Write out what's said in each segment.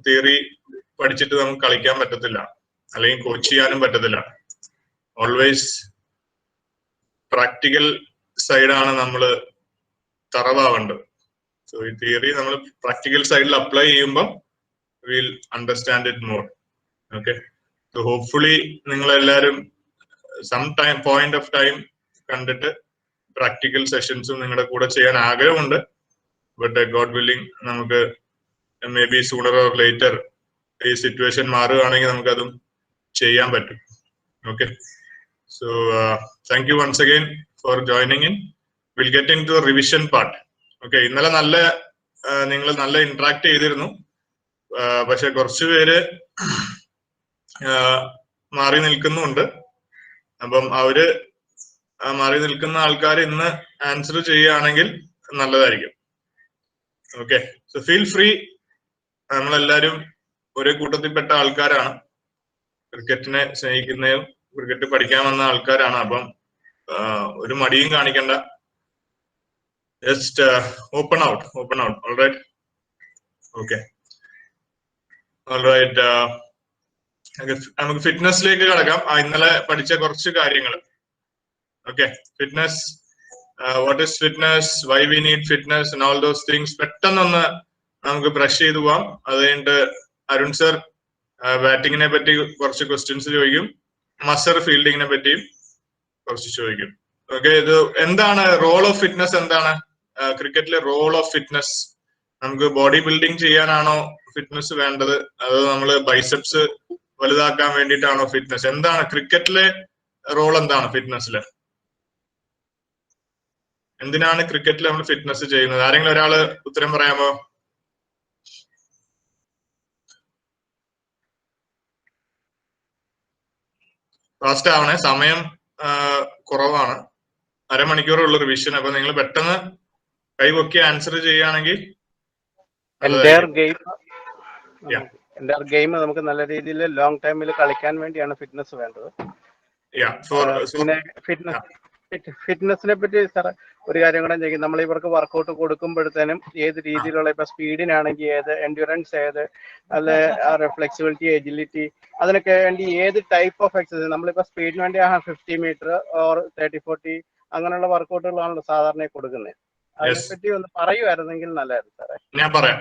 Theory പഠിച്ചിട്ട് നമുക്ക് കളിക്കാൻ പറ്റത്തില്ല, അല്ലെങ്കിൽ കോച്ച് ചെയ്യാനും പറ്റത്തില്ല. ഓൾവേസ് പ്രാക്ടിക്കൽ സൈഡാണ് നമ്മൾ തറവാവേണ്ടത്. സോ ഈ തിയറി നമ്മൾ പ്രാക്ടിക്കൽ സൈഡിൽ അപ്ലൈ ചെയ്യുമ്പോൾ will understand it more. Okay, so hopefully നിങ്ങളെല്ലാവരും some time point of time കണ്ടിട്ട് പ്രാക്ടിക്കൽ സെഷൻസും നിങ്ങളുടെ കൂടെ ചെയ്യാൻ ആഗ്രഹമുണ്ട്. ബട്ട് ഗോഡ് വില്ലിംഗ് നമുക്ക് may be sooner or later ഈ സിറ്റുവേഷൻ മാറുകയാണെങ്കിൽ നമുക്കതും ചെയ്യാൻ പറ്റും. Okay, so thank you once again for joining in. Will get in to revision part. Okay, ഇന്നലെ നിങ്ങൾ നല്ല ഇന്ററാക്ട് ചെയ്തിരുന്നു. പക്ഷെ കുറച്ചു പേര് മാറി നിൽക്കുന്നുണ്ട്. അപ്പം അവര് മാറി നിൽക്കുന്ന ആൾക്കാർ ഇന്ന് ആൻസർ ചെയ്യുകയാണെങ്കിൽ നല്ലതായിരിക്കും. Okay, so feel free. നമ്മളെല്ലാരും ഒരേ കൂട്ടത്തിൽപ്പെട്ട ആൾക്കാരാണ്, ക്രിക്കറ്റിനെ സ്നേഹിക്കുന്നതും ക്രിക്കറ്റ് പഠിക്കാൻ വന്ന ആൾക്കാരാണ്. അപ്പം ഒരു മടിയും കാണിക്കണ്ട. Just open out. All right. Okay, all right. നമുക്ക് ഫിറ്റ്നസിലേക്ക് കടക്കാം. ഇന്നലെ പഠിച്ച കുറച്ച് കാര്യങ്ങൾ. Okay, fitness, what is fitness, why we need fitness and all those things പെട്ടെന്നൊന്ന് നമുക്ക് ബ്രഷ് ചെയ്തു പോവാം. അത് കഴിഞ്ഞിട്ട് അരുൺ സർ ബാറ്റിങ്ങിനെ പറ്റി കുറച്ച് ക്വസ്റ്റ്യൻസ് ചോദിക്കും, മസർ ഫീൽഡിങ്ങിനെ പറ്റിയും കുറച്ച് ചോദിക്കും. ഓക്കെ, ഇത് എന്താണ് റോൾ ഓഫ് ഫിറ്റ്നസ്? എന്താണ് ക്രിക്കറ്റിലെ റോൾ ഓഫ് ഫിറ്റ്നസ്? നമുക്ക് ബോഡി ബിൽഡിംഗ് ചെയ്യാനാണോ ഫിറ്റ്നസ് വേണ്ടത്, അതോ നമ്മള് ബൈസെപ്സ് വലുതാക്കാൻ വേണ്ടിയിട്ടാണോ ഫിറ്റ്നസ്? എന്താണ് ക്രിക്കറ്റിലെ റോൾ? എന്താണ് ഫിറ്റ്നസ്സില്? എന്തിനാണ് ക്രിക്കറ്റിൽ നമ്മൾ ഫിറ്റ്നസ് ചെയ്യുന്നത്? ആരെങ്കിലും ഒരാള് ഉത്തരം പറയാമോ? ഫാസ്റ്റ് ആവണേ, സമയം കുറവാണ്, അരമണിക്കൂറുള്ള റിവിഷൻ. അപ്പൊ നിങ്ങൾ പെട്ടെന്ന് കൈപൊക്കി ആൻസർ ചെയ്യുകയാണെങ്കിൽ ഗെയിം നമുക്ക് നല്ല രീതിയിൽ ലോങ് ടൈമിൽ കളിക്കാൻ വേണ്ടിയാണ് ഫിറ്റ്നസ് വേണ്ടത്. പിന്നെ ഫിറ്റ്നസിനെ പറ്റി സാർ ഒരു കാര്യം കൂടെ ചോദിക്കും. നമ്മൾ ഇവർക്ക് വർക്കൗട്ട് കൊടുക്കുമ്പോഴത്തേനും ഏത് രീതിയിലുള്ള, ഇപ്പൊ സ്പീഡിനാണെങ്കിൽ ഏത്, എൻഡ്യൂറൻസ് ഏത്, അല്ലെ ഫ്ലെക്സിബിലിറ്റി, എജിലിറ്റി, അതിനൊക്കെ വേണ്ടി ഏത് ടൈപ്പ് ഓഫ് എക്സസൈസ്? നമ്മളിപ്പോ സ്പീഡിന് വേണ്ടി 50 മീറ്റർ ഓർ 30-40 അങ്ങനെയുള്ള വർക്കൗട്ടുകളാണല്ലോ സാധാരണ കൊടുക്കുന്നത്. അതിനെപ്പറ്റി ഒന്ന് പറയുമായിരുന്നെങ്കിൽ നല്ലതായിരുന്നു സാറേ. ഞാൻ പറയാം.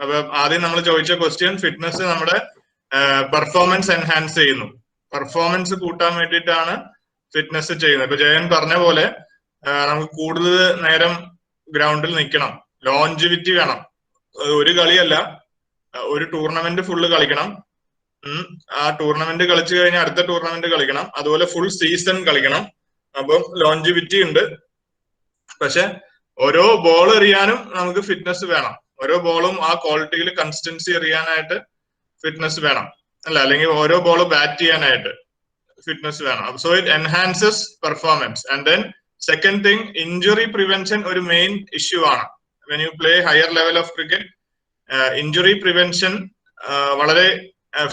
അപ്പൊ ആദ്യം നമ്മൾ ചോദിച്ച ക്വസ്റ്റ്യൻ, ഫിറ്റ്നസ് നമ്മുടെ പെർഫോമൻസ് എൻഹാൻസ് ചെയ്യുന്നു, പെർഫോമൻസ് കൂട്ടാൻ വേണ്ടിയിട്ടാണ് ഫിറ്റ്നസ് ചെയ്യുന്നത്. ഇപ്പൊ ജയൻ പറഞ്ഞ പോലെ നമുക്ക് കൂടുതൽ നേരം ഗ്രൗണ്ടിൽ നിൽക്കണം, ലോഞ്ചിവിറ്റി വേണം. ഒരു കളിയല്ല, ഒരു ടൂർണമെന്റ് ഫുള്ള് കളിക്കണം. ആ ടൂർണമെന്റ് കളിച്ചു കഴിഞ്ഞാൽ അടുത്ത ടൂർണമെന്റ് കളിക്കണം, അതുപോലെ ഫുൾ സീസൺ കളിക്കണം. അപ്പം ലോഞ്ചിവിറ്റി ഉണ്ട്. പക്ഷെ ഓരോ ബോൾ എറിയാനും നമുക്ക് ഫിറ്റ്നസ് വേണം. ഓരോ ബോളും ആ ക്വാളിറ്റിയിൽ കൺസിസ്റ്റൻസി എറിയാനായിട്ട് ഫിറ്റ്നസ് വേണം, അല്ല? അല്ലെങ്കിൽ ഓരോ ബോൾ ബാറ്റ് ചെയ്യാനായിട്ട് ഫിറ്റ്നസ് വേണം. So it enhances performance. And then second thing, injury prevention ഒരു മെയിൻ ഇഷ്യൂ ആണ്. When you play higher level of cricket, injury prevention വളരെ,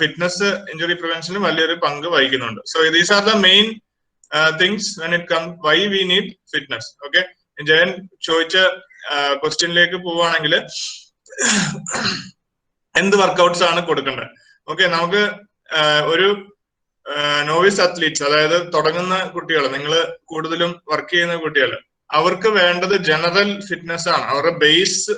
ഫിറ്റ്നസ് ഇഞ്ചുറി പ്രിവെൻഷന് വലിയൊരു പങ്ക് വഹിക്കുന്നുണ്ട്. So these are the main things when it come why we need fitness. Okay, Jayan ചോദിച്ച ക്വസ്റ്റ്യനിലേക്ക് പോവുകയാണെങ്കിൽ എന്ത് വർക്കൗട്ട്സ് ആണ് കൊടുക്കേണ്ടത്? ഓക്കെ, നമുക്ക് ഒരു നോവിസ് അത്ലീറ്റ്സ്, അതായത് തുടങ്ങുന്ന കുട്ടികൾ, നിങ്ങൾ കൂടുതലും വർക്ക് ചെയ്യുന്ന കുട്ടികൾ, അവർക്ക് വേണ്ടത് ജനറൽ ഫിറ്റ്നസ് ആണ്. അവരുടെ ബേസ്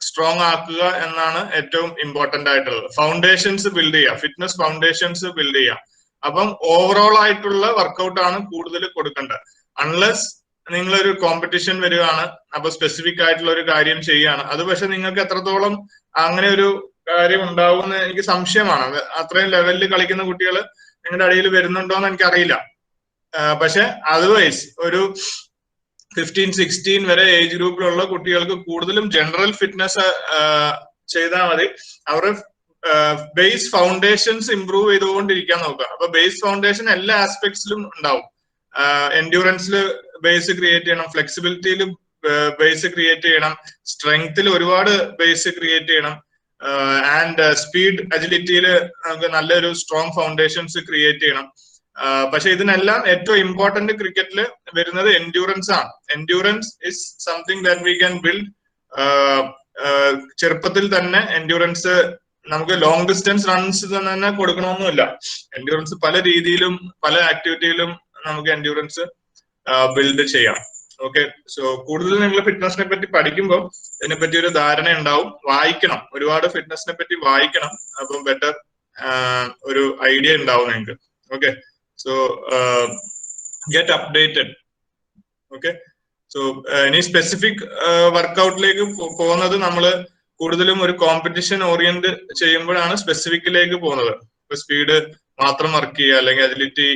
സ്ട്രോങ് ആക്കുക എന്നാണ് ഏറ്റവും ഇമ്പോർട്ടന്റ് ആയിട്ടുള്ളത്. ഫൗണ്ടേഷൻസ് ബിൽഡ് ചെയ്യുക, ഫിറ്റ്നസ് ഫൗണ്ടേഷൻസ് ബിൽഡ് ചെയ്യുക. അപ്പം ഓവറോൾ ആയിട്ടുള്ള വർക്കൗട്ട് ആണ് കൂടുതൽ കൊടുക്കേണ്ടത്. അൺലെസ് നിങ്ങളൊരു കോമ്പറ്റീഷൻ വരികയാണ്, അപ്പൊ സ്പെസിഫിക് ആയിട്ടുള്ള ഒരു കാര്യം ചെയ്യുകയാണ്, അത് പക്ഷെ നിങ്ങൾക്ക് എത്രത്തോളം അങ്ങനെ ഒരു കാര്യം ഉണ്ടാവുമെന്ന് എനിക്ക് സംശയമാണ്. അത്രയും ലെവലിൽ കളിക്കുന്ന കുട്ടികൾ നിങ്ങളുടെ അടിയിൽ വരുന്നുണ്ടോ എന്ന് എനിക്കറിയില്ല. പക്ഷെ അതർവൈസ് ഒരു 15-16 വരെ ഏജ് ഗ്രൂപ്പിലുള്ള കുട്ടികൾക്ക് കൂടുതലും ജനറൽ ഫിറ്റ്നസ് ചെയ്താൽ മതി. അവരുടെ ബേസ് ഫൗണ്ടേഷൻസ് ഇംപ്രൂവ് ചെയ്തുകൊണ്ടിരിക്കാൻ നോക്കുക. അപ്പൊ ബേസ് ഫൗണ്ടേഷൻ എല്ലാ ആസ്പെക്ട്സിലും ഉണ്ടാവും. എൻഡ്യൂറൻസിൽ ബേസ് ക്രിയേറ്റ് ചെയ്യണം, ഫ്ലെക്സിബിലിറ്റിയിൽ ബേസ് ക്രിയേറ്റ് ചെയ്യണം, സ്ട്രെങ്ത്തിൽ ഒരുപാട് ബേസ് ക്രിയേറ്റ് ചെയ്യണം, ആൻഡ് സ്പീഡ് അജിലിറ്റിയിൽ നമുക്ക് നല്ലൊരു സ്ട്രോങ് ഫൗണ്ടേഷൻസ് ക്രിയേറ്റ് ചെയ്യണം. പക്ഷെ ഇതിനെല്ലാം ഏറ്റവും ഇമ്പോർട്ടന്റ് ക്രിക്കറ്റിൽ വരുന്നത് എൻഡ്യൂറൻസ് ആണ്. Endurance is something that we can build. ചെറുപ്പത്തിൽ തന്നെ എൻഡ്യൂറൻസ് നമുക്ക് ലോങ് ഡിസ്റ്റൻസ് റൺസ് തന്നെ കൊടുക്കണമെന്നില്ല. എൻഡ്യൂറൻസ് പല രീതിയിലും പല ആക്ടിവിറ്റിയിലും നമുക്ക് എൻഡ്യൂറൻസ് ബിൽഡ് ചെയ്യാം. ഓക്കെ, സോ കൂടുതൽ നിങ്ങൾ ഫിറ്റ്നസിനെ പറ്റി പഠിക്കുമ്പോൾ ഇതിനെപ്പറ്റി ഒരു ധാരണ ഉണ്ടാവും. വായിക്കണം, ഒരുപാട് ഫിറ്റ്നസിനെ പറ്റി വായിക്കണം. അപ്പം ബെറ്റർ ഒരു ഐഡിയ ഉണ്ടാവും നിങ്ങൾക്ക്. Okay, so get updated. Okay, so ഇനി സ്പെസിഫിക് വർക്കൗട്ടിലേക്ക് പോകുന്നത് നമ്മൾ കൂടുതലും ഒരു കോമ്പറ്റീഷൻ ഓറിയന്റ് ചെയ്യുമ്പോഴാണ് സ്പെസിഫിക്കിലേക്ക് പോകുന്നത്. ഇപ്പൊ സ്പീഡ് മാത്രം വർക്ക് ചെയ്യുക, അല്ലെങ്കിൽ അജിലിറ്റി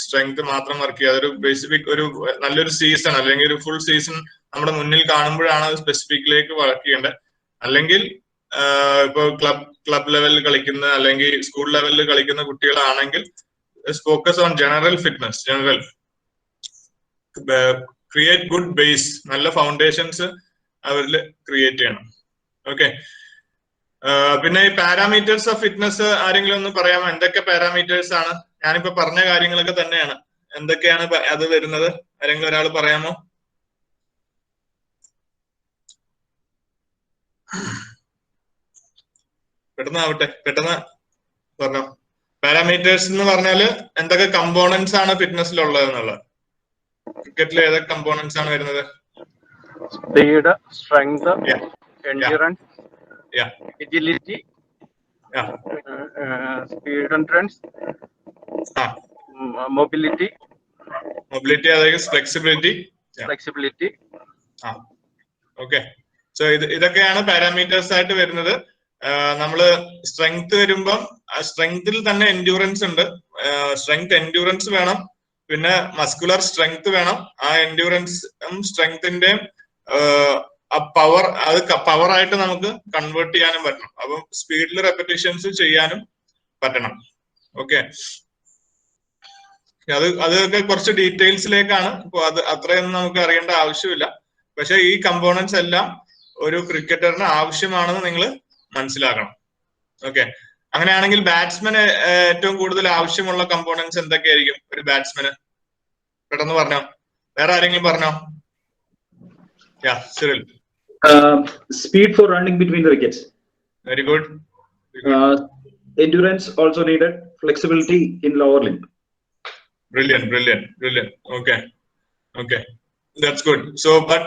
സ്ട്രെങ്ത് മാത്രം വർക്ക് ചെയ്യുക, അതൊരു സ്പെസിഫിക് ഒരു നല്ലൊരു സീസൺ അല്ലെങ്കിൽ ഒരു ഫുൾ സീസൺ നമ്മുടെ മുന്നിൽ കാണുമ്പോഴാണ് അത് സ്പെസിഫിക്കിലേക്ക് വർക്ക് ചെയ്യേണ്ടത്. അല്ലെങ്കിൽ ഇപ്പൊ ക്ലബ് ലെവലിൽ കളിക്കുന്ന അല്ലെങ്കിൽ സ്കൂൾ ലെവലിൽ കളിക്കുന്ന കുട്ടികളാണെങ്കിൽ focus on general fitness. General create good base, നല്ല ഫൗണ്ടേഷൻസ് അവരിൽ ക്രിയേറ്റ് ചെയ്യണം. ഓക്കെ, പിന്നെ ഈ പാരാമീറ്റേഴ്സ് ഓഫ് ഫിറ്റ്നസ് ആരെങ്കിലും ഒന്ന് പറയാമോ? എന്തൊക്കെ പാരാമീറ്റേഴ്സ് ആണ്? ഞാനിപ്പോ പറഞ്ഞ കാര്യങ്ങളൊക്കെ തന്നെയാണ്. എന്തൊക്കെയാണ് അത് വരുന്നത്? ആരെങ്കിലും ഒരാൾ പറയാമോ? പെട്ടെന്ന് പറഞ്ഞോ. പാരാമീറ്റേഴ്സ് എന്ന് പറഞ്ഞാല് എന്തൊക്കെ കമ്പോണൻസ് ആണ് ഫിറ്റ്നസ്സിലുള്ളത് എന്നുള്ളത്. ക്രിക്കറ്റിൽ ഏതൊക്കെ കമ്പോണൻസ് ആണ് വരുന്നത്? Speed, strength, endurance, agility, speed endurance, mobility, അതായത് ഫ്ലെക്സിബിലിറ്റി. ഓക്കെ, സോ ഇതൊക്കെയാണ് പാരാമീറ്റേഴ്സ് ആയിട്ട് വരുന്നത്. നമ്മള് സ്ട്രെങ്ത് വരുമ്പം സ്ട്രെങ്തിൽ തന്നെ എൻഡ്യൂറൻസ് ഉണ്ട്. എൻഡ്യൂറൻസ് വേണം, പിന്നെ മസ്കുലർ സ്ട്രെങ്ത് വേണം. ആ എൻഡ്യൂറൻസും സ്ട്രെങ്തിന്റെയും പവർ, അത് പവറായിട്ട് നമുക്ക് കൺവേർട്ട് ചെയ്യാനും പറ്റണം. അപ്പം സ്പീഡിൽ റെപ്പറ്റീഷൻസ് ചെയ്യാനും പറ്റണം. ഓക്കെ, അതൊക്കെ കുറച്ച് ഡീറ്റെയിൽസിലേക്കാണ്. അപ്പൊ അത് അത്രയൊന്നും നമുക്ക് അറിയേണ്ട ആവശ്യമില്ല. പക്ഷെ ഈ കമ്പോണൻസ് എല്ലാം ഒരു ക്രിക്കറ്ററിന് ആവശ്യമാണെന്ന് നിങ്ങൾ മനസ്സിലാക്കണം. ഓക്കെ, അങ്ങനെയാണെങ്കിൽ ബാറ്റ്സ്മാന് ഏറ്റവും കൂടുതൽ ആവശ്യമുള്ള കമ്പോണൻസ് എന്തൊക്കെയായിരിക്കും ഒരു ബാറ്റ്സ്മാന്? പെട്ടെന്ന് പറഞ്ഞോ. വേറെ ആരെങ്കിലും പറഞ്ഞോ? Cyril. Speed for running between the wickets. Very good. Endurance also needed. Flexibility in lower limb. Brilliant. Okay, that's good. So, but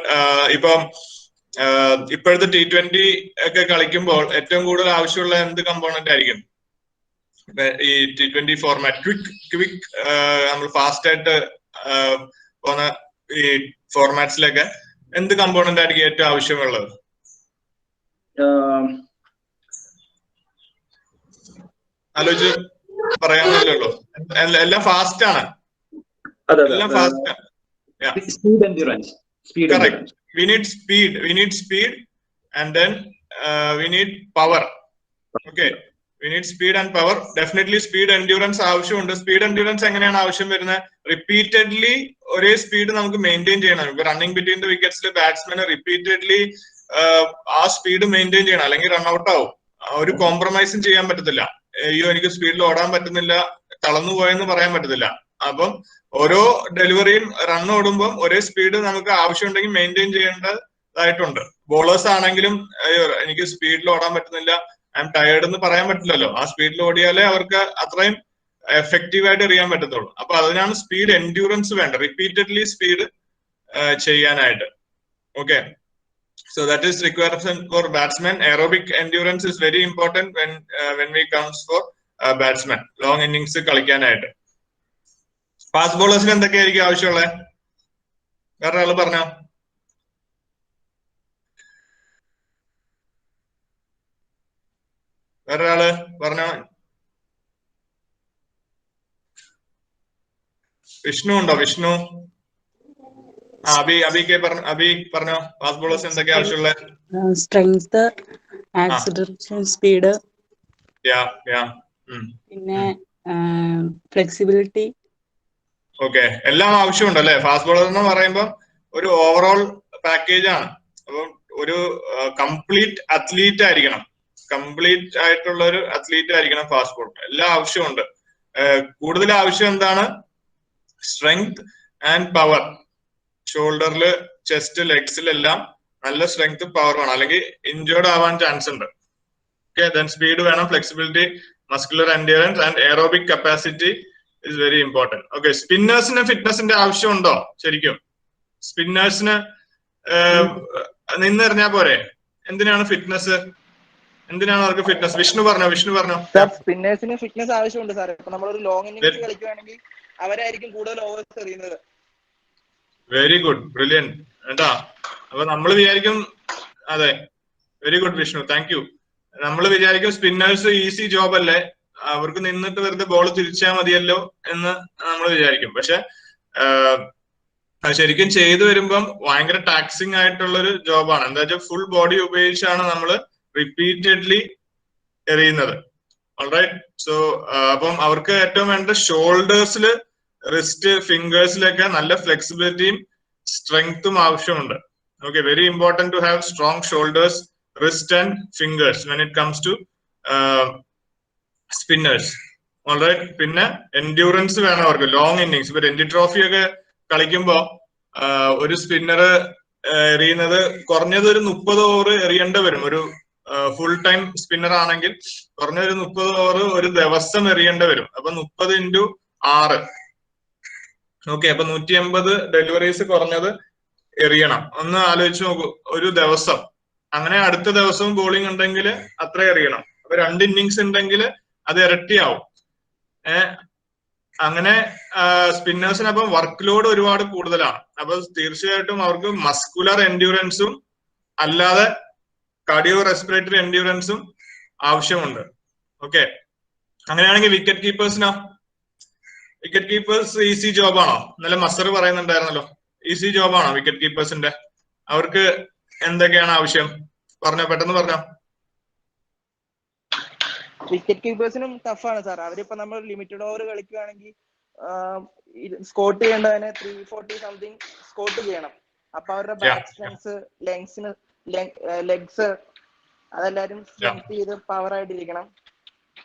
ഇപ്പോഴത്തെ T20 ഒക്കെ കളിക്കുമ്പോൾ ഏറ്റവും കൂടുതൽ ആവശ്യമുള്ള എന്ത് കമ്പോണന്റ് ആയിരിക്കും? ഈ T20 ഫോർമാറ്റ് ക്വിക്ക് നമ്മൾ ഫാസ്റ്റ് ആയിട്ട് പോകുന്ന ഈ ഫോർമാറ്റ്സിലൊക്കെ എന്ത് കമ്പോണന്റ് ആയിരിക്കും ഏറ്റവും ആവശ്യമുള്ളത്? ആലോചിച്ച് പറയാമല്ലോ. എല്ലാം ഫാസ്റ്റ് ആണ്. എല്ലാം ഫാസ്റ്റ് ആണ്. Speed endurance. Correct. We need speed and then we need power. Okay, we need speed and power. Definitely speed endurance ആവശ്യമുണ്ട്. സ്പീഡ് എൻഡ്യൂറൻസ് എങ്ങനെയാണ് ആവശ്യം വരുന്നത്? റിപ്പീറ്റഡ്ലി ഒരേ സ്പീഡ് നമുക്ക് മെയിൻറ്റെയിൻ ചെയ്യണം. ഇപ്പൊ റണ്ണിങ് ബിറ്റ്വീൻ ദ വിക്കറ്റ്സിൽ ബാറ്റ്സ്മാന് റിപ്പീറ്റഡ്ലി ആ സ്പീഡ് മെയിൻറ്റെയിൻ ചെയ്യണം, അല്ലെങ്കിൽ റൺ ഔട്ട് ആവും. ഒരു കോംപ്രമൈസും ചെയ്യാൻ പറ്റത്തില്ല. അയ്യോ എനിക്ക് സ്പീഡിൽ ഓടാൻ പറ്റുന്നില്ല, തളർന്നു പോയെന്ന് പറയാൻ പറ്റത്തില്ല. അപ്പം ഓരോ ഡെലിവറിയും റൺ ഓടുമ്പോൾ ഒരേ സ്പീഡ് നമുക്ക് ആവശ്യമുണ്ടെങ്കിൽ മെയിൻറ്റെയിൻ ചെയ്യേണ്ടതായിട്ടുണ്ട്. ബോളേഴ്സ് ആണെങ്കിലും എനിക്ക് സ്പീഡിൽ ഓടാൻ പറ്റുന്നില്ല, ഐ എം ടയേർഡ് എന്ന് പറയാൻ പറ്റില്ലല്ലോ. ആ സ്പീഡിൽ ഓടിയാലേ അവർക്ക് അത്രയും എഫക്റ്റീവ് ആയിട്ട് എറിയാൻ പറ്റത്തുള്ളൂ. അപ്പൊ അതിനാണ് സ്പീഡ് എൻഡ്യൂറൻസ് വേണ്ടത്, റിപ്പീറ്റഡ്ലി സ്പീഡ് ചെയ്യാനായിട്ട്. Okay, so that is requirement for batsman. Aerobic endurance is very important when we comes for batsman long innings കളിക്കാനായിട്ട്. ഫാസ്റ്റ് ബോളേഴ്സിന് എന്തൊക്കെയായിരിക്കും ആവശ്യമുള്ളത്? വേറെ ആള് പറഞ്ഞോ. വിഷ്ണു ഉണ്ടോ? വിഷ്ണു, അബി പറഞ്ഞോ. ഫാസ്റ്റ് ബോളേഴ്സ് എന്തൊക്കെ ആവശ്യമുള്ള? സ്ട്രെങ്ത്, ആക്സിലറേഷൻ, സ്പീഡ്, പിന്നെ ഫ്ലെക്സിബിലിറ്റി. ഓക്കെ, എല്ലാം ആവശ്യമുണ്ട് അല്ലെ? ഫാസ്റ്റ് ബോളർ എന്ന് പറയുമ്പോൾ ഒരു ഓവറോൾ പാക്കേജ് ആണ്. അപ്പം ഒരു കംപ്ലീറ്റ് അത്ലീറ്റ് ആയിരിക്കണം, കംപ്ലീറ്റ് ആയിട്ടുള്ള ഒരു അത്ലീറ്റ് ആയിരിക്കണം ഫാസ്റ്റ് ബോളർ. എല്ലാം ആവശ്യമുണ്ട്. കൂടുതൽ ആവശ്യം എന്താണ്? Strength and power. ഷോൾഡറില്, ചെസ്റ്റ്, ലെഗ്സിലെല്ലാം നല്ല സ്ട്രെങ്ത് പവർ വേണം, അല്ലെങ്കിൽ ഇഞ്ചേർഡ് ആവാൻ ചാൻസ് ഉണ്ട്. Okay, then speed വേണം, flexibility, muscular endurance and aerobic capacity is very important. Okay, സ്പിന്നേഴ്സിന് ഫിറ്റ്നസിന്റെ ആവശ്യമുണ്ടോ ശരിക്കും? സ്പിന്നേഴ്സിന് നിന്നെറിഞ്ഞാ പോരെ? എന്തിനാണ് ഫിറ്റ്നസ്? എന്തിനാണ് അവർക്ക് ഫിറ്റ്നസ്? വിഷ്ണു പറഞ്ഞോ. സാർ സ്പിന്നേഴ്സിന് ഫിറ്റ്നസ് ആവശ്യമുണ്ട് സാർ. ഇപ്പൊ നമ്മളൊരു ലോങ് ഇന്നിംഗ്സ് കളിക്കുകയാണെങ്കിൽ അവരായിരിക്കും കൂടുതൽ ഓവേഴ്സ് എറിയുന്നത്. വെരി ഗുഡ്, ബ്രില്യന്റ് കേട്ടാ. അപ്പൊ നമ്മൾ വിചാരിക്കും, അതെ, very good Vishnu, thank you. നമ്മൾ വിചാരിക്കും സ്പിന്നേഴ്സ് ഈസി ജോബ് അല്ലേ, അവർക്ക് നിന്നിട്ട് വെറുതെ ബോൾ തിരിച്ചാൽ മതിയല്ലോ എന്ന് നമ്മൾ വിചാരിക്കും. പക്ഷെ ശരിക്കും ചെയ്തു വരുമ്പം ഭയങ്കര ടാക്സിങ് ആയിട്ടുള്ളൊരു ജോബാണ്. എന്താ വെച്ചാൽ ഫുൾ ബോഡി ഉപയോഗിച്ചാണ് നമ്മൾ റിപ്പീറ്റഡ്ലി എറിയുന്നത്. ഓൾറൈറ്റ്, സോ അപ്പം അവർക്ക് ഏറ്റവും വേണ്ട ഷോൾഡേഴ്സിൽ, റിസ്റ്റ്, ഫിംഗേഴ്സിലൊക്കെ നല്ല ഫ്ലെക്സിബിലിറ്റിയും സ്ട്രെങ്ത്തും ആവശ്യമുണ്ട്. Okay, very important to have strong shoulders, wrist and fingers when it comes to spinners. Alright, പിന്നെ എൻഡ്യൂറൻസ് വേണം അവർക്ക്. ലോങ് ഇന്നിങ്സ്, ഇപ്പൊ രഞ്ജി ട്രോഫി ഒക്കെ കളിക്കുമ്പോ ഒരു സ്പിന്നർ എറിയുന്നത് കുറഞ്ഞത് ഒരു 30 ഓവർ എറിയേണ്ടി വരും. ഒരു ഫുൾ ടൈം സ്പിന്നർ ആണെങ്കിൽ കുറഞ്ഞൊരു 30 ഓവർ ഒരു ദിവസം എറിയേണ്ടി വരും. അപ്പൊ 30 × 6, ഓക്കെ, അപ്പൊ 180 ഡെലിവറീസ് കുറഞ്ഞത് എറിയണം. ഒന്ന് ആലോചിച്ച് നോക്കൂ, ഒരു ദിവസം. അങ്ങനെ അടുത്ത ദിവസവും ബോളിംഗ് ഉണ്ടെങ്കിൽ അത്ര എറിയണം. അപ്പൊ 2 ഇന്നിങ്സ് ഉണ്ടെങ്കിൽ അത് ഇരട്ടിയാവും. അങ്ങനെ സ്പിന്നേഴ്സിന് അപ്പം വർക്ക് ലോഡ് ഒരുപാട് കൂടുതലാണ്. അപ്പൊ തീർച്ചയായിട്ടും അവർക്ക് മസ്കുലർ എൻഡ്യൂറൻസും അല്ലാതെ കാർഡിയോ റെസ്പിറേറ്ററി എൻഡ്യൂറൻസും ആവശ്യമുണ്ട്. ഓക്കെ, അങ്ങനെയാണെങ്കിൽ വിക്കറ്റ് കീപ്പേഴ്സിനോ? വിക്കറ്റ് കീപ്പേഴ്സ് ഈസി ജോബാണോ? ഇന്നലെ മസർ പറയുന്നുണ്ടായിരുന്നല്ലോ, ഈസി ജോബാണോ വിക്കറ്റ് കീപ്പേഴ്സിന്റെ? അവർക്ക് എന്തൊക്കെയാണ് ആവശ്യം? പെട്ടെന്ന് പറഞ്ഞോ. വിക്കറ്റ് കീപ്പേഴ്സിനും ടഫാണ് സാർ. അവരിപ്പോ നമ്മൾ ലിമിറ്റഡ് ഓവർ കളിക്കുകയാണെങ്കിൽ സ്കോട്ട് ചെയ്യേണ്ടതിനെ 340 സംതിങ് സ്കോട്ട് ചെയ്യണം. അപ്പൊ അവരുടെ ബാക്ക് സ്ട്രെങ്സ്, ലെഗ്സ് അതെല്ലാരും സ്ട്രെങ്ത് ചെയ്ത് പവർ ആയിട്ടിരിക്കണം.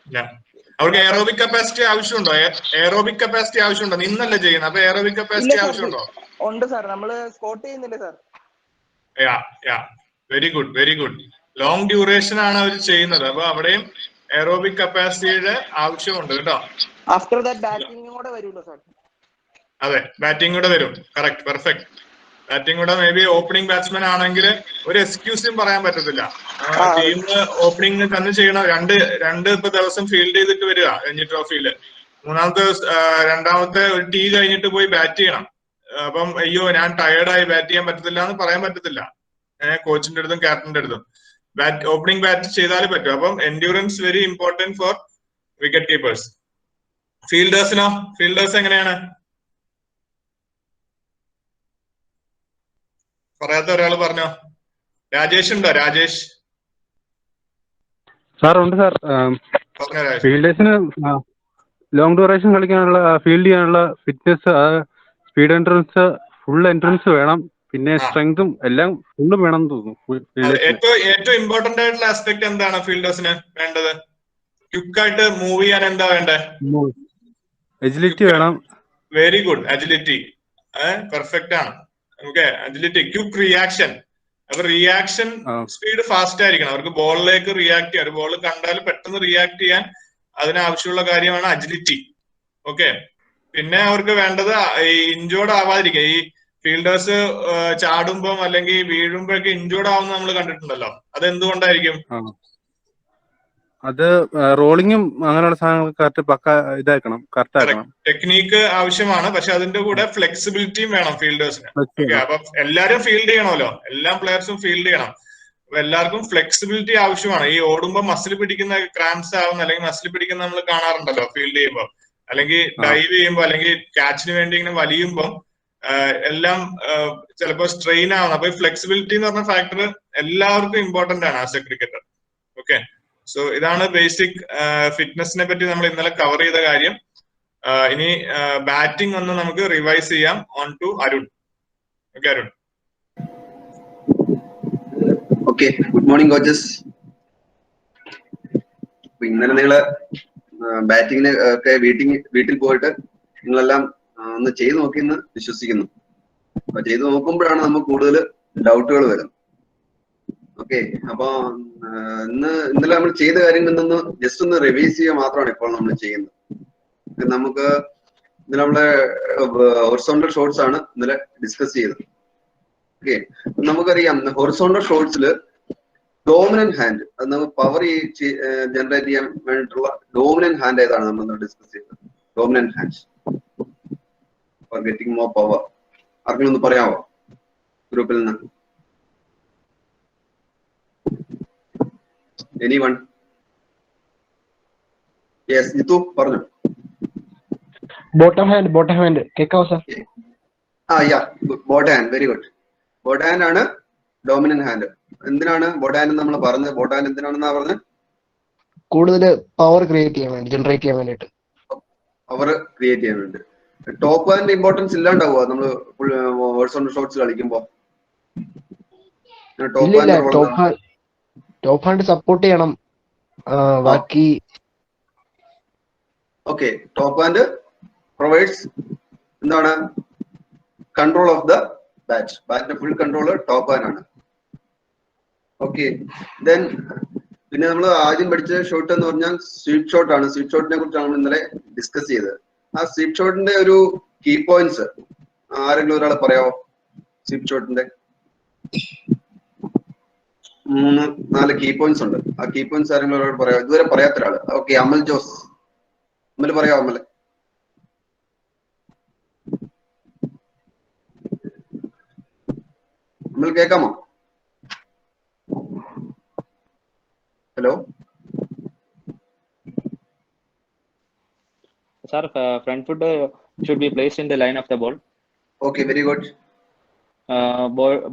അവർക്ക് എയറോബിക് കപ്പാസിറ്റി ആവശ്യമുണ്ടോ? എയറോബിക് കപ്പാസിറ്റി ആവശ്യമുണ്ടോ? നിന്നല്ലേ ചെയ്യുന്നത്, അപ്പൊ എയറോബിക് കപ്പാസിറ്റി ആവശ്യമുണ്ടോ? ഉണ്ട് സാർ, നമ്മള് സ്കോട്ട് ചെയ്യുന്നില്ല sir. Very good, very good. Long duration ആണ് അവർ ചെയ്യുന്നത്. അപ്പൊ അവിടെയും എയറോബിക് കപ്പാസിറ്റിയുടെ ആവശ്യമുണ്ട് കേട്ടോ. ആഫ്റ്റർ ദാറ്റ് ബാറ്റിംഗ് കൂടെ വരുമല്ലോ സാർ? അതെ, ബാറ്റിംഗ് കൂടെ വരും. Correct, perfect. ബാറ്റിംഗ് കൂടെ മേ ബി ഓപ്പണിംഗ് ബാറ്റ്സ്മാൻ ആണെങ്കിൽ ഒരു എക്സ്ക്യൂസും പറയാൻ പറ്റത്തില്ല. ടീമിന് ഓപ്പണിംഗ് തന്നെ ചെയ്യണം. രണ്ട് ഇപ്പൊ ദിവസം ഫീൽഡ് ചെയ്തിട്ട് വരിക രഞ്ജി ട്രോഫിയില്. രണ്ടാമത്തെ ഒരു ടീ കഴിഞ്ഞിട്ട് പോയി ബാറ്റ് ചെയ്യണം. അപ്പം അയ്യോ ഞാൻ ടയേർഡായി ബാറ്റ് ചെയ്യാൻ പറ്റത്തില്ല എന്ന് പറയാൻ പറ്റത്തില്ല കോച്ചിന്റെ അടുത്തും ക്യാപ്റ്റന്റെ അടുത്തും. ഓപ്പണിംഗ് ബാറ്റ് ചെയ്താലേ പറ്റും. അപ്പം endurance very important for wicket keepers. ഫീൽഡേഴ്സിനോ? ഫീൽഡേഴ്സ് എങ്ങനെയാണ്? പറയാത്ത ഒരാൾ പറഞ്ഞോ. രാജേഷ് ഉണ്ടോ? രാജേഷ് സാർ ഉണ്ട് സാർ. ഫീൽഡേഴ്സിന് ലോങ് ഡ്യൂറേഷൻ കളിക്കാനുള്ള, ഫീൽഡ് ചെയ്യാനുള്ള fitness, speed endurance, full endurance വേണം. പിന്നെ സ്ട്രെങ്തും എല്ലാം ഫുള്ളും വേണം എന്ന് തോന്നുന്നു. ഏറ്റവും ഇമ്പോർട്ടന്റ് ആയിട്ടുള്ള ആസ്പെക്ട് എന്താണ് ഫീൽഡേഴ്സിന് വേണ്ടത്? ക്വിക്കായിട്ട് മൂവ് ചെയ്യാൻ എന്താ വേണ്ടേ? എജിലിറ്റി വേണം. വെരി ഗുഡ്, അജിലിറ്റി പെർഫെക്റ്റ് ആണ്. Okay, agility, quick reaction. അപ്പൊ റിയാക്ഷൻ സ്പീഡ് ഫാസ്റ്റ് ആയിരിക്കണം. അവർക്ക് ബോളിലേക്ക് റിയാക്ട് ചെയ്യാൻ, ഒരു ബോൾ കണ്ടാൽ പെട്ടെന്ന് റിയാക്ട് ചെയ്യാൻ അതിനാവശ്യമുള്ള കാര്യമാണ് അജിലിറ്റി. ഓക്കെ, പിന്നെ അവർക്ക് വേണ്ടത് ഈ ഇഞ്ചോർഡ് ആവാതിരിക്കുക. ഈ ഫീൽഡേഴ്സ് ചാടുമ്പം അല്ലെങ്കിൽ വീഴുമ്പോഴൊക്കെ ഇഞ്ചോർഡ് ആവുന്ന നമ്മൾ കണ്ടിട്ടുണ്ടല്ലോ. അത് എന്തുകൊണ്ടായിരിക്കും? അത് റോളിങ്ങും അങ്ങനെയുള്ള സാധനങ്ങൾ കറക്റ്റ് പക്ക ഇതാക്കണം, കറക്റ്റ് ആക്കണം. ടെക്നീക്ക് ആവശ്യമാണ്, പക്ഷെ അതിന്റെ കൂടെ ഫ്ലെക്സിബിലിറ്റിയും വേണം ഫീൽഡേഴ്സിന്. ഓക്കെ, അപ്പൊ എല്ലാരും ഫീൽഡ് ചെയ്യണമല്ലോ, എല്ലാ പ്ലെയേഴ്സും ഫീൽഡ് ചെയ്യണം. അപ്പൊ എല്ലാവർക്കും ഫ്ലെക്സിബിലിറ്റി ആവശ്യമാണ്. ഈ ഓടുമ്പോ മസിൽ പിടിക്കുന്ന, ക്രാംസ് ആവുന്ന അല്ലെങ്കിൽ മസിൽ പിടിക്കുന്ന നമ്മൾ കാണാറുണ്ടല്ലോ ഫീൽഡ് ചെയ്യുമ്പോൾ, അല്ലെങ്കിൽ ഡൈവ് ചെയ്യുമ്പോൾ, അല്ലെങ്കിൽ ക്യാച്ചിന് വേണ്ടി ഇങ്ങനെ വലിയുമ്പോൾ എല്ലാം ചിലപ്പോൾ സ്ട്രെയിൻ ആവുന്നു. അപ്പൊ ഫ്ലെക്സിബിലിറ്റി എന്ന് പറഞ്ഞ ഫാക്ടർ എല്ലാവർക്കും ഇമ്പോർട്ടന്റ് ആണ് as A cricketer. Okay, so ഇതാണ് ബേസിക് ഫിറ്റ്നസിനെ പറ്റി നമ്മൾ ഇന്നലെ കവർ ചെയ്ത കാര്യം. ഇനി ബാറ്റിംഗ് ഒന്ന് നമുക്ക് റിവൈസ് ചെയ്യാം. On to Arun. Okay Arun. Okay, good morning coaches. ഇന്നലെ നിങ്ങള് ബാറ്റിങ്ങിന് ഒക്കെ വീട്ടിൽ പോയിട്ട് നിങ്ങളെല്ലാം ഒന്ന് ചെയ്തു നോക്കിയെന്ന് വിശ്വസിക്കുന്നു. അപ്പൊ ചെയ്തു നോക്കുമ്പോഴാണ് നമുക്ക് കൂടുതൽ ഡൗട്ടുകൾ വരുന്നത്. ഓക്കെ, അപ്പൊ ഇന്നലെ നമ്മൾ ചെയ്ത കാര്യങ്ങളിൽ നിന്ന് ജസ്റ്റ് ഒന്ന് റിവൈസ് ചെയ്യുക മാത്രമാണ് ഇപ്പോൾ നമ്മൾ ചെയ്യുന്നത്. നമുക്ക് ഇന്നലെ നമ്മളെ ഹൊറിസോണ്ടൽ ഷോർട്സ് ആണ് ഇന്നലെ ഡിസ്കസ് ചെയ്തത്. ഓക്കെ, നമുക്കറിയാം ഹൊറിസോണ്ടൽ ഷോർട്സിൽ ഡോമിനന്റ് ഹാൻഡ്, അത് നമുക്ക് പവർ ജനറേറ്റ് ചെയ്യാൻ വേണ്ടിയിട്ടുള്ള ഡോമിനന്റ് ഹാൻഡ് ഏതാണ് നമ്മൾ ഡിസ്കസ് ചെയ്തത്? Dominant hand for getting more power. ആർക്കെങ്കിലും ഒന്ന് പറയാമോ ഗ്രൂപ്പിൽ നിന്ന്? എനിവൺ? യെസ്, ജിത്തു പറഞ്ഞു. ബോട്ടം ഹാൻഡ് കേക്കാവോ sir? Yeah, bottom hand, very good. Bottom hand ആണ് ഡോമിനന്റ് ഹാൻഡ്. എന്തിനാണ് ബോട്ട് ഹാൻഡ് നമ്മൾ പറഞ്ഞത്? ബോട്ട് ഹാൻഡ് എന്തിനാണെന്നാ പറഞ്ഞത്? കൂടുതൽ പവർ ക്രിയേറ്റ് ചെയ്യാൻ വേണ്ടി, ജനറേറ്റ് ചെയ്യാൻ വേണ്ടിട്ട്. പവർ ക്രിയേറ്റ് ചെയ്യാൻ വേണ്ടി. ടോപ്പ് ഹാൻഡ് ഇമ്പോർട്ടൻസ് ഇല്ലാണ്ടാവുക നമ്മൾ ഹൊറിസോണ്ടൽ ഷോട്ട്സ് കളിക്കുമ്പോ? ടോപ്പ് ഹാൻഡ് സപ്പോർട്ട് ചെയ്യണം ബാക്കി. ഓക്കെ, ടോപ്പ് ഹാൻഡ് പ്രൊവൈഡ്സ് എന്താണ്? Control of the bat. ബാറ്റിന്റെ ഫുൾ കൺട്രോൾ ടോപ്പ് ഹാൻഡ് ആണ്. ഓക്കെ, ദെൻ പിന്നെ നമ്മൾ ആദ്യം പഠിച്ച ഷോട്ട് എന്ന് പറഞ്ഞാൽ സ്വീപ്പ് ഷോട്ട് ആണ്. സ്വീപ്പ് ഷോട്ടിനെ കുറിച്ചാണ് നമ്മൾ ഇന്നലെ ഡിസ്കസ് ചെയ്തത്. ആ സ്വീപ്പ് ഷോട്ടിന്റെ ഒരു കീ പോയിന്റ്സ് ആരെങ്കിലും ഒരാൾ പറയാമോ? സ്വീപ്പ് ഷോട്ടിന്റെ 3-4 കീ പോയിന്റ്സ് ഉണ്ട്. ആ കീ പോയിന്റ്സ് ആരെങ്കിലും ഒരാൾ പറയാമോ? ഇതുവരെ പറയാത്ത ഒരാള്. ഓക്കെ, അമൽ ജോസ്. അമൽ പറയാമോ? അമൽ കേൾക്കാമോ? Hello Sir, front foot should be placed in the line of the ball. Okay, very good.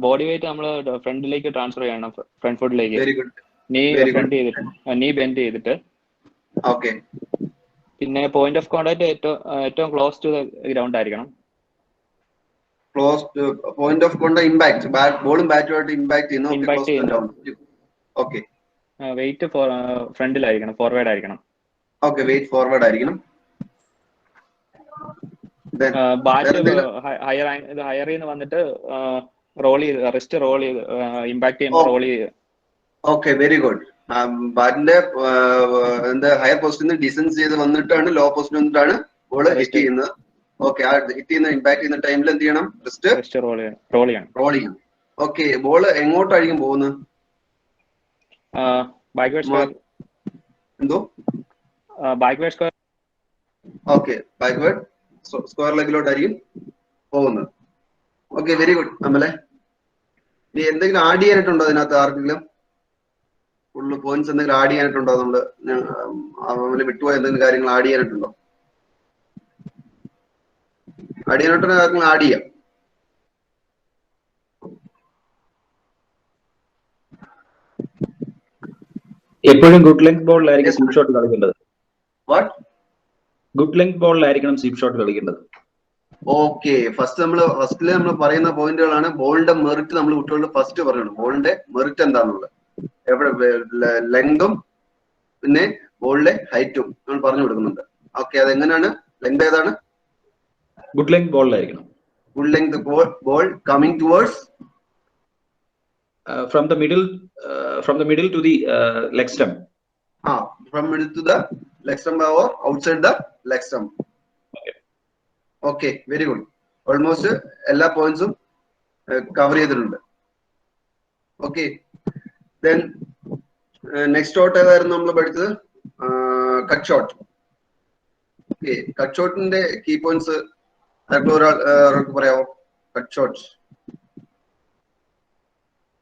Body weight നമ്മൾ ഫ്രണ്ടിലേക്ക് ട്രാൻസ്ഫർ ചെയ്യണം, ഫ്രണ്ട് ഫുട്ടിലേക്ക്. Very good. നീ ഫ്രണ്ട് ചെയ്തിട്ട്, നീ ബെൻഡ് ചെയ്തിട്ട്. ഓക്കെ, പിന്നെ പോയിന്റ് ഓഫ് കോണ്ടാക്ട് ഏറ്റവും ക്ലോസ് ടു ഗ്രൗണ്ട് ആയിരിക്കണം. Close point of contact impact, ബോളും ബാറ്റുമായിട്ട് ഇമ്പാക്ട് ചെയ്യുന്നു. ഓക്കെ, വെയിറ്റ് ഫ്രണ്ടിലായിരിക്കണം, ഫോർവേഡ് ആയിരിക്കണം. ഓക്കെ, വെയിറ്റ് ഫോർവേഡ് ആയിരിക്കണം. ബാറ്റ് ഹയർ നിന്ന് വന്നിട്ട് റോൾ ചെയ്ത്, റിസ്റ്റ് റോൾ ചെയ്ത്, ഇമ്പാക്ട് ചെയ്യുമ്പോൾ റോൾ ചെയ്ത്. Okay, very good. ബാറ്റിന്റെ ഹയർ പോസ്റ്റിൽ ഡിസെൻസ് ചെയ്ത് വന്നിട്ടാണ് ലോ പോസ്റ്റിൽ വന്നിട്ടാണ് ബോൾ ഹിറ്റ് ചെയ്യുന്നത്. ഓക്കെ, ആ ഹിറ്റ് ചെയ്യുന്ന ഇമ്പാക്ട് ചെയ്യുന്ന ടൈമിൽ എന്ത് ചെയ്യണം? റിസ്റ്റ് റോൾ ചെയ്യണം. ഓക്കെ, ബോൾ എങ്ങോട്ടായിരിക്കും പോകുന്നത്? Backward square. എന്തോ? Backward square. Okay, backward square ലെഗിലോട്ടായിരിക്കും പോകുന്നത്. Okay, very good. നമ്മളെ ഇനി എന്തെങ്കിലും ആഡ് ചെയ്യാനായിട്ടുണ്ടോ അതിനകത്ത്? ആർക്കെങ്കിലും ഫുള്ള് പോയിന്റ്സ് എന്തെങ്കിലും ആഡ് ചെയ്യാനായിട്ടുണ്ടോ? നമ്മള് വിട്ടുപോയ എന്തെങ്കിലും കാര്യങ്ങൾ ആഡ് ചെയ്യാനായിട്ടുണ്ടോ? ആഡ് ചെയ്യാനായിട്ട് കാര്യങ്ങൾ ആഡ് ചെയ്യാം. എപ്പോഴും ഗുഡ് ലെങ്ത് ബോളിലായിരിക്കും സ്വീപ്പ് ഷോട്ട് കളിക്കേണ്ടത്. ഗുഡ് ലെങ്ത് ബോളിലായിരിക്കണം സ്വീപ്പ് ഷോട്ട് കളിക്കേണ്ടത്. ഓക്കെ, ഫസ്റ്റില് നമ്മൾ പറയുന്ന പോയിന്റുകളാണ്. ബോളിന്റെ മെറിറ്റ് നമ്മൾ കുട്ടികളുടെ ഫസ്റ്റ് പറയണം. ബോളിന്റെ മെറിറ്റ് എന്താണെന്നുള്ളത്, എവിടെ ലെങ്തും പിന്നെ ബോളിന്റെ ഹൈറ്റും നമ്മൾ പറഞ്ഞു കൊടുക്കുന്നുണ്ട്. ഓക്കെ, അതെങ്ങനെയാണ്? ലെങ്ത് ഏതാണ്? ഗുഡ് ലെങ്ത് ബോളിലായിരിക്കണം. Good length ball coming towards from the middle to the leg stump. From middle to the leg stump or outside the leg stump. Okay, very good. Almost എല്ലാ പോയിന്റ്സും cover ചെയ്തിട്ടുണ്ട്. Okay, then next shot ഏതായിരുന്നു നമ്മൾ പഠിച്ചത്? Cut shot. Okay, cut ഷോട്ടിന്റെ key points ഒരാൾക്ക് പറയാമോ? Cut short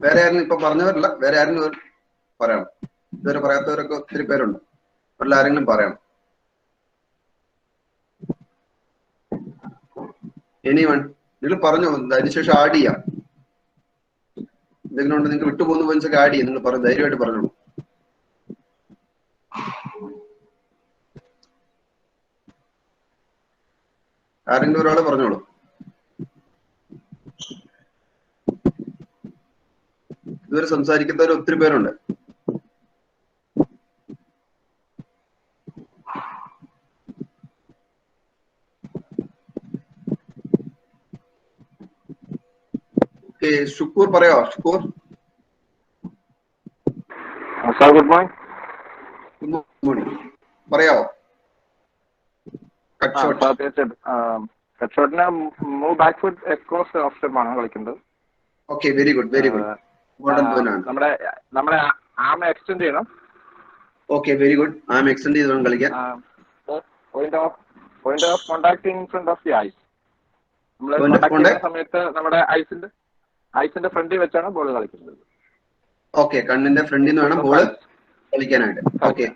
വേറെ ആരും ഇപ്പൊ പറഞ്ഞവരല്ല, വേറെ ആരെങ്കിലും പറയണം. ഇതുവരെ പറയാത്തവരൊക്കെ ഒത്തിരി പേരുണ്ട്. അവരിൽ ആരെങ്കിലും പറയണം. എനിവൺ? നിങ്ങൾ പറഞ്ഞോ, അതിനുശേഷം ആഡ് ചെയ്യാം. എന്തെങ്കിലും ഉണ്ട് നിങ്ങൾക്ക് വിട്ടുപോകുന്ന പോയിന്റ്സ് ഒക്കെ ആഡ് ചെയ്യും. നിങ്ങൾ പറഞ്ഞു, ധൈര്യമായിട്ട് പറഞ്ഞോളൂ. ആരെങ്കിലും ഒരാള് പറഞ്ഞോളൂ. ഇതുവരെ സംസാരിക്കുന്നവർ ഒത്തിരി പേരുണ്ട്. ഷുക്കൂർ പറയാോ? Shukoor Sir, good morning. Good morning. പറയാവോ? Cut shot. കട്ട് ഷോട്ടിന് move back foot across off step ആണ് കളിക്കുന്നത്. Okay, very good, very good. നമ്മുടെ ആം എക്സ്റ്റെൻഡ് ചെയ്യണം. Okay, very good. Arm extend ചെയ്ത് വേണം കളിക്കാൻ. Point of contact in front of the eyes. നമ്മൾ കോൺടാക്ട് ചെയ്യുന്ന സമയത്ത് നമ്മുടെ ഐസിന്റെ ഫ്രണ്ടിൽ വെച്ചാണ് ബോൾ കളിക്കുന്നത്. ഓക്കെ, കണ്ണിന്റെ ഫ്രണ്ടിൽ നിന്ന് വേണം ബോൾ കളിക്കാനായിട്ട്. Okay.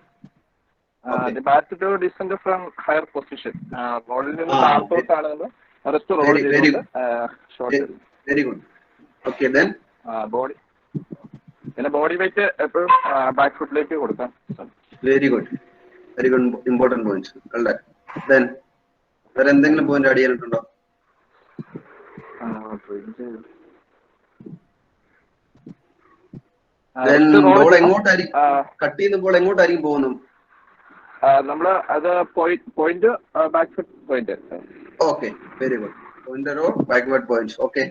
The bat to descend from higher position. Ball in the താഴത്തോട്ടാണ് റെസ്റ്റ് റോൾ ചെയ്യുന്നത്. Shot. Very good. Okay, then body പിന്നെ ബോഡി വെയിറ്റ് എപ്പോഴും ബാക്ക് ഫുട്ടിലേക്ക് കൊടുക്കാം. Very good, very good. Important points അല്ലേ? then വേറെ എന്തെങ്കിലും പോയിന്റ് ആഡ് ചെയ്യാനുണ്ടോ? ബോൾ എങ്ങോട്ടായിരിക്കും കട്ട് ചെയ്യുന്ന ബോൾ എങ്ങോട്ടായിരിക്കും പോകുന്നത്? നമ്മള് അത് point back foot point. Okay, very good. Pointer or backward points. Okay.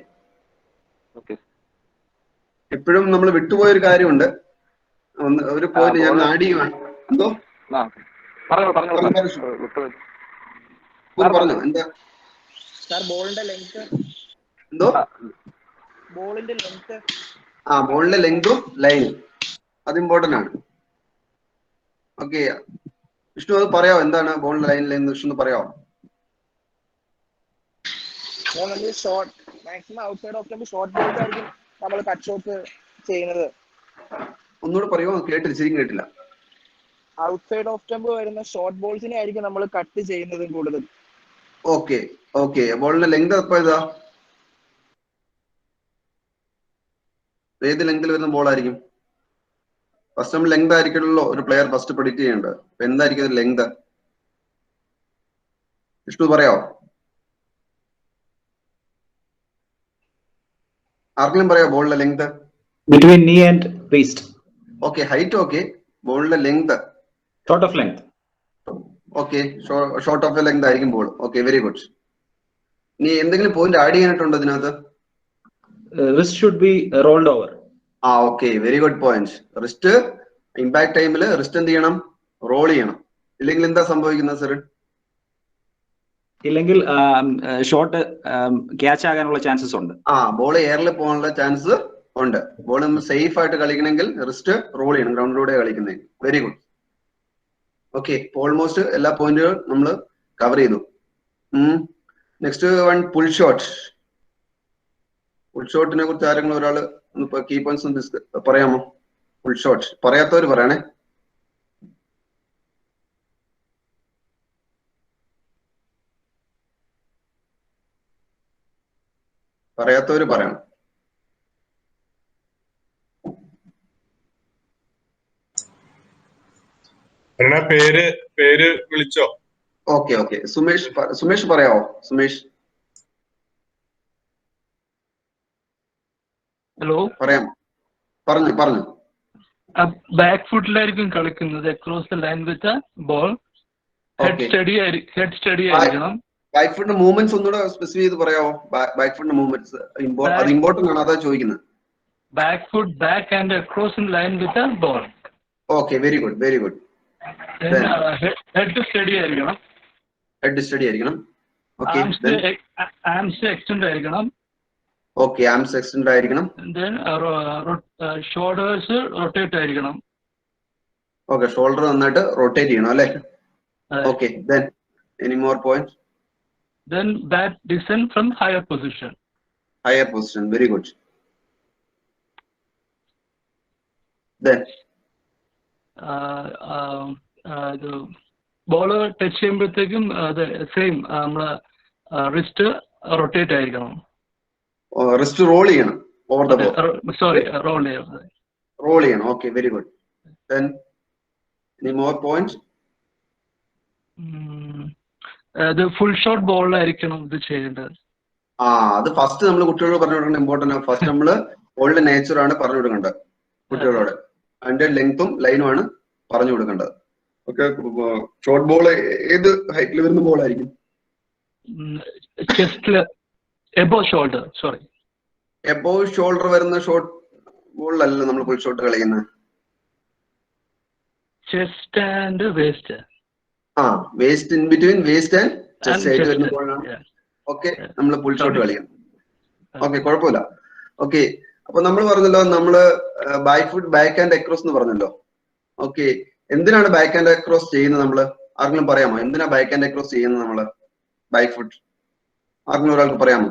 എപ്പോഴും നമ്മൾ വിട്ടുപോയൊരു കാര്യമുണ്ട്. ഒരു പോയിന്റ് ഞാൻ ആഡ് ചെയ്യുവാണ്. എന്തോ പറഞ്ഞു എന്താ? ബോളിന്റെ ലെങ്ത്. എന്തോ? ബോളിന്റെ ലെങ്ത്. ബോളിന്റെ ലെങ്തും ലൈനും അത് ഇമ്പോർട്ടന്റ് ആണ്. ഓക്കെ, വിഷ്ണു അത് പറയാമോ? എന്താണ് ബോളിന്റെ ലൈൻ ലെങ്ത്? വിഷ്ണു പറയാമോ? Short maximum outside off stump short balls ആയിരിക്കും നമ്മൾ കട്ട് ഷോട്ട് ചെയ്യുന്നത്. ഒന്നുകൂടെ പറയുമോ? കേട്ടില്ല, ശരിക്കും കേട്ടില്ല. ഔട്ട്സൈഡ് ഓഫ് സ്റ്റംപ് വരുന്ന ഷോർട്ട് ബോൾസിനെ ആയിരിക്കും നമ്മൾ കട്ട് ചെയ്യുന്നത് കൂടുതൽ. Okay, okay. ബോളിന്റെ ലെങ്ത് എപ്പോ ഇതാ ഏത് ലെങ്തിൽ വരുന്ന ബോൾ ആയിരിക്കും? ഫസ്റ്റ് നമ്മൾ ലെങ്ത് ആയിരിക്കണല്ലോ ഒരു പ്ലെയർ ഫസ്റ്റ് പ്രെഡിക്റ്റ് ചെയ്യേണ്ടത്. അപ്പൊ എന്തായിരിക്കും ലെങ്ത്? വിഷ്ണു പറയാമോ? ആർക്കെങ്കിലും പറയാമോ ബോളിന്റെ length? Between knee and waist. Okay, height okay. ബോളിന്റെ length? Short of length. Okay, short of length ആയിരിക്കും ബോൾ. Okay, very good. ഇനി എന്തെങ്കിലും പോയിന്റ് ആഡ് ചെയ്യാനായിട്ടുണ്ടോ ഇതിനകത്ത്? Wrist should be rolled over. Okay, very good point. Wrist impact ടൈമിൽ wrist എന്ത് ചെയ്യണം? Role ചെയ്യണം. ഇല്ലെങ്കിൽ എന്താ സംഭവിക്കുന്നത് സർ? ഇല്ലെങ്കിൽ ഷോട്ട് ക്യാച്ച് ആകാനുള്ള ചാൻസസ് ഉണ്ട്. ബോൾ എയറിൽ പോകാനുള്ള ചാൻസ് ഉണ്ട്. ബോൾ നമ്മൾ സേഫ് ആയിട്ട് കളിക്കണമെങ്കിൽ റിസ്റ്റ് റോൾ ചെയ്യണം. ഗ്രൗണ്ടിലൂടെ കളിക്കുന്നത്. Very good. ഓക്കെ, ഓൾമോസ്റ്റ് എല്ലാ പോയിന്റുകളും നമ്മൾ കവർ ചെയ്തു. Next one, pull shot. Pull ഷോട്ടിനെ കുറിച്ച് ആരെങ്കിലും ഒരാൾ കീ പോയിന്റ്സ് പറയാമോ? പുൾ ഷോട്ട് പറയാത്തവര് പറയണേ. പറയാത്തവര് പറയണം. പേര് വിളിച്ചോ? Okay, okay. സുമേഷ് പറയാവോ? സുമേഷ് ഹലോ, പറയാമോ? പറഞ്ഞു. ബാക്ക് ഫുട്ടിലായിരിക്കും കളിക്കുന്നത്. Across the line with ball. Head steady ആയിരിക്കണം. ബാക്ക് ഫുട്ടിന്റെ മൂവ്മെന്റ്സ് ഒന്നുകൂടെ സ്പെസിഫൈ ചെയ്ത് പറയാമോ? ബാക്ക് ഫുട്ടിന്റെ മൂവ്മെന്റ്സ് അത് ഇമ്പോർട്ടന്റ് ആണ്, അതാ ചോദിക്കുന്നത്. Back foot back and across in line with ball. Okay, very good, very good. Head steady ആയിരിക്കണം. ഓക്കെ, ആംസ് എക്സ്റ്റെൻഡ് ആയിരിക്കണം. ഓക്കെ, ആംസ് എക്സ്റ്റെൻഡ് ആയിരിക്കണം. ഷോൾഡേഴ്സ് റൊട്ടേറ്റ് ആയിരിക്കണം. ഓക്കെ, ഷോൾഡർ നന്നായിട്ട് റൊട്ടേറ്റ് ചെയ്യണം അല്ലേ? Okay, then any more points? Then bat descend from higher position. Very good. Then the ball touch ചെയ്യുമ്പോഴത്തേക്കും same നമ്മളെ wrist rotate ആയിരിക്കണം. Wrist roll ചെയ്യണം. Over the ball. Sorry, roll ചെയ്യണം. Okay, very good. Then any more points? അത് full shot ബോളിലായിരിക്കണം ഇത് ചെയ്യേണ്ടത്. അത് ഫസ്റ്റ് നമ്മൾ കുട്ടികളോട് പറഞ്ഞു കൊടുക്കേണ്ട ഇമ്പോർട്ടന്റ്. ഫസ്റ്റ് നമ്മള് ബോളിന്റെ നേച്ചർ ആണ് പറഞ്ഞു കൊടുക്കേണ്ടത് കുട്ടികളോട്. അതിന്റെ ലെങ്തും ലൈനും ആണ് പറഞ്ഞു കൊടുക്കേണ്ടത്. ഓക്കെ, ഷോർട്ട് ബോൾ ഏത് ഹൈറ്റിൽ വരുന്ന ബോൾ ആയിരിക്കും? ചെസ്റ്റില് above shoulder. Sorry, above shoulder വരുന്ന ഷോർട്ട് ബോളിലല്ല നമ്മൾ ഫുൾ ഷോട്ട് കളിക്കുന്നത്. chest and waist. Waist in between waist and chest And ആയിട്ട് chest. വരുന്ന ബോളാണ്. Yeah. ഓക്കെ, നമ്മൾ പുൾ ഷോട്ട് Sorry. കളിക്കണം. ഓക്കെ, കുഴപ്പമില്ല. ഓക്കെ, അപ്പൊ നമ്മൾ പറഞ്ഞല്ലോ നമ്മള് by foot back and across എന്ന് പറഞ്ഞല്ലോ. ഓക്കെ, എന്തിനാണ് ബാക്ക് ആൻഡ് അക്രോസ് ചെയ്യുന്നത് നമ്മള്? ആർക്കെങ്കിലും പറയാമോ എന്തിനാ ബാക്ക് ആൻഡ് അക്രോസ് ചെയ്യുന്നത് നമ്മള്? ബൈ ഫുട്ട് ആർക്കെങ്കിലും ഒരാൾക്ക് പറയാമോ?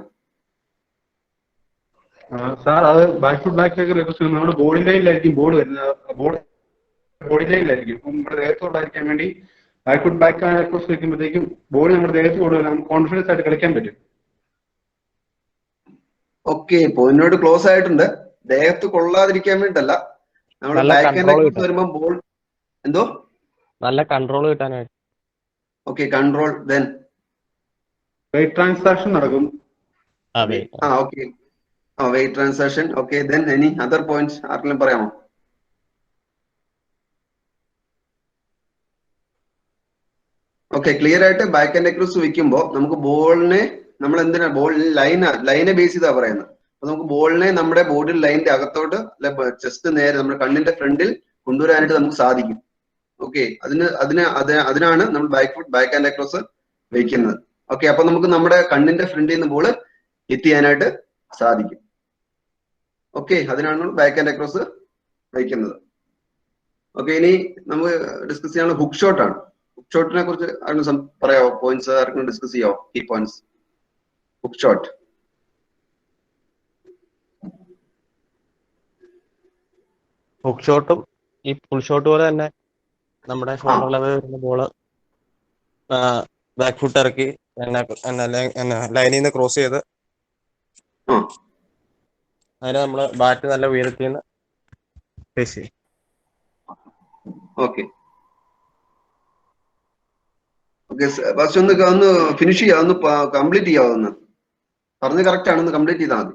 സാർ അത് ബാക്ക് ഫുട്ട് ബാക്ക് നമ്മുടെ ബോഡി ലൈനിലായിരിക്കും ബോൾ വരുന്നത്. ബോഡി ലൈനിലായിരിക്കും. അപ്പം നമ്മുടെ ദേഹത്തോടായിരിക്കാൻ വേണ്ടി ബാക്ക് ഫുട്ട് ബാക്ക് അക്രോസ് വെക്കുമ്പോഴത്തേക്കും ബോഡി നമ്മുടെ ദേഹത്ത് കൂടുതൽ നമുക്ക് കോൺഫിഡൻസ് ആയിട്ട് കളിക്കാൻ പറ്റും. ഓക്കെ, പോയിന്റിനോട് ക്ലോസ് ആയിട്ടുണ്ട്. ദേഹത്ത് കൊള്ളാതിരിക്കാൻ വേണ്ടിട്ടല്ല, നമ്മൾ ബാക്ക് ആൻഡ് അക്രോസ് വരുമ്പോൾ ബോൾ എന്തോ നല്ല കൺട്രോൾ കിട്ടാനായിട്ട്. Okay, control. Then weight transaction നടക്കും. Okay, weight transaction. Okay, then any other points ആർക്കെങ്കിലും പറയാമോ? ഓക്കെ, ക്ലിയർ ആയിട്ട് ബാക്ക് ആൻഡ് അക്രോസ് വെക്കുമ്പോൾ നമുക്ക് ബോളിനെ നമ്മൾ എന്തിനാ ലൈനെ ബേസ് ചെയ്താ പറയുന്നത്. അപ്പൊ നമുക്ക് ബോളിനെ നമ്മുടെ ബോഡി ലൈനിന്റെ അകത്തോട്ട് ചെസ്റ്റ് നേരെ നമ്മുടെ കണ്ണിന്റെ ഫ്രണ്ടിൽ കൊണ്ടുവരാനായിട്ട് നമുക്ക് സാധിക്കും. ഓക്കെ, അതിനാണ് നമ്മൾ ബാക്ക് ആൻഡ് അക്രോസ് വെക്കുന്നത്. ഓക്കെ, അപ്പൊ നമുക്ക് നമ്മുടെ കണ്ണിന്റെ ഫ്രണ്ടിൽ നിന്ന് ബോൾ ഹിറ്റ് ചെയ്യാനായിട്ട് സാധിക്കും. ഓക്കെ, അതിനാണ് നമ്മൾ ബാക്ക് ആൻഡ് അക്രോസ് വയ്ക്കുന്നത്. ഓക്കെ, ഇനി നമുക്ക് ഡിസ്കസ് ചെയ്യാനുള്ള ഹുക്ക് ഷോട്ട് ആണ്. ഹുക്ക് ഷോട്ടിനെ കുറിച്ച് ആരെങ്കിലും പറയാമോ? പോയിന്റ്സ് ആർക്കും ഡിസ്കസ് ചെയ്യാമോ? Key points hook shot. Hook ഷോട്ടും ഈ പുൾ ഷോട്ട് പോലെ തന്നെ നമ്മുടെ ഷോൾഡർ ലെവൽ വരുന്ന ബോള് ബാക്ക് ഫുട്ട് ഇറക്കി ലൈനിൽ നിന്ന് ക്രോസ് ചെയ്ത് അതിന് നമ്മള് ബാറ്റ് നല്ല ഉയരത്തിൽ നിന്ന് ഫേസ് ചെയ്യും. ഓക്കെ, ഫസ്റ്റ് ഒന്ന് ഫിനിഷ് ചെയ്യാം, ഒന്ന് കംപ്ലീറ്റ് ചെയ്യാവുന്ന പറഞ്ഞ് കറക്റ്റ് ആണ്, ഒന്ന് കംപ്ലീറ്റ് ചെയ്താൽ മതി.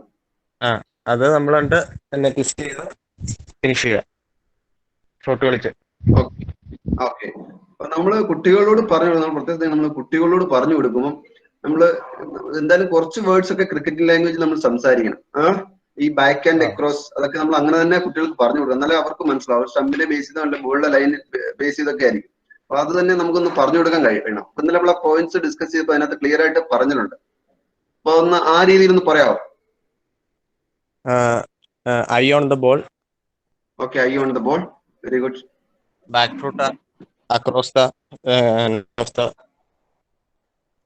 അത് നമ്മളുണ്ട് എന്നെ ട്വിസ്റ്റ് ചെയ്ത് ഫിനിഷ് ചെയ്യുക ഷോട്ട് കളിച്ച്. ഓക്കെ, അപ്പൊ നമ്മള് കുട്ടികളോട് പ്രത്യേകത നമ്മൾ കുട്ടികളോട് പറഞ്ഞു കൊടുക്കുമ്പോൾ നമ്മള് എന്തായാലും കുറച്ച് വേർഡ്സ് ഒക്കെ ക്രിക്കറ്റ് ലാംഗ്വേജ് നമ്മൾ സംസാരിക്കണം. ഈ ബാക്ക് ആൻഡ് അക്രോസ് അതൊക്കെ നമ്മൾ അങ്ങനെ തന്നെ കുട്ടികൾക്ക് പറഞ്ഞു കൊടുക്കണം, എന്നാലേ അവർക്ക് മനസ്സിലാവും. സ്റ്റമ്പിനെ ബേസ് ചെയ്ത ബോളിന്റെ ലൈൻ ബേസ് ചെയ്തൊക്കെ ആയിരിക്കും. അപ്പൊ അത് തന്നെ നമുക്കൊന്ന് പറഞ്ഞു കൊടുക്കാൻ കഴിയണം. അപ്പൊ ഇന്നലെ നമ്മൾ ആ പോയിന്റ്സ് ഡിസ്കസ് ചെയ്തപ്പോൾ അതിനകത്ത് ക്ലിയർ ആയിട്ട് പറഞ്ഞിട്ടുണ്ട്. അപ്പൊ ഒന്ന് ആ രീതിയിൽ ഒന്ന് പറയാമോ? Eye on the ball. Okay, eye on the ball, very good. Back foot across the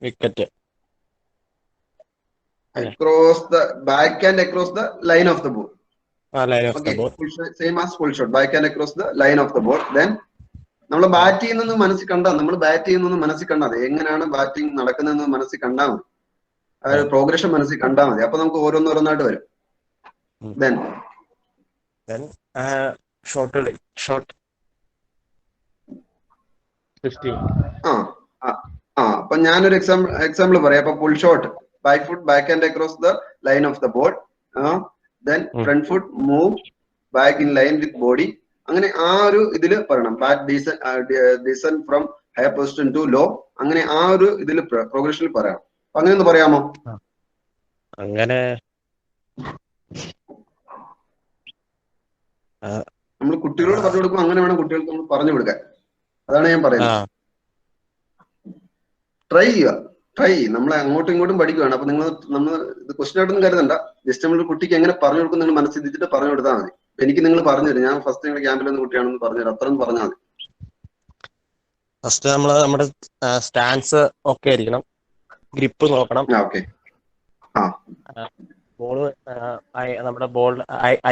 wicket. Across the back and across the line of the ball. Line of okay, the ball. Same as full shot. Back and across the line of the ball. Then നമ്മൾ bat ചെയ്യുന്നത് മനസ്സിൽ കണ്ടാൽ നമ്മൾ bat ചെയ്യുന്നത് മനസ്സിൽ കണ്ടാൽ എങ്ങനെയാണ് batting നടക്കുന്നതെന്ന് മനസ്സിൽ കണ്ടാൽ മതി. ആ ഒരു പ്രോഗ്രഷൻ മനസ്സിൽ കണ്ടാൽ മതി. അപ്പൊ നമുക്ക് ഓരോന്നോരോന്നായിട്ട് വരും. Then ഷോട്ട് അപ്പൊ ഞാനൊരു എക്സാമ്പിൾ പറയാം. അപ്പൊ full shot, back foot back and across the line of the ball, then front foot move back in line with body. അങ്ങനെ ആ ഒരു ഇതില് പറയണം. Bat descend from higher position to low. അങ്ങനെ ആ ഒരു ഇതില് പ്രോഗ്രഷനിൽ പറയണം. അങ്ങനെ ഒന്ന് പറയാമോ? അങ്ങനെ നമ്മൾ കുട്ടികളോട് പറഞ്ഞു കൊടുക്കുമ്പോൾ അങ്ങനെ വേണം കുട്ടികൾക്ക് നമ്മൾ പറഞ്ഞു കൊടുക്കാൻ. അതാണ് ഞാൻ പറയുന്നത്. ട്രൈ ചെയ്യുക. നമ്മളെ അങ്ങോട്ടും ഇങ്ങോട്ടും പഠിക്കുകയാണ്. അപ്പൊ നമ്മൾ ഇത് ക്വസ്റ്റ്യൻ ആയിട്ടൊന്നും കരുതണ്ട. ജസ്റ്റ് നമ്മൾ കുട്ടിക്ക് എങ്ങനെ പറഞ്ഞു കൊടുക്കും നിങ്ങൾ മനസ്സിൽ ചിന്തിച്ചിട്ട് പറഞ്ഞു കൊടുത്താൽ മതി. എനിക്ക് നിങ്ങൾ പറഞ്ഞു തരും, ഞാൻ ഫസ്റ്റ് നിങ്ങളുടെ ക്യാമ്പിൽ നിന്ന് കുട്ടിയാണെന്ന് പറഞ്ഞു തരും, അത്രയും പറഞ്ഞാൽ മതി. ഫസ്റ്റ് നമ്മുടെ സ്റ്റാൻസ് ഒക്കെ ആയിരിക്കണം, ഗ്രിപ്പ് നോക്കണം. ബോള് നമ്മുടെ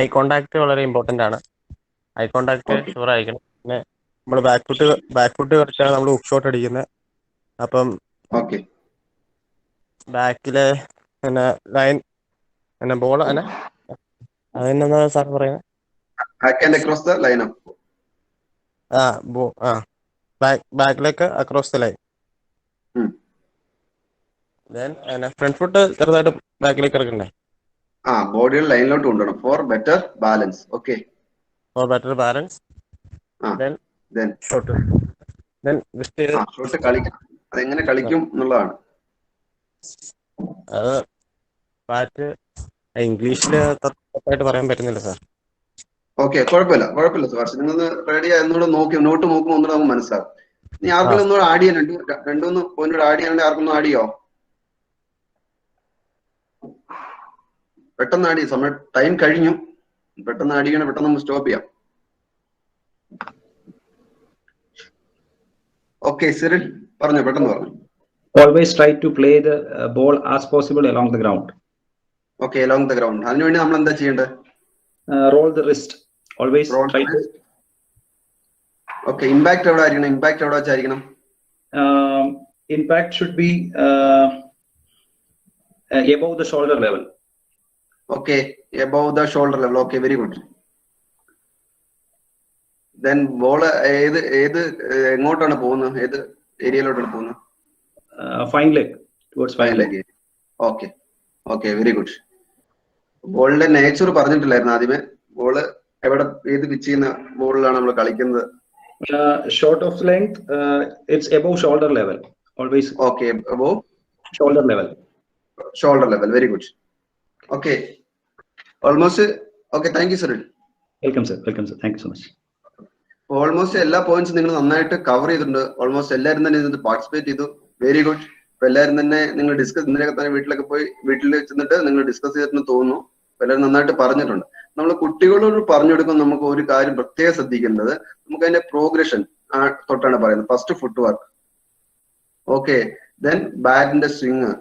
ഐ കോണ്ടാക്ട് വളരെ ഇമ്പോർട്ടന്റ് ആണ്. ഐ കോണ്ടാക്ട് ഷുവർ ആയിരിക്കണം. പിന്നെ നമ്മൾ ബാക്ക് ഫുട്ട് കളിച്ചാണ് നമ്മൾ ഹുക്ക് ഷോട്ട് അടിക്കുന്നത്. അപ്പം ബാക്കില് പിന്നെ ലൈൻ പിന്നെ ബോൾ അതെന്നാ സാർ പറയുന്നത്? ബാക്കിലേക്ക് across the line. Front foot ചെറുതായിട്ട് ബാക്കിലേക്ക് ഇറക്കണ്ടേ? ബോഡിയുടെ ലൈനിലോട്ട് കൊണ്ടുവരണം for better balance. Okay, for better balance. Shot കളിക്കണം. അതെങ്ങനെ കളിക്കും എന്നുള്ളതാണ്. അത് ബാറ്റ് ഇംഗ്ലീഷില് തപ്പായിട്ട് പറയാൻ പറ്റുന്നില്ല സാർ. ഓക്കെ, കുഴപ്പമില്ല സുഭാഷ്. നിങ്ങൾ റെഡി ആയെന്നൂടെ നോക്കി നോട്ട് നോക്കുമ്പോൾ ഒന്നുകൂടെ നമുക്ക് മനസ്സിലാവും. നീ ആർക്കെങ്കിലും ഒന്നുകൂടെ ആഡ് ചെയ്യാനുണ്ട്? രണ്ടൂന്ന് പോയിന്റ് ആഡ് ചെയ്യാനുണ്ട്. ആർക്കൊന്നും ആഡ് ചെയ്യോ? പെട്ടെന്ന് ആഡ് ചെയ്യും. സമയം ടൈം കഴിഞ്ഞു. പെട്ടെന്ന് ആഡ് ചെയ്യണം. പെട്ടെന്ന് നമുക്ക് സ്റ്റോപ്പ് ചെയ്യാം. ഓക്കെ, സിറിൽ പറഞ്ഞു, പെട്ടെന്ന് പറഞ്ഞു. Always try to play the ball as possible along the ground. Okay, along the ground. അതിനുവേണ്ടി നമ്മൾ എന്താ ചെയ്യേണ്ടത്? Roll the wrist. Always try to. Okay, impact എവിടെ ആയിരിക്കണം? Impact എവിടെ വെച്ചായിരിക്കണം? Impact should be above the shoulder level. Okay, above the shoulder level. Okay, very good. Then ball ഏത് എങ്ങോട്ടാണ് പോകുന്നത്? ഏത് ഏരിയയിലോട്ടാണ് പോകുന്നത്? Fine leg, towards fine leg. Okay, very good. ബോളിന്റെ nature പറഞ്ഞിട്ടില്ലായിരുന്നു ആദ്യമേ. ബോള് എവിടെ ഏത് പിച്ച് ചെയ്യുന്ന ബോളിലാണ് നമ്മൾ കളിക്കുന്നത്? Short of length, it's above shoulder level. Always. Okay, above shoulder level. Very good. Okay, almost. Okay, thank you, sir. Welcome, sir. Thank you so much. Almost എല്ലാ പോയിന്റ്സും നിങ്ങൾ നന്നായിട്ട് കവർ ചെയ്തിട്ടുണ്ട്. ഓൾമോസ്റ്റ് എല്ലാവരും തന്നെ ഇതിന് പാർട്ടിസിപ്പേറ്റ് ചെയ്തു. Very good. ഇപ്പൊ എല്ലാവരും തന്നെ നിങ്ങൾ ഇന്നലെ തന്നെ വീട്ടിലൊക്കെ പോയി വീട്ടിൽ ചെന്നിട്ട് നിങ്ങൾ ഡിസ്കസ് ചെയ്തിട്ട് തോന്നുന്നു. എല്ലാവരും നന്നായിട്ട് പറഞ്ഞിട്ടുണ്ട്. നമ്മൾ കുട്ടികളോട് പറഞ്ഞു കൊടുക്കുമ്പോൾ നമുക്ക് ഒരു കാര്യം പ്രത്യേകം ശ്രദ്ധിക്കേണ്ടത്, നമുക്ക് അതിന്റെ പ്രോഗ്രഷൻ തൊട്ടാണ് പറയുന്നത്. ഫസ്റ്റ് ഫുട് വർക്ക്, ഓക്കെ, ദെൻ ബാറ്റിന്റെ സ്വിങ്.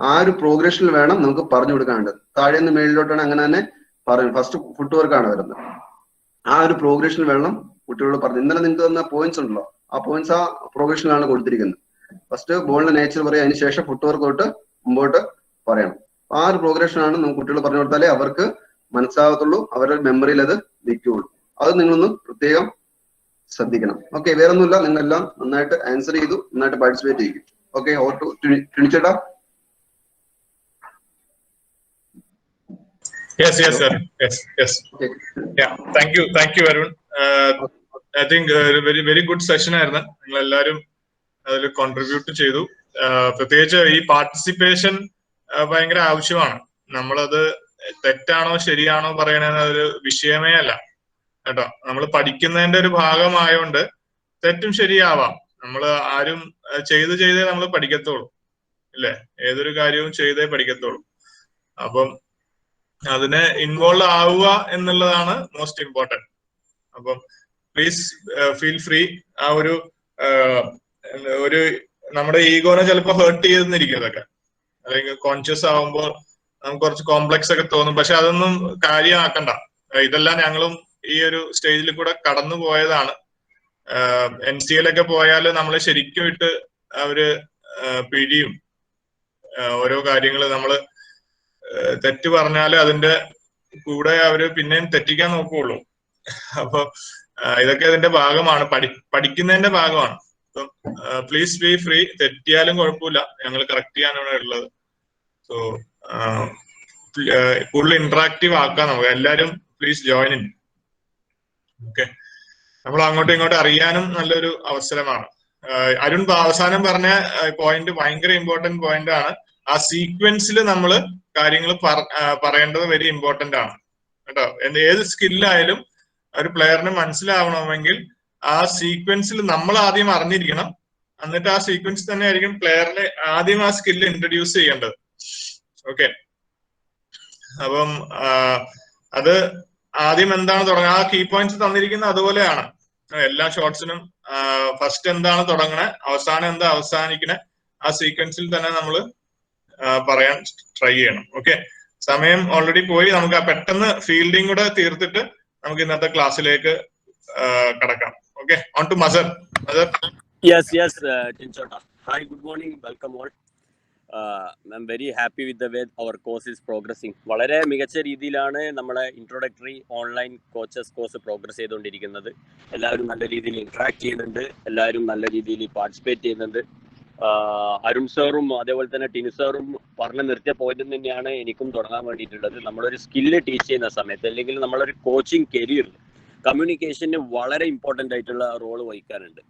ആ ഒരു പ്രോഗ്രഷനിൽ വേണം നമുക്ക് പറഞ്ഞു കൊടുക്കാനുള്ളത്. താഴെ നിന്ന് മേളിലോട്ടാണ് അങ്ങനെ തന്നെ പറയുന്നത്. ഫസ്റ്റ് ഫുട് വർക്കാണ് വരുന്നത്. ആ ഒരു പ്രോഗ്രഷനിൽ വേണം കുട്ടികളോട് പറഞ്ഞു. ഇന്നലെ നിങ്ങൾക്ക് തന്ന പോയിന്റ്സ് ഉണ്ടല്ലോ, ആ പോയിന്റ്സ് ആ പ്രോഗ്രഷനിലാണ് കൊടുത്തിരിക്കുന്നത്. ഫസ്റ്റ് ബോളിന്റെ നേച്ചർ പറയുക, അതിന് ശേഷം ഫുട് വർക്ക് തൊട്ട് മുമ്പോട്ട് പറയണം. ആ ഒരു പ്രോഗ്രഷനാണ് നമുക്ക് കുട്ടികൾ പറഞ്ഞു കൊടുത്താലേ അവർക്ക് മനസ്സിലാകത്തുള്ളൂ, അവരുടെ മെമ്മറിയിൽ അത് നിൽക്കുകയുള്ളൂ. അത് നിങ്ങളൊന്ന് പ്രത്യേകം ശ്രദ്ധിക്കണം. ഓക്കെ, വേറെ ഒന്നുമില്ല. നിങ്ങളെല്ലാം നന്നായിട്ട് ആൻസർ ചെയ്തു, നന്നായിട്ട് പാർട്ടിസിപ്പേറ്റ് ചെയ്യും. ഓക്കെ, ഓവർ ടു ടിനിച്ചേട്ടാ. Yes, sir. Yes. Okay. Yeah, thank you, Arun. I think very good session ആയിരുന്നു. നിങ്ങൾ എല്ലാവരും അതിൽ കോൺട്രിബ്യൂട്ട് ചെയ്തു. പ്രത്യേകിച്ച് ഈ പാർട്ടിസിപ്പേഷൻ ഭയങ്കര ആവശ്യമാണ്. നമ്മളത് തെറ്റാണോ ശരിയാണോ പറയണത് ഒരു വിഷയമേ അല്ല കേട്ടോ. നമ്മൾ പഠിക്കുന്നതിന്റെ ഒരു ഭാഗമായോണ്ട് തെറ്റും ശരിയാവാം. നമ്മൾ ആരും ചെയ്തേ നമ്മൾ പഠിക്കത്തുള്ളൂ, ഇല്ലേ? ഏതൊരു കാര്യവും ചെയ്തേ പഠിക്കത്തുള്ളൂ. അപ്പം അതിനെ ഇൻവോൾവ് ആവുക എന്നുള്ളതാണ് മോസ്റ്റ് ഇമ്പോർട്ടൻറ്റ്. അപ്പം പ്ലീസ് ഫീൽ ഫ്രീ. ആ ഒരു നമ്മുടെ ഈഗോനെ ചിലപ്പോൾ ഹേർട്ട് ചെയ്തെന്നിരിക്കും ഇതൊക്കെ, അല്ലെങ്കിൽ കോൺഷ്യസ് ആവുമ്പോൾ നമുക്ക് കുറച്ച് കോംപ്ലക്സ് ഒക്കെ തോന്നും. പക്ഷെ അതൊന്നും കാര്യമാക്കണ്ട. ഇതെല്ലാം ഞങ്ങളും ഈ ഒരു സ്റ്റേജിൽ കൂടെ കടന്നു പോയതാണ്. NCL ഒക്കെ പോയാൽ നമ്മളെ ശരിക്കും ഇട്ട് അവര് പിടിയും. ഓരോ കാര്യങ്ങൾ നമ്മള് തെറ്റ് പറഞ്ഞാല് അതിന്റെ കൂടെ അവര് പിന്നെയും തെറ്റിക്കാൻ നോക്കുകയുള്ളൂ. അപ്പൊ ഇതൊക്കെ അതിന്റെ ഭാഗമാണ്, പഠിക്കുന്നതിന്റെ ഭാഗമാണ്. അപ്പം പ്ലീസ് ബി ഫ്രീ. തെറ്റിയാലും കുഴപ്പമില്ല, ഞങ്ങൾ കറക്റ്റ് ചെയ്യാനാണ് ഉള്ളത്. സോ കൂടുതൽ ഇന്ററാക്റ്റീവ് ആക്കാം നമുക്ക്. എല്ലാവരും പ്ലീസ് ജോയിൻ ഇൻ. ഓക്കെ, നമ്മൾ അങ്ങോട്ടും ഇങ്ങോട്ടും അറിയാനും നല്ലൊരു അവസരമാണ്. അരുൺ അവസാനം പറഞ്ഞ പോയിന്റ് ഭയങ്കര ഇമ്പോർട്ടന്റ് പോയിന്റ് ആണ്. ആ സീക്വൻസിൽ നമ്മൾ കാര്യങ്ങൾ പറയേണ്ടത് വെരി ഇമ്പോർട്ടന്റ് ആണ് കേട്ടോ. ഏത് സ്കില്ലായാലും ഒരു പ്ലെയറിന് മനസ്സിലാവണമെങ്കിൽ ആ സീക്വൻസിൽ നമ്മൾ ആദ്യം അറിഞ്ഞിരിക്കണം. എന്നിട്ട് ആ സീക്വൻസ് തന്നെ ആയിരിക്കും പ്ലെയറിന് ആദ്യം ആ സ്കില്ല് ഇൻട്രൊഡ്യൂസ് ചെയ്യേണ്ടത്. ഓക്കെ, അപ്പം അത് ആദ്യം എന്താണ് തുടങ്ങുക, ആ കീ പോയിന്റ്സ് തന്നിരിക്കുന്നത് അതുപോലെയാണ് എല്ലാ ഷോട്ട്സിനും. ഫസ്റ്റ് എന്താണ് തുടങ്ങണേ, അവസാനം എന്താ അവസാനിക്കണേ, ആ സീക്വൻസിൽ തന്നെ നമ്മൾ പറയാൻ ട്രൈ ചെയ്യണം. ഓക്കെ, സമയം ഓൾറെഡി പോയി. നമുക്ക് ആ പെട്ടെന്ന് ഫീൽഡിംഗ് കൂടെ തീർത്തിട്ട് നമുക്ക് ഇന്നത്തെ ക്ലാസ്സിലേക്ക് കടക്കാം. Okay, on to Mazhar. Yes, Chinchota. Hi, good morning, welcome all. I'm very happy with the way our course is progressing. വളരെ മികച്ച രീതിയിലാണ് നമ്മുടെ introductory online coaches course progress ചെയ്തുകൊണ്ടിരിക്കുന്നത്. എല്ലാവരും നല്ല രീതിയിൽ ഇന്ററാക്ട് ചെയ്യുന്നുണ്ട്, എല്ലാവരും നല്ല രീതിയിൽ പാർട്ടിസിപ്പേറ്റ് ചെയ്യുന്നുണ്ട്. അരുൺ സാറും അതേപോലെ തന്നെ ടിനു സാറും പറഞ്ഞു നിർത്തിയ പോയിന്റ് തന്നെയാണ് എനിക്കും തുടങ്ങാൻ വേണ്ടിയിട്ടുള്ളത്. നമ്മളൊരു സ്കില്ല് ടീച്ച് ചെയ്യുന്ന സമയത്ത്, അല്ലെങ്കിൽ നമ്മളൊരു കോച്ചിങ് കരിയറിൽ കമ്മ്യൂണിക്കേഷന് വളരെ ഇമ്പോർട്ടൻ്റ് ആയിട്ടുള്ള റോള് വഹിക്കാനുണ്ട്.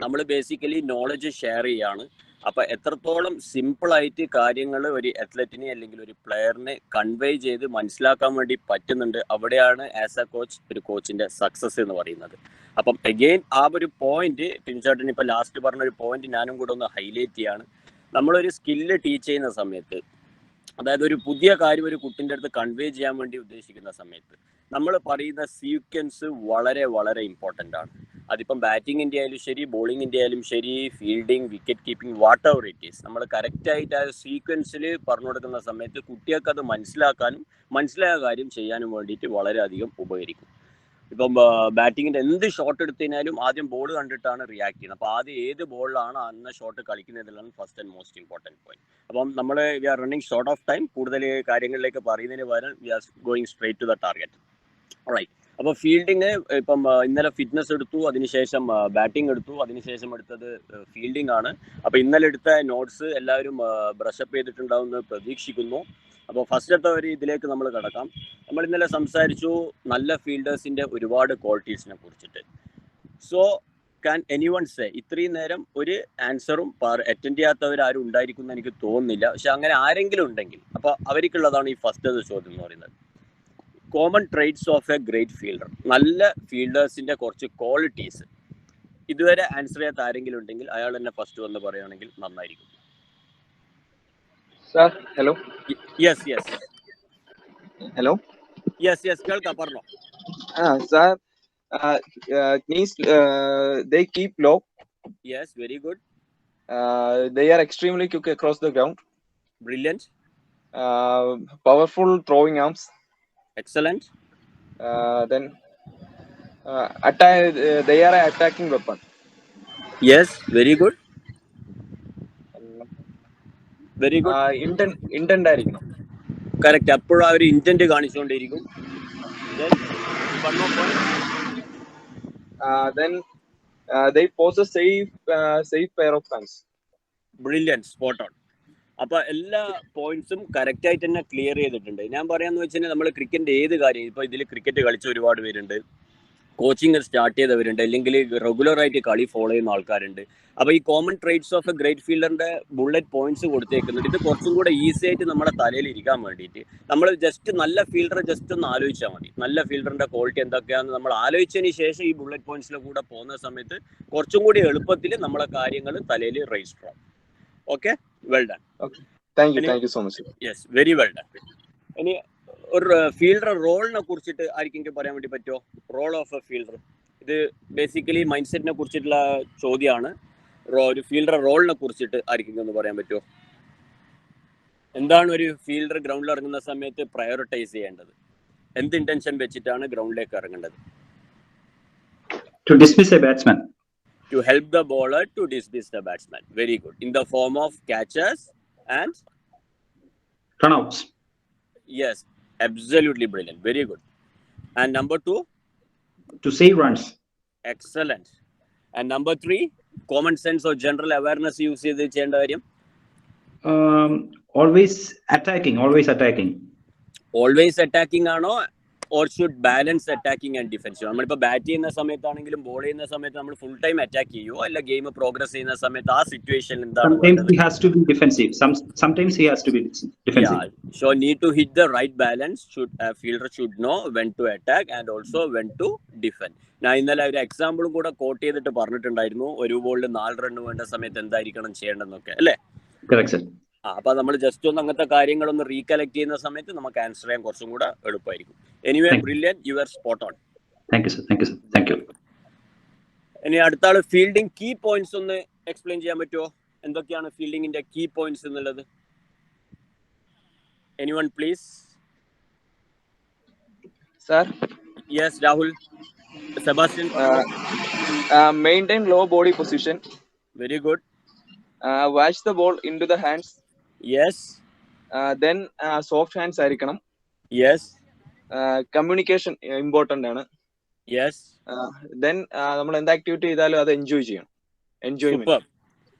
നമ്മൾ ബേസിക്കലി നോളജ് ഷെയർ ചെയ്യാണ്. അപ്പൊ എത്രത്തോളം സിമ്പിൾ ആയിട്ട് കാര്യങ്ങൾ ഒരു അത്ലറ്റിനെ അല്ലെങ്കിൽ ഒരു പ്ലെയറിനെ കൺവേ ചെയ്ത് മനസ്സിലാക്കാൻ വേണ്ടി പറ്റുന്നുണ്ട്, അവിടെയാണ് ആസ് എ കോച്ച് ഒരു കോച്ചിന്റെ സക്സസ് എന്ന് പറയുന്നത്. അപ്പം അഗെയിൻ ആ ഒരു പോയിന്റ് ടിൻചേട്ടൻ ഇപ്പൊ ലാസ്റ്റ് പറഞ്ഞ ഒരു പോയിന്റ് ഞാനും കൂടെ ഒന്ന് ഹൈലൈറ്റ് ചെയ്യാണ്. നമ്മളൊരു സ്കില്ല് ടീച്ച് ചെയ്യുന്ന സമയത്ത്, അതായത് ഒരു പുതിയ കാര്യം ഒരു കുട്ടിൻ്റെ അടുത്ത് കൺവേ ചെയ്യാൻ വേണ്ടി ഉദ്ദേശിക്കുന്ന സമയത്ത് നമ്മൾ പറയുന്ന സീക്വൻസ് വളരെ വളരെ ഇമ്പോർട്ടൻ്റ് ആണ്. അതിപ്പം ബാറ്റിങ്ങിൻ്റെ ആയാലും ശരി, ബോളിങ്ങിൻ്റെ ആയാലും ശരി, fielding, wicket keeping, what ever it is, നമ്മൾ കറക്റ്റായിട്ട് ആ സീക്വൻസിൽ പറഞ്ഞു കൊടുക്കുന്ന സമയത്ത് കുട്ടികൾക്ക് അത് മനസ്സിലാക്കാനും മനസ്സിലായ കാര്യം ചെയ്യാനും വേണ്ടിയിട്ട് വളരെയധികം ഉപകരിക്കും. ഇപ്പം ബാറ്റിങ്ങിൻ്റെ എന്ത് ഷോട്ട് എടുത്തു കഴിഞ്ഞാലും ആദ്യം ബോൾ കണ്ടിട്ടാണ് റിയാക്ട് ചെയ്യുന്നത്. അപ്പോൾ ആദ്യം ഏത് ബോളിലാണ് അന്ന ഷോട്ട് കളിക്കുന്നതിലാണ് first and most important point. അപ്പം നമ്മൾ we are running short of time. കൂടുതൽ കാര്യങ്ങളിലേക്ക് പറയുന്നതിന് പകരം we are going straight to the target. Right. അപ്പോൾ ഫീൽഡിങ് ഇപ്പം ഇന്നലെ ഫിറ്റ്നസ് എടുത്തു, അതിനുശേഷം ബാറ്റിംഗ് എടുത്തു, അതിനുശേഷം എടുത്തത് ഫീൽഡിംഗ് ആണ്. അപ്പോൾ ഇന്നലെ എടുത്ത നോട്ട്സ് എല്ലാവരും ബ്രഷപ്പ് ചെയ്തിട്ടുണ്ടാവുമെന്ന് പ്രതീക്ഷിക്കുന്നു. അപ്പോൾ ഫസ്റ്റത്തെ ഒരു ഇതിലേക്ക് നമ്മൾ കിടക്കാം. നമ്മൾ ഇന്നലെ സംസാരിച്ചു നല്ല ഫീൽഡേഴ്സിൻ്റെ ഒരുപാട് ക്വാളിറ്റീസിനെ കുറിച്ചിട്ട്. സോ ക്യാൻ എനിവൺ സേ, ഇത്രയും നേരം ഒരു ആൻസറും അറ്റൻഡ് ചെയ്യാത്തവരാരും ഉണ്ടായിരിക്കുമെന്ന് എനിക്ക് തോന്നുന്നില്ല. പക്ഷെ അങ്ങനെ ആരെങ്കിലും ഉണ്ടെങ്കിൽ അപ്പോൾ അവർക്കുള്ളതാണ് ഈ ഫസ്റ്റത്തെ ചോദ്യം എന്ന് പറയുന്നത്. Common traits of a great fielder, നല്ല ഫീൽഡേഴ്സിൻ്റെ കുറച്ച് ക്വാളിറ്റീസ് ഇതുവരെ ആൻസർ ചെയ്യാത്ത ആരെങ്കിലും ഉണ്ടെങ്കിൽ അയാൾ തന്നെ ഫസ്റ്റ് വന്ന് പറയുകയാണെങ്കിൽ നന്നായിരിക്കും. Sir, hello. Yes, yes. Hello. Yes, yes. കേൾക്കാം, പറഞ്ഞോ. Sir, knees they keep low. Yes, very good. They are extremely quick across the ground. Brilliant. Powerful throwing arms. Excellent. Then attack. They are an attacking weapon. Yes, very good. Very good. Intent ആയിരിക്കണം. Correct. അപ്പോഴും ആ ഒരു intent കാണിച്ചുകൊണ്ടിരിക്കും. Then they pose a safe pair of hands. Brilliant, spot on. അപ്പൊ എല്ലാ പോയിന്റ്സും correct ആയിട്ട് തന്നെ clear ചെയ്തിട്ടുണ്ട്. ഞാൻ പറയാന്ന് വെച്ചാൽ നമ്മൾ ക്രിക്കറ്റിന്റെ ഏത് കാര്യം, ഇപ്പൊ ഇതിൽ ക്രിക്കറ്റ് കളിച്ച ഒരുപാട് പേരുണ്ട്, കോച്ചിങ് സ്റ്റാർട്ട് ചെയ്തവരുണ്ട്, അല്ലെങ്കിൽ റെഗുലർ ആയിട്ട് കളി ഫോളോ ചെയ്യുന്ന ആൾക്കാരുണ്ട്. അപ്പോൾ ഈ common traits of a great ഫീൽഡറിന്റെ ബുള്ളറ്റ് പോയിന്റ്സ് കൊടുത്തേക്കുന്നുണ്ട്. ഇത് കുറച്ചും കൂടെ ഈസി ആയിട്ട് നമ്മുടെ തലയിൽ ഇരിക്കാൻ വേണ്ടിയിട്ട് നമ്മൾ ജസ്റ്റ് നല്ല ഫീൽഡർ ജസ്റ്റ് ഒന്ന് ആലോചിച്ചാൽ മതി. നല്ല ഫീൽഡറിന്റെ ക്വാളിറ്റി എന്തൊക്കെയാണെന്ന് നമ്മൾ ആലോചിച്ചതിന് ശേഷം ഈ ബുള്ളറ്റ് പോയിന്റ്സിലെ കൂടെ പോകുന്ന സമയത്ത് കുറച്ചും കൂടി എളുപ്പത്തിൽ നമ്മളെ കാര്യങ്ങൾ തലയിൽ രജിസ്റ്റർ ആവും. Okay, well done. Thank you so much. Yes, very well done. ഇനി ഒരു ഫീൽഡർ റോളിനെ കുറിച്ചിട്ട് ആർക്കെങ്കിലും പറയാൻ വേണ്ടി പറ്റുമോ? റോൾ ഓഫ് എ ഫീൽഡർ, ഇത് ബേസിക്കലി മൈൻഡ് സെറ്റിനെ കുറിച്ചിട്ടുള്ള ചോദ്യമാണ്. ഒരു ഫീൽഡർ റോളിനെ കുറിച്ചിട്ട് ആർക്കെങ്കിലും ഒന്ന് പറയാൻ പറ്റുമോ? എന്താണ് ഒരു ഫീൽഡർ ഗ്രൗണ്ടിൽ ഇറങ്ങുന്ന സമയത്ത് പ്രയോറിറ്റൈസ് ചെയ്യേണ്ടത്? എന്ത് ഇന്റൻഷൻ വെച്ചിട്ടാണ് ഗ്രൗണ്ടിലേക്ക് ഇറങ്ങേണ്ടത്? To dismiss a batsman. To help the bowler to dismiss the batsman. Very good. In the form of catches and Runouts. Yes, absolutely brilliant. Very good. And number 2? To save runs. Excellent. And number 3? Common sense or general awareness use ചെയ്ത് ചെയ്യേണ്ട കാര്യം? Always attacking. Always attacking. Always attacking ആണോ? Or should balance attacking and defensive? നമ്മളിപ്പോൾ bat ചെയ്യുന്ന സമയത്താണെങ്കിലും ball ചെയ്യുന്ന സമയത്ത് നമ്മൾ ഫുൾ ടൈം അറ്റാക്ക് ചെയ്യുമോ, അല്ല ഗെയിം പ്രോഗ്രസ് ചെയ്യുന്ന സമയത്ത് ആ സിറ്റുവേഷൻ എന്താണ്? Sometimes he has to be defensive. Sometimes he has to be defensive. Yeah, so need to hit the right balance. A fielder should know when to attack and also when to defend. ഞാൻ ഇന്നലെ ഒരു എക്സാമ്പിളും കൂടെ coat ചെയ്തിട്ട് പറഞ്ഞിട്ടുണ്ടായിരുന്നു, ഒരു ബോളിൽ 4 run വേണ്ട സമയത്ത് എന്തായിരിക്കണം ചെയ്യേണ്ടതെന്നൊക്കെ, അല്ലേ? Correct, sir. അപ്പൊ നമ്മൾ ജസ്റ്റ് ഒന്ന് അങ്ങനത്തെ കാര്യങ്ങളൊന്ന് റീകലക്ട് ചെയ്യുന്ന സമയത്ത് നമുക്ക് ആൻസർ ചെയ്യാൻ കുറച്ചും കൂടെ എളുപ്പമായിരിക്കും. Anyway, brilliant, you are spot on. Thank you, sir. Thank you, sir. Thank you. ഇനി അടുത്ത ആള് ഫീൽഡിംഗ് കീ പോയിന്റ്സ് ഒന്ന് എക്സ്പ്ലെയിൻ ചെയ്യാൻ പറ്റുമോ? എന്തൊക്കെയാണ് ഫീൽഡിങ്ങിന്റെ കീ പോയിന്റ്സ് എന്നുള്ളത്? Anyone please? Sir. Yes, Rahul. Sebastian. Maintain low body position. Very good. Watch the ball into the hands. Yes. Then soft hands ആയിരിക്കണം. Yes. Communication important ആണ്. Yes. Then നമ്മൾ എന്ത് activity ചെയ്താലും അത് എൻജോയ് ചെയ്യണം. Enjoyment.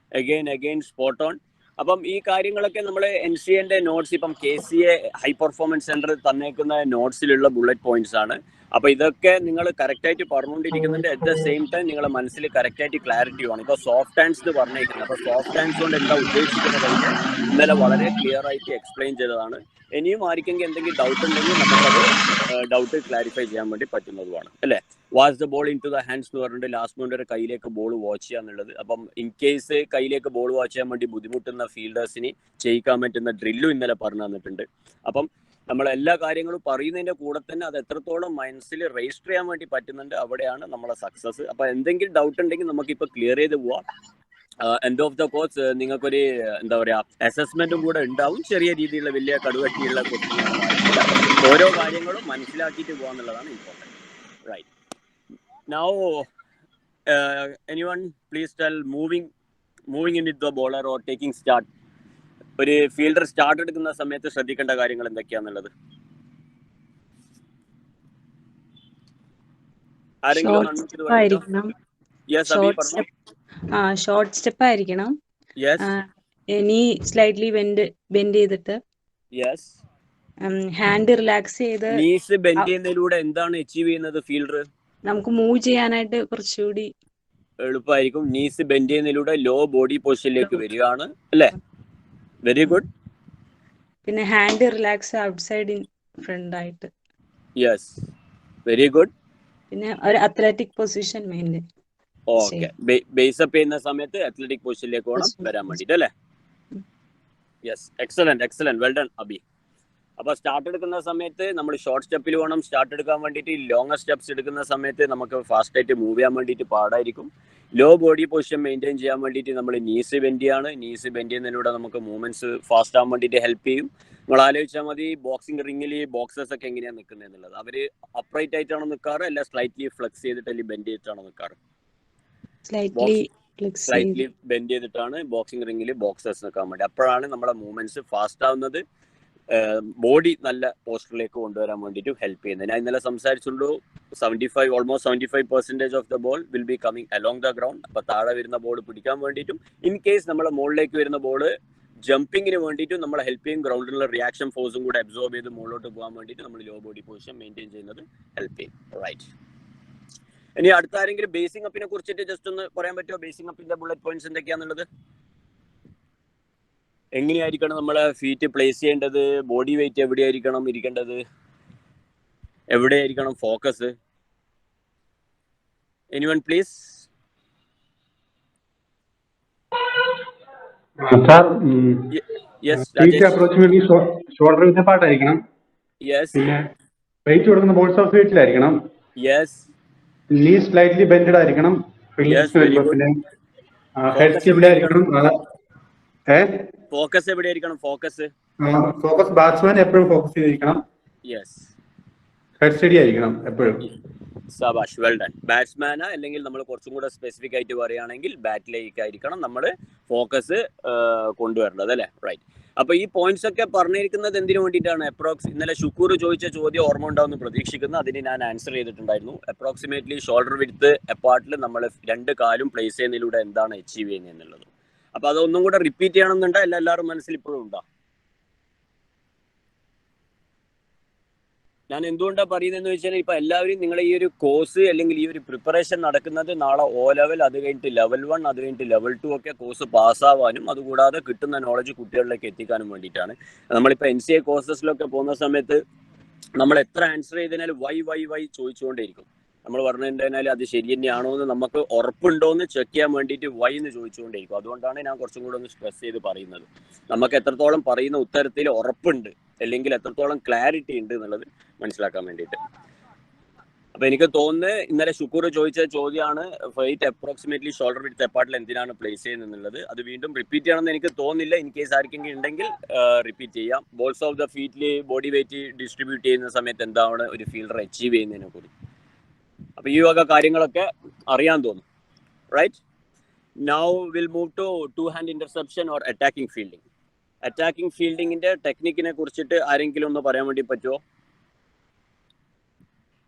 Again spot on. അപ്പം ഈ കാര്യങ്ങളൊക്കെ നമ്മൾ NCAന്റെ നോട്ട്സ്, ഇപ്പം KCA ഹൈ പെർഫോമൻസ് സെന്റർ തന്നേക്കുന്ന നോട്ട്സിലുള്ള ബുള്ളറ്റ് പോയിന്റ്സ് ആണ്. അപ്പൊ ഇതൊക്കെ നിങ്ങൾ കറക്റ്റ് ആയിട്ട് പറഞ്ഞുകൊണ്ടിരിക്കുന്നുണ്ട്. അറ്റ് ദ സെയിം ടൈം നിങ്ങളെ മനസ്സിൽ കറക്റ്റ് ആയിട്ട് ക്ലാരിറ്റി വേണം. ഇപ്പൊ സോഫ്റ്റ് ഹാൻഡ്സ് എന്ന് പറഞ്ഞേക്കുന്നത്, അപ്പൊ സോഫ്റ്റ് ഹാൻഡ്സ് കൊണ്ട് എന്താ ഉദ്ദേശിക്കുന്നതൊക്കെ ഇന്നലെ വളരെ ക്ലിയർ ആയിട്ട് എക്സ്പ്ലെയിൻ ചെയ്തതാണ്. ഇനിയും ആർക്കെങ്കിൽ എന്തെങ്കിലും ഡൗട്ട് ഉണ്ടെങ്കിൽ നമുക്കത് ഡൗട്ട് ക്ലാരിഫൈ ചെയ്യാൻ വേണ്ടി പറ്റുന്നതുമാണ് അല്ലേ. Watch the ball in to the hands എന്ന് പറഞ്ഞിട്ട് ലാസ്റ്റ് മൊമെന്റ് കയ്യിലേക്ക് ബോൾ വാച്ച് ചെയ്യാന്നുള്ളത്. അപ്പം ഇൻ കേസ് കയ്യിലേക്ക് ബോൾ വാച്ച് ചെയ്യാൻ വേണ്ടി ബുദ്ധിമുട്ടുന്ന ഫീൽഡേഴ്സിന് ചെയ്യിക്കാൻ പറ്റുന്ന ഡ്രില്ലും ഇന്നലെ പറഞ്ഞു തന്നിട്ടുണ്ട്. അപ്പം നമ്മൾ എല്ലാ കാര്യങ്ങളും പറയുന്നതിന്റെ കൂടെ തന്നെ അത് എത്രത്തോളം മനസ്സിൽ രജിസ്റ്റർ ചെയ്യാൻ വേണ്ടി പറ്റുന്നുണ്ട്, അവിടെയാണ് നമ്മളെ സക്സസ്. അപ്പൊ എന്തെങ്കിലും ഡൗട്ട് ഉണ്ടെങ്കിൽ നമുക്ക് ഇപ്പൊ ക്ലിയർ ചെയ്ത് പോവാം. എൻഡ് ഓഫ് ദ കോഴ്സ് നിങ്ങൾക്കൊരു എന്താ പറയാ അസസ്മെന്റും കൂടെ ഉണ്ടാവും. ചെറിയ രീതിയിലുള്ള വലിയ കടുകട്ടിയുള്ള ക്വസ്റ്റ്യൻ ഓരോ കാര്യങ്ങളും മനസ്സിലാക്കിയിട്ട് പോകാന്നുള്ളതാണ് important. Right now anyone please tell moving in with the bowler or taking start. ഒരു ഫീൽഡർ സ്റ്റാർട്ട് എടുക്കുന്ന സമയത്ത് ശ്രദ്ധിക്കേണ്ട കാര്യങ്ങൾ എന്തൊക്കെയാന്നുള്ളത് ആരെങ്കിലും ഷോർട്ട് സ്റ്റെപ്പ് ആയിരിക്കണം. ഇനി സ്ലൈറ്റ്ലി ബെൻഡ് ചെയ്തിട്ട് ഹാൻഡ് റിലാക്സ് ചെയ്ത് നീസ് ബെൻഡ് ചെയ്യുന്നതിലൂടെ എന്താണ് അച്ചീവ് ചെയ്യുന്നത് ഫീൽഡർ? നമുക്ക് മൂവ് ചെയ്യാനായിട്ട് കുറച്ചുകൂടി എളുപ്പമായിരിക്കും. നീസ് ബെൻഡ് ചെയ്യുന്നതിലൂടെ ലോ ബോഡി പൊസിഷനിലേക്ക് വരികയാണ് അല്ലേ. Very good. പിന്നെ hand relax outside in front ആയിട്ട്. Yes very good. പിന്നെ ഒരു athletic position mainly. Okay, base up ചെയ്യുന്ന സമയത്ത് അത്ലറ്റിക് പൊസിഷനിലേക്ക് വേണം വരാൻ വേണ്ടിട്ട് അല്ലേ. Yes, excellent well done Abi. അപ്പൊ സ്റ്റാർട്ട് എടുക്കുന്ന സമയത്ത് നമ്മൾ ഷോർട്ട് സ്റ്റെപ്പിൽ വേണം സ്റ്റാർട്ട് എടുക്കാൻ വേണ്ടിയിട്ട്. ലോങ്ങർ സ്റ്റെപ്സ് എടുക്കുന്ന സമയത്ത് നമുക്ക് ഫാസ്റ്റ് ആയിട്ട് മൂവ് ചെയ്യാൻ വേണ്ടിയിട്ട് പാടായിരിക്കും. ലോ ബോഡി പൊസിഷൻ മെയിൻറ്റെയിൻ ചെയ്യാൻ വേണ്ടിയിട്ട് നമ്മൾ നീസ് ബെൻഡ് ചെയ്യാണ്. നീസ് ബെൻഡ് ചെയ്യുന്നതിലൂടെ നമുക്ക് മൂവ്മെന്റ്സ് ഫാസ്റ്റ് ആകാൻ വേണ്ടിയിട്ട് ഹെൽപ്പ് ചെയ്യും. നമ്മൾ ആലോചിച്ചാൽ മതി, ബോക്സിംഗ് റിംഗിൽ ബോക്സേഴ്സ് ഒക്കെ എങ്ങനെയാണ് നിൽക്കുന്നത് എന്നുള്ളത്. അവര് അപ്രൈറ്റ് ആയിട്ടാണോ നിൽക്കാറ്, അല്ല സ്ലൈറ്റ്ലി ഫ്ലെക്സ് ചെയ്തിട്ട് അല്ലെങ്കിൽ ബെൻഡ് ചെയ്തിട്ടാണോ നിൽക്കാറ്? സ്ലൈറ്റ്ലി ബെൻഡ് ചെയ്തിട്ടാണ് ബോക്സിംഗ് റിംഗിൽ ബോക്സേഴ്സ് നിൽക്കാൻ വേണ്ടി. അപ്പോഴാണ് നമ്മുടെ മൂവ്മെന്റ്സ് ഫാസ്റ്റ് ആവുന്നത്, ബോഡി നല്ല പോസ്റ്ററിലേക്ക് കൊണ്ടുവരാൻ വേണ്ടിയിട്ട് ഹെൽപ്പ് ചെയ്യുന്നത്. ഞാൻ ഇന്നലെ സംസാരിച്ചുള്ളൂ, almost 75% of the ball will be coming along the ground. അപ്പൊ താഴെ വരുന്ന ബോൾ പിടിക്കാൻ വേണ്ടിയിട്ടും ഇൻ കേസ് നമ്മളെ മുകളിലേക്ക് വരുന്ന ബോൾ ജമ്പിങ്ങിന് വേണ്ടിയിട്ടും നമ്മളെ ഹെൽപ്പ് ചെയ്യും. ഗ്രൗണ്ടിലുള്ള റിയാക്ഷൻ ഫോഴ്സും കൂടെ അബ്സോർബ് ചെയ്ത് മുകളിലോട്ട് പോകാൻ വേണ്ടിയിട്ട് നമ്മൾ ലോ ബോഡി പൊസിഷൻ മെയിൻറ്റെയിൻ ചെയ്യുന്നത് ഹെൽപ്പ് ചെയ്യും. റൈറ്റ്. ഇനി അടുത്ത ആരെങ്കിലും ബേസിംഗ് അപ്പിനെ കുറിച്ചിട്ട് ജസ്റ്റ് ഒന്ന് പറയാൻ പറ്റുമോ? ബേസിംഗ് അപ്പിന്റെ ബുള്ളറ്റ് പോയിന്റ്സ് എന്തൊക്കെയാന്നുള്ളത്, എങ്ങനെയായിരിക്കണം നമ്മളെ ഫീറ്റ് പ്ലേസ് ചെയ്യേണ്ടത്, ബോഡി വെയിറ്റ് എവിടെയായിരിക്കണം ഇരിക്കേണ്ടത്, എവിടെയായിരിക്കണം focus? Anyone please. Approximately shoulder width പാർട്ടായിരിക്കണം. പിന്നെ വെയിറ്റ് കൊടുക്കുന്ന ബോൾസ് ഓഫ് വെയിറ്റിലായിരിക്കണം. നീ സ്ലൈറ്റ്ലി ബെൻഡഡ് ആയിരിക്കണം. പിന്നെ ഹെഡ് സ്റ്റേബിൾ ആയിരിക്കണം. ഫോക്കസ് എവിടെയായിരിക്കണം? ഫോക്കസ് ബാറ്റ്സ്മാൻ എപ്പോഴും ഫോക്കസ് ചെയ്തിരിക്കണം. ഹെഡ് സ്റ്റഡി ആയിരിക്കണം എപ്പോഴും. സബാഷ്, വെൽ ഡൺ. ബാറ്റ്സ്മാനാ അല്ലെങ്കിൽ നമ്മൾ കുറച്ചും കൂടെ സ്പെസിഫിക് ആയിട്ട് പറയുകയാണെങ്കിൽ ബാറ്റിലേക്ക് ആയിരിക്കണം നമ്മൾ ഫോക്കസ് കൊണ്ടുവരേണ്ടത് അല്ലേ. റൈറ്റ്. അപ്പൊ ഈ പോയിന്റ്സ് ഒക്കെ പറഞ്ഞിരിക്കുന്നത് എന്തിനു വേണ്ടിയിട്ടാണ്? ഇന്നലെ ഷുക്കൂർ ചോദിച്ച ചോദ്യം ഓർമ്മ ഉണ്ടാവുമെന്ന് പ്രതീക്ഷിക്കുന്നു. അതിന് ഞാൻ ആൻസർ ചെയ്തിട്ടുണ്ടായിരുന്നു. അപ്രോക്സിമേറ്റ്ലി ഷോൾഡർ വിഡ്ത്ത് അപ്പാർട്ടിൽ നമ്മൾ രണ്ട് കാലും പ്ലേസ് ചെയ്യുന്നതിലൂടെ എന്താണ് അച്ചീവ് ചെയ്യുന്നത് എന്നുള്ളത്. അപ്പൊ അതൊന്നും കൂടെ റിപ്പീറ്റ് ചെയ്യണമെന്നുണ്ടോ? എല്ലാവരും മനസ്സിൽ ഇപ്പോഴും ഉണ്ടോ? ഞാൻ എന്തുകൊണ്ടാണ് പറയുന്നതെന്ന് വെച്ചാൽ ഇപ്പൊ എല്ലാവരും നിങ്ങളെ ഈ ഒരു കോഴ്സ് അല്ലെങ്കിൽ ഈ ഒരു പ്രിപ്പറേഷൻ നടക്കുന്നത് നാളെ O ലെവൽ, അത് കഴിഞ്ഞിട്ട് ലെവൽ 1, അത് കഴിഞ്ഞിട്ട് ലെവൽ 2 ഒക്കെ കോഴ്സ് പാസ്സാവാനും അതുകൂടാതെ കിട്ടുന്ന നോളജ് കുട്ടികളിലേക്ക് എത്തിക്കാനും വേണ്ടിയിട്ടാണ്. നമ്മളിപ്പോൾ NCA കോഴ്സസിലൊക്കെ പോകുന്ന സമയത്ത് നമ്മൾ എത്ര ആൻസർ ചെയ്തതിനാൽ വൈ ചോദിച്ചുകൊണ്ടേയിരിക്കും. നമ്മൾ പറഞ്ഞിട്ടുണ്ടെങ്കിൽ അത് ശരി തന്നെയാണോ എന്ന് നമുക്ക് ഉറപ്പുണ്ടോ എന്ന് ചെക്ക് ചെയ്യാൻ വേണ്ടിയിട്ട് വൈ എന്ന് ചോദിച്ചുകൊണ്ടേയിരിക്കും. അതുകൊണ്ടാണ് ഞാൻ കുറച്ചും കൂടെ ഒന്ന് സ്ട്രെസ് ചെയ്ത് പറയുന്നത്. നമുക്ക് എത്രത്തോളം പറയുന്ന ഉത്തരത്തിൽ ഉറപ്പുണ്ട് അല്ലെങ്കിൽ എത്രത്തോളം ക്ലാരിറ്റി ഉണ്ട് എന്നുള്ളത് മനസ്സിലാക്കാൻ വേണ്ടിയിട്ട്. അപ്പൊ എനിക്ക് തോന്നുന്നത് ഇന്നലെ ഷുക്കൂർ ചോദിച്ച ചോദ്യമാണ് ഫൈറ്റ് അപ്രോക്സിമേറ്റ്ലി ഷോൾഡർ വിഡ്ത്ത് അപ്പാർട്ടിൽ എന്തിനാണ് പ്ലേസ് ചെയ്യുന്നത് എന്നുള്ളത്. അത് വീണ്ടും റിപ്പീറ്റ് ചെയ്യണമെന്ന് എനിക്ക് തോന്നുന്നില്ല. ഇൻ കേസ് ആർക്കെങ്കിലും ഉണ്ടെങ്കിൽ റിപ്പീറ്റ് ചെയ്യാം. ബോൾസ് ഓഫ് ദ ഫീറ്റിൽ ബോഡി വെയിറ്റ് ഡിസ്ട്രിബ്യൂട്ട് ചെയ്യുന്ന സമയത്ത് എന്താണ് ഒരു ഫീൽഡർ അച്ചീവ് ചെയ്യുന്നതിനെ കുറിച്ച്. അപ്പൊ ഈ വക കാര്യങ്ങളൊക്കെ അറിയാൻ തോന്നും. Right. Now will move to two hand interception or attacking fielding. Attacking ഫീൽഡിങ്ങിന്റെ ടെക്നിക്കിനെ കുറിച്ചിട്ട് ആരെങ്കിലും ഒന്ന് പറയാൻ വേണ്ടി പറ്റുമോ?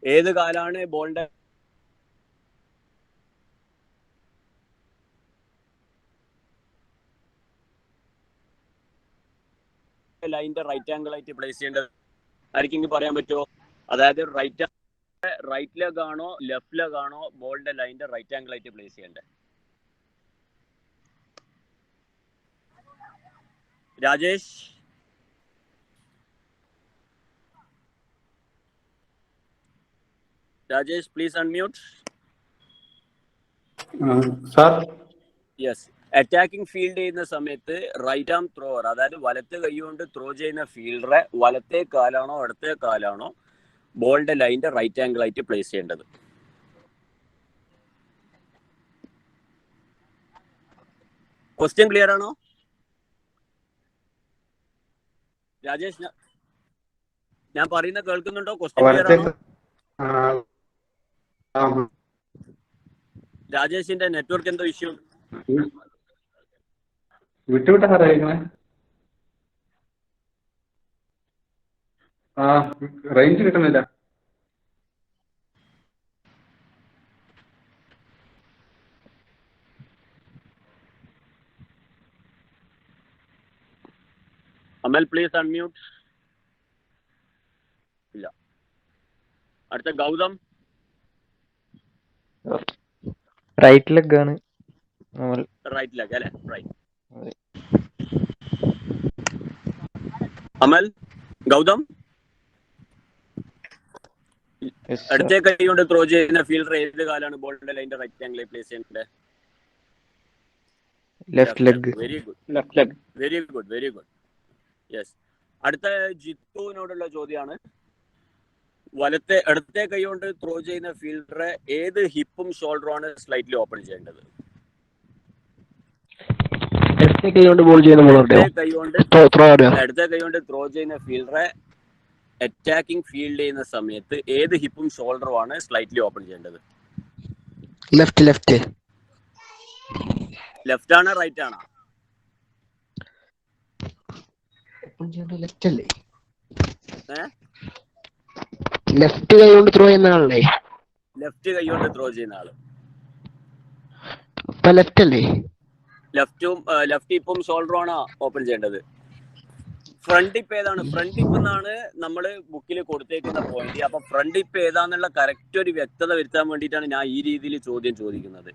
ഏത് കാലാണ് ബോളിന്റെ ലൈനിന്റെ റൈറ്റ് ആംഗിൾ ആയിട്ട് പ്ലേസ് ചെയ്യേണ്ടത്? ആർക്കെങ്കിലും പറയാൻ പറ്റുമോ? അതായത് റൈറ്റ് റൈറ്റ് ലെഗ് ആണോ ലെഫ്റ്റ് ലെഗ് ആണോ ബോളിന്റെ ലൈനിന്റെ റൈറ്റ് ആംഗിൾ ആയിട്ട് പ്ലേസ് ചെയ്യേണ്ടത്? Rajesh, Rajesh please unmute. Sir, yes. Attacking field ചെയ്യുന്ന സമയത്ത് റൈറ്റ് ആം ത്രോവർ, അതായത് വലത്തെ കൈ കൊണ്ട് ത്രോ ചെയ്യുന്ന ഫീൽഡറെ വലത്തെ കാലാണോ ഇടത്തെ കാലാണോ ബോളിന്റെ ലൈനിന്റെ റൈറ്റ് ആംഗിൾ ആയിട്ട് പ്ലേസ് ചെയ്യേണ്ടത്? ക്വസ്റ്റ്യൻ ക്ലിയർ ആണോ രാജേഷ്? ഞാൻ പറയുന്ന കേൾക്കുന്നുണ്ടോ? ക്വസ്റ്റ്യൻ ക്ലിയർ ആണോ? രാജേഷിന്റെ നെറ്റ്വർക്ക് എന്തോ ഇഷ്യൂ? വിട്ടുവിട്ടാ സാറേ കഴിക്കണേ. റേഞ്ച് കിട്ടുന്നില്ല. അമൽ പ്ലീസ് അൺമ്യൂട്ട്. ഇല്ല. അടുത്ത ഗൗതം. റൈറ്റ് ലെഗ് ആണ്. റൈറ്റ് ലെഗ് അല്ലേ? റൈറ്റ്. അമൽ, ഗൗതം, അടുത്ത കൈ കൊണ്ട് ത്രോ ചെയ്യുന്ന ഫീൽഡർ ഏത് കാലാണ് ബോളിന്റെ ലൈനിന്റെ റൈറ്റ് ആംഗിളിൽ പ്ലേസ് ചെയ്യേണ്ടത്? Left leg. Very good, left leg. Very good, very good. Yes. അടുത്ത ജിത്തുവിനോടുള്ള ചോദ്യമാണ്. ഇടത്തെ കൈ കൊണ്ട് ത്രോ ചെയ്യുന്ന ഫീൽഡറെ ഏത് ഹിപ്പും ഷോൾഡറും ആണ് സ്ലൈറ്റ്ലി ഓപ്പൺ ചെയ്യേണ്ടത്? ഇടത്തെ കൈ കൊണ്ട് ബോൾ ചെയ്യുന്ന ഇടത്തെ കൈ കൊണ്ട് ത്രോ ചെയ്യുന്ന ഫീൽഡറെ അറ്റാക്കിംഗ് ഫീൽഡ് ചെയ്യുന്ന സമയത്ത് ഏത് ഹിപ്പും ഷോൾഡറും ആണ് സ്ലൈറ്റ്ലി ഓപ്പൺ ചെയ്യേണ്ടത്? ലെഫ്റ്റ്. ലെഫ്റ്റ് ആണോ റൈറ്റ് ആണോ? ലെഫ്റ്റ് അല്ലേ? ലെഫ്റ്റ് കൈ കൊണ്ട് ത്രോ ചെയ്യുന്ന ആളല്ലേ? ലെഫ്റ്റ് കൈ കൊണ്ട് ത്രോ ചെയ്യുന്ന ആള്. അപ്പൊ ലെഫ്റ്റ് അല്ലേ? ലെഫ്റ്റ് ഹിപ്പും ഷോൾഡറും ആണ് ഓപ്പൺ ചെയ്യേണ്ടത്. ഫ്രണ്ട് ഹിപ്പ് ഏതാണ്? ഫ്രണ്ട് ഹിപ്പ് എന്നാണ് നമ്മൾ ബുക്കിൽ കൊടുത്തേക്കുന്ന പോയിന്റ്. അപ്പൊ ഫ്രണ്ട് ഹിപ്പ് ഏതാന്നുള്ള കറക്റ്റ് ഒരു വ്യക്തത വരുത്താൻ വേണ്ടിയിട്ടാണ് ഞാൻ ഈ രീതിയിൽ ചോദ്യം ചോദിക്കുന്നത്.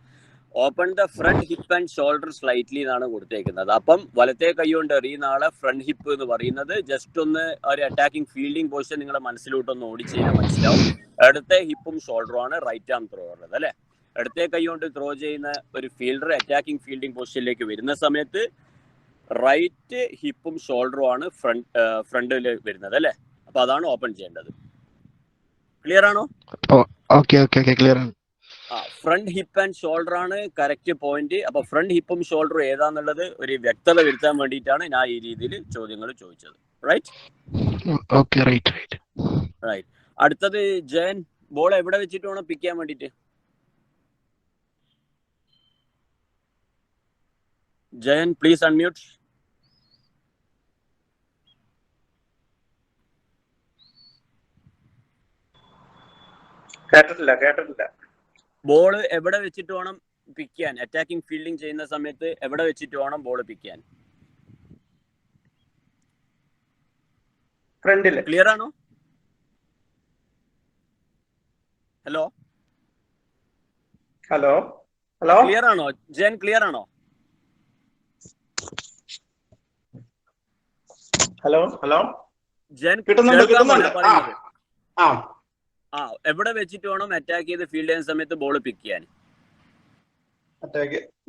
Open the front hip and shoulder slightly എന്നാണ് കൊടുത്തേക്കുന്നത്. അപ്പം വലത്തെ കൈ കൊണ്ട് എറിയുന്ന ആളെ ഫ്രണ്ട് ഹിപ്പ് എന്ന് പറയുന്നത് ജസ്റ്റ് ഒന്ന് ഒരു അറ്റാക്കിംഗ് ഫീൽഡിംഗ് പൊസിഷൻ നിങ്ങളെ മനസ്സിലോട്ടൊന്ന് ഓടിച്ചു കഴിഞ്ഞാൽ മനസ്സിലാവും. ഇടത്തെ ഹിപ്പും ഷോൾഡറും ആണ് റൈറ്റ് ആം ത്രോ ഉള്ളത് അല്ലെ? ഇടത്തെ കൈ കൊണ്ട് ത്രോ ചെയ്യുന്ന ഒരു ഫീൽഡർ അറ്റാക്കിംഗ് ഫീൽഡിംഗ് പൊസിഷനിലേക്ക് വരുന്ന സമയത്ത് റൈറ്റ് ഹിപ്പും ഷോൾഡറും ആണ് ഫ്രണ്ടിൽ വരുന്നത് അല്ലെ? അപ്പൊ അതാണ് ഓപ്പൺ ചെയ്യേണ്ടത്. ക്ലിയർ ആണോ? ക്ലിയർ ആണ്. ഫ്രണ്ട് ഹിപ്പ് ആൻഡ് ഷോൾഡർ ആണ് കറക്റ്റ് പോയിന്റ്. അപ്പൊ ഫ്രണ്ട് ഹിപ്പും ഷോൾഡറും ഏതാന്നുള്ളത് ഒരു വ്യക്തത വരുത്താൻ വേണ്ടിയിട്ടാണ് ഞാൻ ഈ രീതിയിൽ ചോദ്യങ്ങൾ ചോദിച്ചത്. റൈറ്റ്. അടുത്തത് ജയൻ, ബോൾ എവിടെ വെച്ചിട്ട് വേണം പിക്ക് ചെയ്യാൻ വേണ്ടിട്ട്? Jayan please unmute. കേട്ടിട്ടില്ല. ബോൾ എവിടെ വെച്ചിട്ട് വേണം പിക്ക് ചെയ്യാൻ? അറ്റാക്കിംഗ് ഫീൽഡിംഗ് ചെയ്യുന്ന സമയത്ത് എവിടെ വെച്ചിട്ട് വേണം ബോൾ പിക്ക് ചെയ്യാൻ? ഫ്രണ്ടില്. ക്ലിയർ ആണോ? ഹലോ ക്ലിയർ ആണോ ജയൻ? ക്ലിയർ ആണോ? ഹലോ ജയൻ കിട്ടുന്നുണ്ട്. എവിടെ വെച്ചിട്ട് വേണം അറ്റാക്ക് ചെയ്ത് ഫീൽഡ് ചെയ്യുന്ന സമയത്ത് ബോൾ പിക്ക് ചെയ്യാൻ?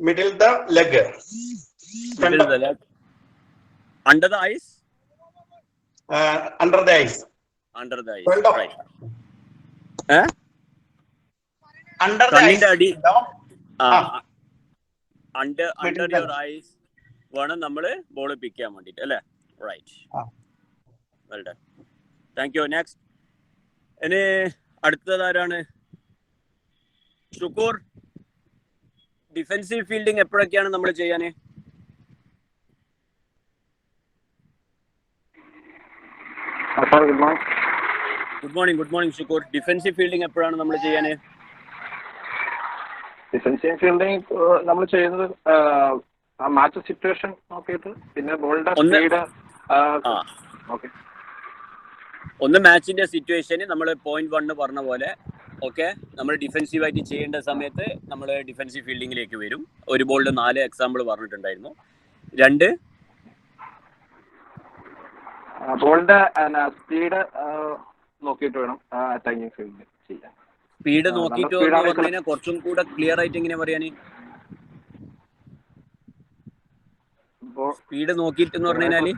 Middle the leg. Under the eyes. Under the eyes. Right. കണ്ണിന്റെ അടി അണ്ടർ യുവർ ഐസ് വേണം നമ്മള് ബോൾ പിക്ക് ചെയ്യാൻ വേണ്ടിട്ട് അല്ലെ? Right. Well done. Thank you. Next. ഇനി അടുത്തതാരാണ്? ഷുക്കൂർ, ഡിഫെൻസീവ് ഫീൽഡിംഗ് എപ്പോഴൊക്കെയാണ് നമ്മൾ ചെയ്യാന്? Good morning Shukoor. Defensive fielding എപ്പോഴാണ് നമ്മൾ ചെയ്യാന്? ഡിഫെൻസീവ് ഫീൽഡിംഗ് നമ്മൾ ചെയ്യുന്നത് മാച്ച് സിറ്റുവേഷൻ നോക്കിയിട്ട്, പിന്നെ ബോളിന്റെ സ്പീഡ്. ഒന്ന് മാച്ചിന്റെ സിറ്റുവേഷന് നമ്മൾ 0.1 പറഞ്ഞ പോലെ ഓക്കെ നമ്മൾ ഡിഫെൻസീവായിട്ട് ചെയ്യേണ്ട സമയത്ത് നമ്മൾ ഡിഫെൻസീവ് ഫീൽഡിങ്ങിലേക്ക് വരും. ഒരു ബോളിൽ 4 എക്സാമ്പിൾ പറഞ്ഞിട്ടുണ്ടായിരുന്നു. 2 ബോളിന്റെ സ്പീഡ് നോക്കിയിട്ട് വേണം അറ്റാക്കിംഗ് ഫീൽഡിൽ ചെയ്യാൻ. സ്പീഡ് നോക്കിയിട്ട് പറഞ്ഞു കഴിഞ്ഞാൽ കുറച്ചും കൂടെ ക്ലിയർ ആയിട്ട് എങ്ങനെ പറയാന്? സ്പീഡ് നോക്കിയിട്ട് എന്ന് പറഞ്ഞു കഴിഞ്ഞാല്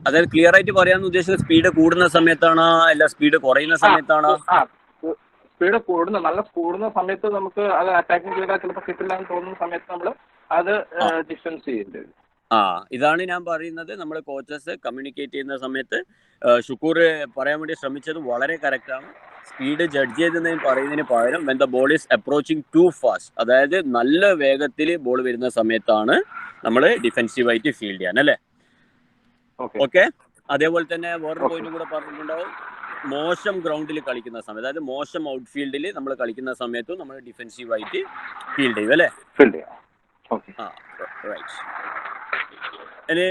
അതായത് ക്ലിയർ ആയിട്ട് പറയാന്ന് ഉദ്ദേശിച്ചത് സ്പീഡ് കൂടുന്ന സമയത്താണോ അല്ല സ്പീഡ് കുറയുന്ന സമയത്താണോ? സ്പീഡ് നല്ല കൂടുന്ന സമയത്ത് നമുക്ക് അത് അറ്റാക്കിംഗ് ചെയ്താൽ ചിലപ്പോൾ കിട്ടില്ല എന്ന് തോന്നുന്ന സമയത്ത് നമ്മൾ അത് ഡിഫൻസ് ചെയ്യേണ്ടി വരും. ഇതാണ് ഞാൻ പറയുന്നത്. നമ്മൾ കോച്ചസ് കമ്മ്യൂണിക്കേറ്റ് ചെയ്യുന്ന സമയത്ത് ഷുക്കൂർ പറയാൻ വേണ്ടി ശ്രമിച്ചത് വളരെ കറക്റ്റാണ്. സ്പീഡ് ജഡ്ജ് ചെയ്തതിന് പറയുന്നതിന് പകരം when the ball is approaching too fast, അതായത് നല്ല വേഗത്തിൽ ബോൾ വരുന്ന സമയത്താണ് നമ്മൾ ഡിഫെൻസീവായിട്ട് ഫീൽഡ് ചെയ്യാൻ അല്ലേ. ഓക്കെ. അതേപോലെ തന്നെ വേറൊരു പോയിന്റ് കൂടെ പറഞ്ഞിട്ടുണ്ടാവും, മോശം ഗ്രൗണ്ടിൽ കളിക്കുന്ന സമയത്ത്, അതായത് മോശം ഔട്ട്ഫീൽഡിൽ നമ്മൾ കളിക്കുന്ന സമയത്തും നമ്മൾ ഡിഫെൻസീവായിട്ട് ഫീൽഡ് ചെയ്യും അല്ലേ. റൈറ്റ്. ഇനി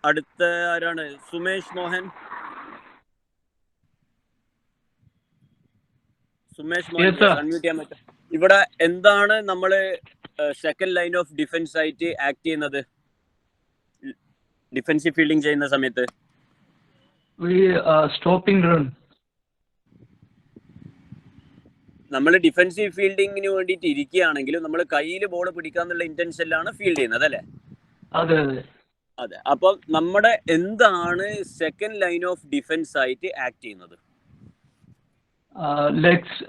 അടുത്ത ആരാണ്? സുമേഷ് മോഹൻ. സുമേഷ് മോഹൻ അൺമ്യൂട്ട് ചെയ്യാൻ പറ്റും. ഇവിടെ എന്താണ് നമ്മൾ സെക്കൻഡ് ലൈൻ ഓഫ് ഡിഫൻസ് ആയിട്ട് ആക്ട് ചെയ്യുന്നത് ഡിഫൻസീവ് ഫീൽഡിംഗ് ചെയ്യുന്ന സമയത്ത്? നമ്മൾ ഡിഫൻസീവ് ഫീൽഡിങ്ങിന് വേണ്ടിയിട്ട് ഇരിക്കുകയാണെങ്കിലും നമ്മൾ കയ്യിൽ ബോൾ പിടിക്കാന്നുള്ള ഇന്റൻഷനിലാണ് ഫീൽഡ് ചെയ്യുന്നത് അല്ലേ. അതെ. അപ്പൊ നമ്മുടെ എന്താണ് സെക്കൻഡ് ലൈൻ ഓഫ് ഡിഫൻസ് ആയിട്ട് ആക്ട് ചെയ്യുന്നത്? ലെഗ്സ്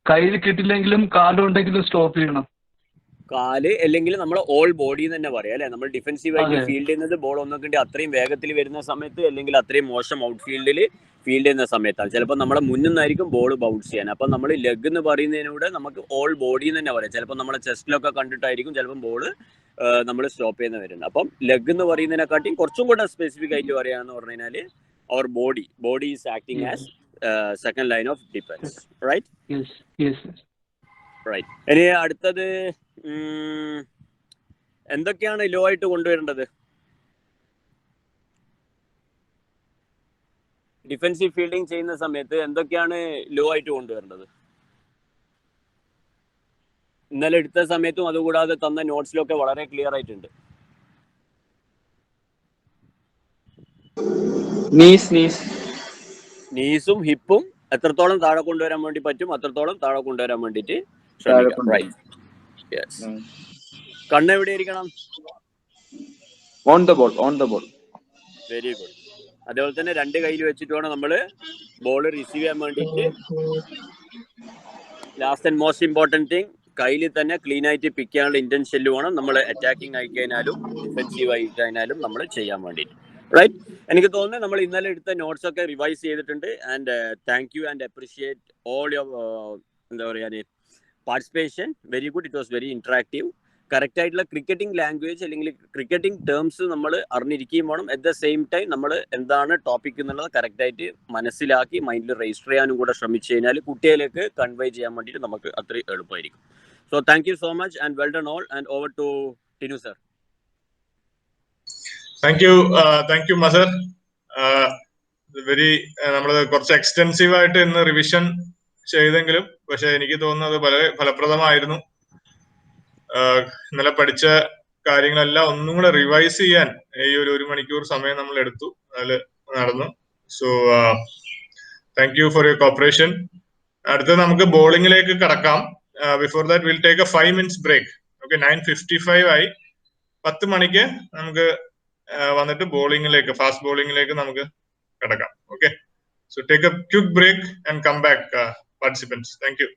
കയ്യിൽ കിട്ടില്ലെങ്കിലും കാലുണ്ടെങ്കിലും സ്റ്റോപ്പ് ചെയ്യണം. കാല് അല്ലെങ്കിൽ നമ്മൾ ഓൾ ബോഡി തന്നെ പറയാം അല്ലെ. നമ്മൾ ഡിഫൻസീവായിട്ട് ഫീൽഡ് ചെയ്യുന്നത് ബോൾ ഒന്നൊക്കെ അത്രയും വേഗത്തിൽ വരുന്ന സമയത്ത് അല്ലെങ്കിൽ അത്രയും മോശം ഔട്ട്ഫീൽഡിൽ ഫീൽഡ് ചെയ്യുന്ന സമയത്താണ്. ചിലപ്പോൾ നമ്മളെ മുന്നിൽ നിന്നായിരിക്കും ബോൾ ബൗൺസ് ചെയ്യാൻ. അപ്പം നമ്മൾ ലെഗ് എന്ന് പറയുന്നതിനൂടെ നമുക്ക് ഓൾ ബോഡി എന്ന് തന്നെ പറയാം. ചിലപ്പോൾ നമ്മളെ ചെസ്റ്റിലൊക്കെ കണ്ടിട്ടായിരിക്കും ചിലപ്പം ബോൾ നമ്മൾ സ്റ്റോപ്പ് ചെയ്യുന്ന വരുന്നത്. അപ്പം ലെഗ് എന്ന് പറയുന്നതിനെക്കാട്ടിയും കുറച്ചും കൂടെ സ്പെസിഫിക് ആയിട്ട് പറയാന്ന് പറഞ്ഞു കഴിഞ്ഞാൽ our body is acting as second line of defence. Right. ഇനി അടുത്തത് എന്തൊക്കെയാണ് ലോ ആയിട്ട് കൊണ്ടുവരേണ്ടത് ഡിഫൻസീവ് ഫീൽഡിംഗ് ചെയ്യുന്ന സമയത്ത്? എന്തൊക്കെയാണ് ലോ ആയിട്ട് കൊണ്ടുവരേണ്ടത്? ഇന്നലെ എടുത്ത സമയത്തും അതുകൂടാതെ തന്ന നോട്ട്സിലൊക്കെ വളരെ ക്ലിയർ ആയിട്ടുണ്ട്. നീസും ഹിപ്പും എത്രത്തോളം താഴെ കൊണ്ടുവരാൻ വേണ്ടി പറ്റും അത്രത്തോളം താഴെ കൊണ്ടുവരാൻ വേണ്ടിയിട്ട് ശ്രമിക്കാം. റൈറ്റ്. യെസ്. കണ്ണ് എവിടെ ഇരിക്കണം? On the ball. Very good. അതേപോലെ തന്നെ 2 കയ്യിൽ വെച്ചിട്ട് വേണം നമ്മൾ ബോൾ റിസീവ് ചെയ്യാൻ വേണ്ടിയിട്ട്. Last and most important thing, കയ്യിൽ തന്നെ ക്ലീൻ ആയിട്ട് പിക്ക് ചെയ്യാനുള്ള ഇന്റൻഷനിൽ വേണം നമ്മൾ അറ്റാക്കിംഗ് ആയി കഴിഞ്ഞാലും ഡിഫെൻസീവ് ആയി കഴിഞ്ഞാലും നമ്മൾ ചെയ്യാൻ വേണ്ടിയിട്ട്. റൈറ്റ്. എനിക്ക് തോന്നുന്നത് നമ്മൾ ഇന്നലെ എടുത്ത നോട്ട്സ് ഒക്കെ റിവൈസ് ചെയ്തിട്ടുണ്ട്. And thank you and appreciate all your എന്താ പറയുക participation. Very good. It was very interactive. Correct ആയിട്ടുള്ള ക്രിക്കറ്റിംഗ് ലാംഗ്വേജ് അല്ലെങ്കിൽ ക്രിക്കറ്റിംഗ് ടേംസ് നമ്മൾ അറിഞ്ഞിരിക്കുകയും വേണം. അറ്റ് ദ സെയിം ടൈം നമ്മൾ എന്താണ് ടോപ്പിക് എന്നുള്ളത് കറക്റ്റായിട്ട് മനസ്സിലാക്കി മൈൻഡിൽ രജിസ്റ്റർ ചെയ്യാനും കൂടെ ശ്രമിച്ചു കഴിഞ്ഞാൽ കുട്ടികളിലേക്ക് കൺവേ ചെയ്യാൻ വേണ്ടിയിട്ട് നമുക്ക് അത്രയും എളുപ്പമായിരിക്കും. So thank you so much and well done all. And over to Tinu sir. Thank you Mazhar. Very നമ്മൾ കുറച്ച് എക്സ്റ്റെൻസീവ് ആയിട്ട് ഇന്ന് റിവിഷൻ ചെയ്തെങ്കിലും പക്ഷെ എനിക്ക് തോന്നുന്നത് വളരെ ഫലപ്രദമായിരുന്നു. ഇന്നലെ പഠിച്ച കാര്യങ്ങളെല്ലാം ഒന്നും കൂടെ റിവൈസ് ചെയ്യാൻ ഈ ഒരു മണിക്കൂർ സമയം നമ്മൾ എടുത്തു. അതിൽ നടന്നു. So thank you for your cooperation. അടുത്ത നമുക്ക് ബോളിംഗിലേക്ക് കടക്കാം. Before that will take a 5 minutes break. Okay. 9:55 ആയി. 10 മണിക്ക് നമുക്ക് വന്നിട്ട് ബോളിംഗിലേക്ക്, ഫാസ്റ്റ് ബോളിംഗിലേക്ക് നമുക്ക് കടക്കാം. Okay. So take a quick break and come back participants. Thank you.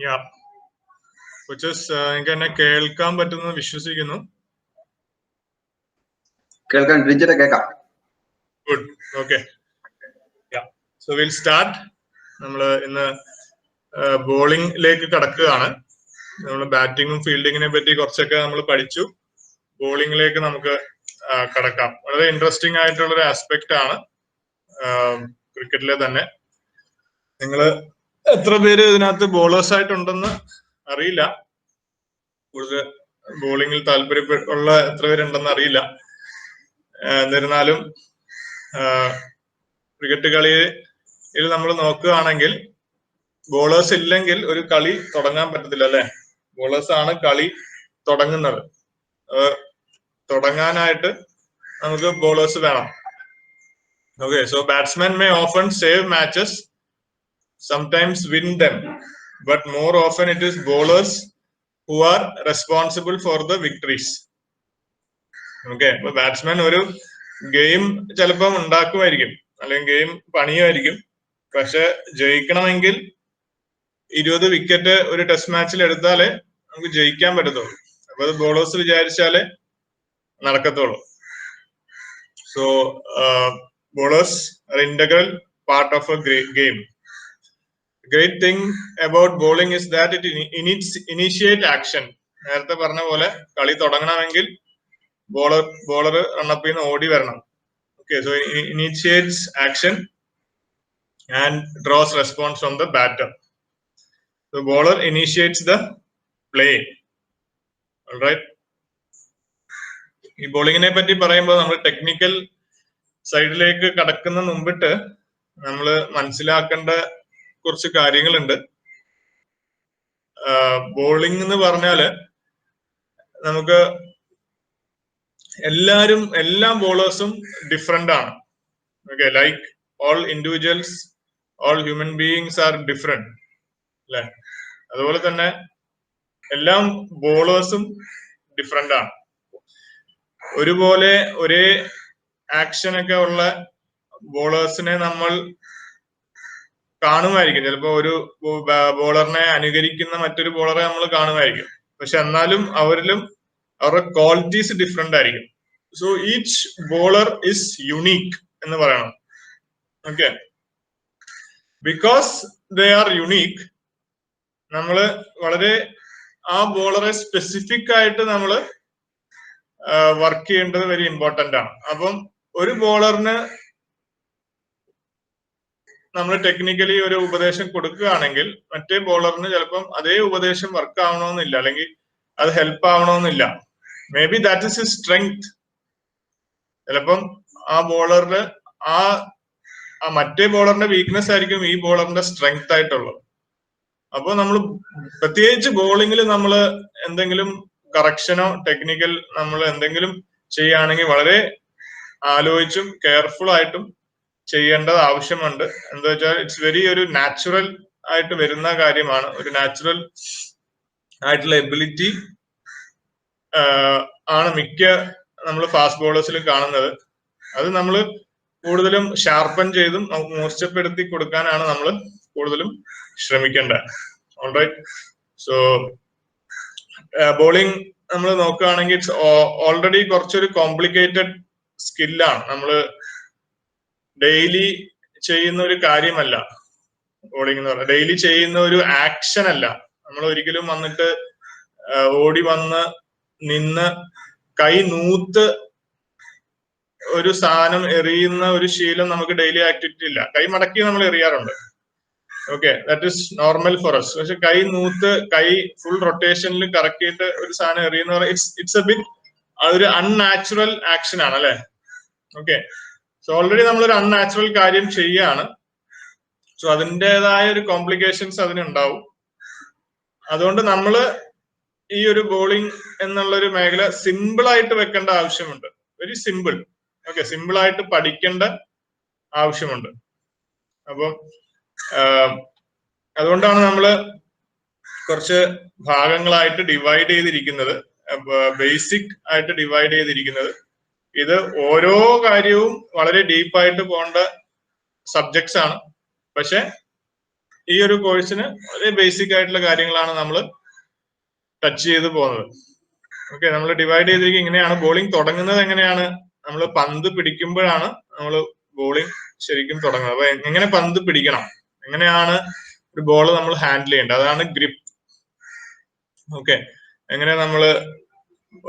എനിക്ക് എന്നെ കേൾക്കാൻ പറ്റുമെന്ന് വിശ്വസിക്കുന്നു. കേൾക്കാം, കേൾക്കാം. Good, okay. So will start. നമ്മൾ ഇന്ന് ബോളിംഗിലേക്ക് കടക്കുകയാണ്. നമ്മൾ ബാറ്റിങ്ങും ഫീൽഡിങ്ങിനെ പറ്റി കുറച്ചൊക്കെ നമ്മൾ പഠിച്ചു. ബോളിംഗിലേക്ക് നമുക്ക് കടക്കാം. വളരെ ഇൻട്രസ്റ്റിംഗ് ആയിട്ടുള്ള ഒരു ആസ്പെക്ട് ആണ് ക്രിക്കറ്റിലെ തന്നെ. നിങ്ങൾ എത്ര പേര് ഇതിനകത്ത് ബോളേഴ്സ് ആയിട്ടുണ്ടെന്ന് അറിയില്ല. കൂടുതൽ ബോളിംഗിൽ താല്പര്യമുള്ള എത്ര പേരുണ്ടെന്ന് അറിയില്ല. എന്നിരുന്നാലും ക്രിക്കറ്റ് കളിയിൽ നമ്മൾ നോക്കുകയാണെങ്കിൽ ബോളേഴ്സ് ഇല്ലെങ്കിൽ ഒരു കളി തുടങ്ങാൻ പറ്റത്തില്ല, അല്ലെ? ബോളേഴ്സ് ആണ് കളി തുടങ്ങുന്നത്. തുടങ്ങാനായിട്ട് നമുക്ക് ബോളേഴ്സ് വേണം. Okay, so batsman may often save matches, sometimes win them, but more often it is bowlers who are responsible for the victories. Okay, അപ്പൊ ബാറ്റ്സ്മാൻ ഒരു ഗെയിം ചിലപ്പം ഉണ്ടാക്കുമായിരിക്കും, അല്ലെങ്കിൽ ഗെയിം പണിയുമായിരിക്കും. പക്ഷെ ജയിക്കണമെങ്കിൽ 20 വിക്കറ്റ് ഒരു ടെസ്റ്റ് മാച്ചിൽ എടുത്താലേ നമുക്ക് ജയിക്കാൻ പറ്റത്തുള്ളൂ. അപ്പൊ അത് ബോളേഴ്സ് വിചാരിച്ചാലേ നടക്കത്തുള്ളൂ. So bowlers are integral part of a game. Great thing about bowling is that it initiate action. നേരത്തെ പറഞ്ഞ പോലെ കളി തുടങ്ങണമെങ്കിൽ ബോളർ റണ്ണപ്പിൽ നിന്ന് ഓടി വരണം. Okay, so initiates action and draws response from the batter. The bowler initiates the play. Alright. ഈ ബോളിങ്ങിനെ പറ്റി പറയുമ്പോൾ നമ്മൾ ടെക്നിക്കൽ സൈഡിലേക്ക് കടക്കുന്ന മുമ്പിട്ട് നമ്മൾ മനസ്സിലാക്കേണ്ട കുറച്ച് കാര്യങ്ങളുണ്ട്. ബോളിംഗ് എന്ന് പറഞ്ഞാല് നമുക്ക് എല്ലാ ബോളേഴ്സും ഡിഫറെന്റ് ആണ്. Okay, like all individuals, all human beings are different, അല്ലെ? അതുപോലെ തന്നെ എല്ലാ ബോളേഴ്സും ഡിഫറെന്റ് ആണ്. ഒരുപോലെ ഒരേ ആക്ഷൻ ഒക്കെ ഉള്ള ബോളേഴ്സിനെ നമ്മൾ കാണുമായിരിക്കും. ചിലപ്പോ ഒരു ബോളറിനെ അനുകരിക്കുന്ന മറ്റൊരു ബോളറെ നമ്മൾ കാണുമായിരിക്കും. പക്ഷെ എന്നാലും അവരിലും അവരുടെ ക്വാളിറ്റീസ് ഡിഫറെന്റ് ആയിരിക്കും. So each bowler is unique എന്ന് പറയണം. Okay, because they are unique, നമ്മള് വളരെ ആ ബോളറെ സ്പെസിഫിക് ആയിട്ട് നമ്മൾ വർക്ക് ചെയ്യേണ്ടത് വെരി ഇമ്പോർട്ടന്റ് ആണ്. അപ്പം ഒരു ബോളറിന് നമ്മൾ ടെക്നിക്കലി ഒരു ഉപദേശം കൊടുക്കുകയാണെങ്കിൽ മറ്റേ ബോളറിന് ചിലപ്പം അതേ ഉപദേശം വർക്ക് ആവണമെന്നില്ല, അല്ലെങ്കിൽ അത് ഹെൽപ്പ് ആവണമെന്നില്ല. May be that is his strength. ചിലപ്പം ആ ബോളറിന് ആ മറ്റേ ബോളറിന്റെ വീക്ക്നെസ് ആയിരിക്കും ഈ ബോളറിന്റെ സ്ട്രെങ്ത് ആയിട്ടുള്ളത്. അപ്പോൾ നമ്മൾ പ്രത്യേകിച്ച് ബോളിങ്ങിൽ നമ്മൾ എന്തെങ്കിലും കറക്ഷനോ ടെക്നിക്കൽ നമ്മൾ എന്തെങ്കിലും ചെയ്യുകയാണെങ്കിൽ വളരെ ആലോചിച്ചും കെയർഫുൾ ആയിട്ടും ചെയ്യേണ്ടത് ആവശ്യമുണ്ട്. എന്താ വെച്ചാൽ ഇറ്റ്സ് വെരി ഒരു നാച്ചുറൽ ആയിട്ട് വരുന്ന കാര്യമാണ്. ഒരു നാച്ചുറൽ ആയിട്ടുള്ള എബിലിറ്റി ആണ് മിക്ക നമ്മൾ ഫാസ്റ്റ് ബോളേഴ്സിലും കാണുന്നത്. അത് നമ്മൾ കൂടുതലും ഷാർപ്പൻ ചെയ്തും മൂർച്ചപ്പെടുത്തി കൊടുക്കാനാണ് നമ്മൾ കൂടുതലും ശ്രമിക്കേണ്ടത്. ഓൾറൈറ്റ്, സോ ബോളിംഗ് നമ്മൾ നോക്കുകയാണെങ്കിൽ ഇറ്റ്സ് ഓൾറെഡി കുറച്ചൊരു കോംപ്ലിക്കേറ്റഡ് സ്കില്ലാണ്. നമ്മൾ ഡെയിലി ചെയ്യുന്ന ഒരു കാര്യമല്ല ബോളിംഗ് എന്ന് പറഞ്ഞാൽ. ഡെയിലി ചെയ്യുന്ന ഒരു ആക്ഷൻ അല്ല. നമ്മൾ ഒരിക്കലും വന്നിട്ട് ഓടി വന്ന് നിന്ന് കൈ നൂത്ത് ഒരു സാധനം എറിയുന്ന ഒരു ശീലം നമുക്ക് ഡെയിലി ആക്ടിവിറ്റി ഇല്ല. കൈ മടക്കി നമ്മൾ എറിയാറുണ്ട്. Okay, that is normal for us. പക്ഷെ കൈ നൂത്ത് കൈ ഫുൾ റൊട്ടേഷനിൽ കറക്കിയിട്ട് ഒരു സാധനം എറിയുന്ന പറഞ്ഞാൽ ഇറ്റ്സ് എ ബിറ്റ് അതൊരു അൺനാച്ചുറൽ ആക്ഷൻ ആണ്, അല്ലെ? ഓക്കെ, സോ ഓൾറെഡി നമ്മളൊരു അൺനാച്ചുറൽ കാര്യം ചെയ്യാണ്. സോ അതിൻ്റെതായ ഒരു കോംപ്ലിക്കേഷൻസ് അതിനുണ്ടാവും. അതുകൊണ്ട് നമ്മൾ ഈ ഒരു ബോളിംഗ് എന്നുള്ളൊരു മേഖല സിമ്പിൾ ആയിട്ട് വെക്കേണ്ട ആവശ്യമുണ്ട്. Very simple. ഓക്കെ, സിമ്പിൾ ആയിട്ട് പഠിക്കേണ്ട ആവശ്യമുണ്ട്. അപ്പം അതുകൊണ്ടാണ് നമ്മൾ കുറച്ച് ഭാഗങ്ങളായിട്ട് ഡിവൈഡ് ചെയ്തിരിക്കുന്നത്, ബേസിക് ആയിട്ട് ഡിവൈഡ് ചെയ്തിരിക്കുന്നത്. ഇത് ഓരോ കാര്യവും വളരെ ഡീപ്പായിട്ട് പോകേണ്ട സബ്ജക്ട്സ് ആണ്. പക്ഷെ ഈ ഒരു കോഴ്സിന് വളരെ ബേസിക് ആയിട്ടുള്ള കാര്യങ്ങളാണ് നമ്മൾ ടച്ച് ചെയ്ത് പോകുന്നത്. ഓക്കെ, നമ്മൾ ഡിവൈഡ് ചെയ്തിരിക്കും ഇങ്ങനെയാണ്. ബോളിംഗ് തുടങ്ങുന്നത് എങ്ങനെയാണ്? നമ്മൾ പന്ത് പിടിക്കുമ്പോഴാണ് നമ്മൾ ബോളിംഗ് ശരിക്കും തുടങ്ങുന്നത്. അപ്പൊ എങ്ങനെ പന്ത് പിടിക്കണം, എങ്ങനെയാണ് ഒരു ബോൾ നമ്മൾ ഹാൻഡിൽ ചെയ്യേണ്ടത്, അതാണ് ഗ്രിപ്പ്. ഓക്കെ, എങ്ങനെ നമ്മൾ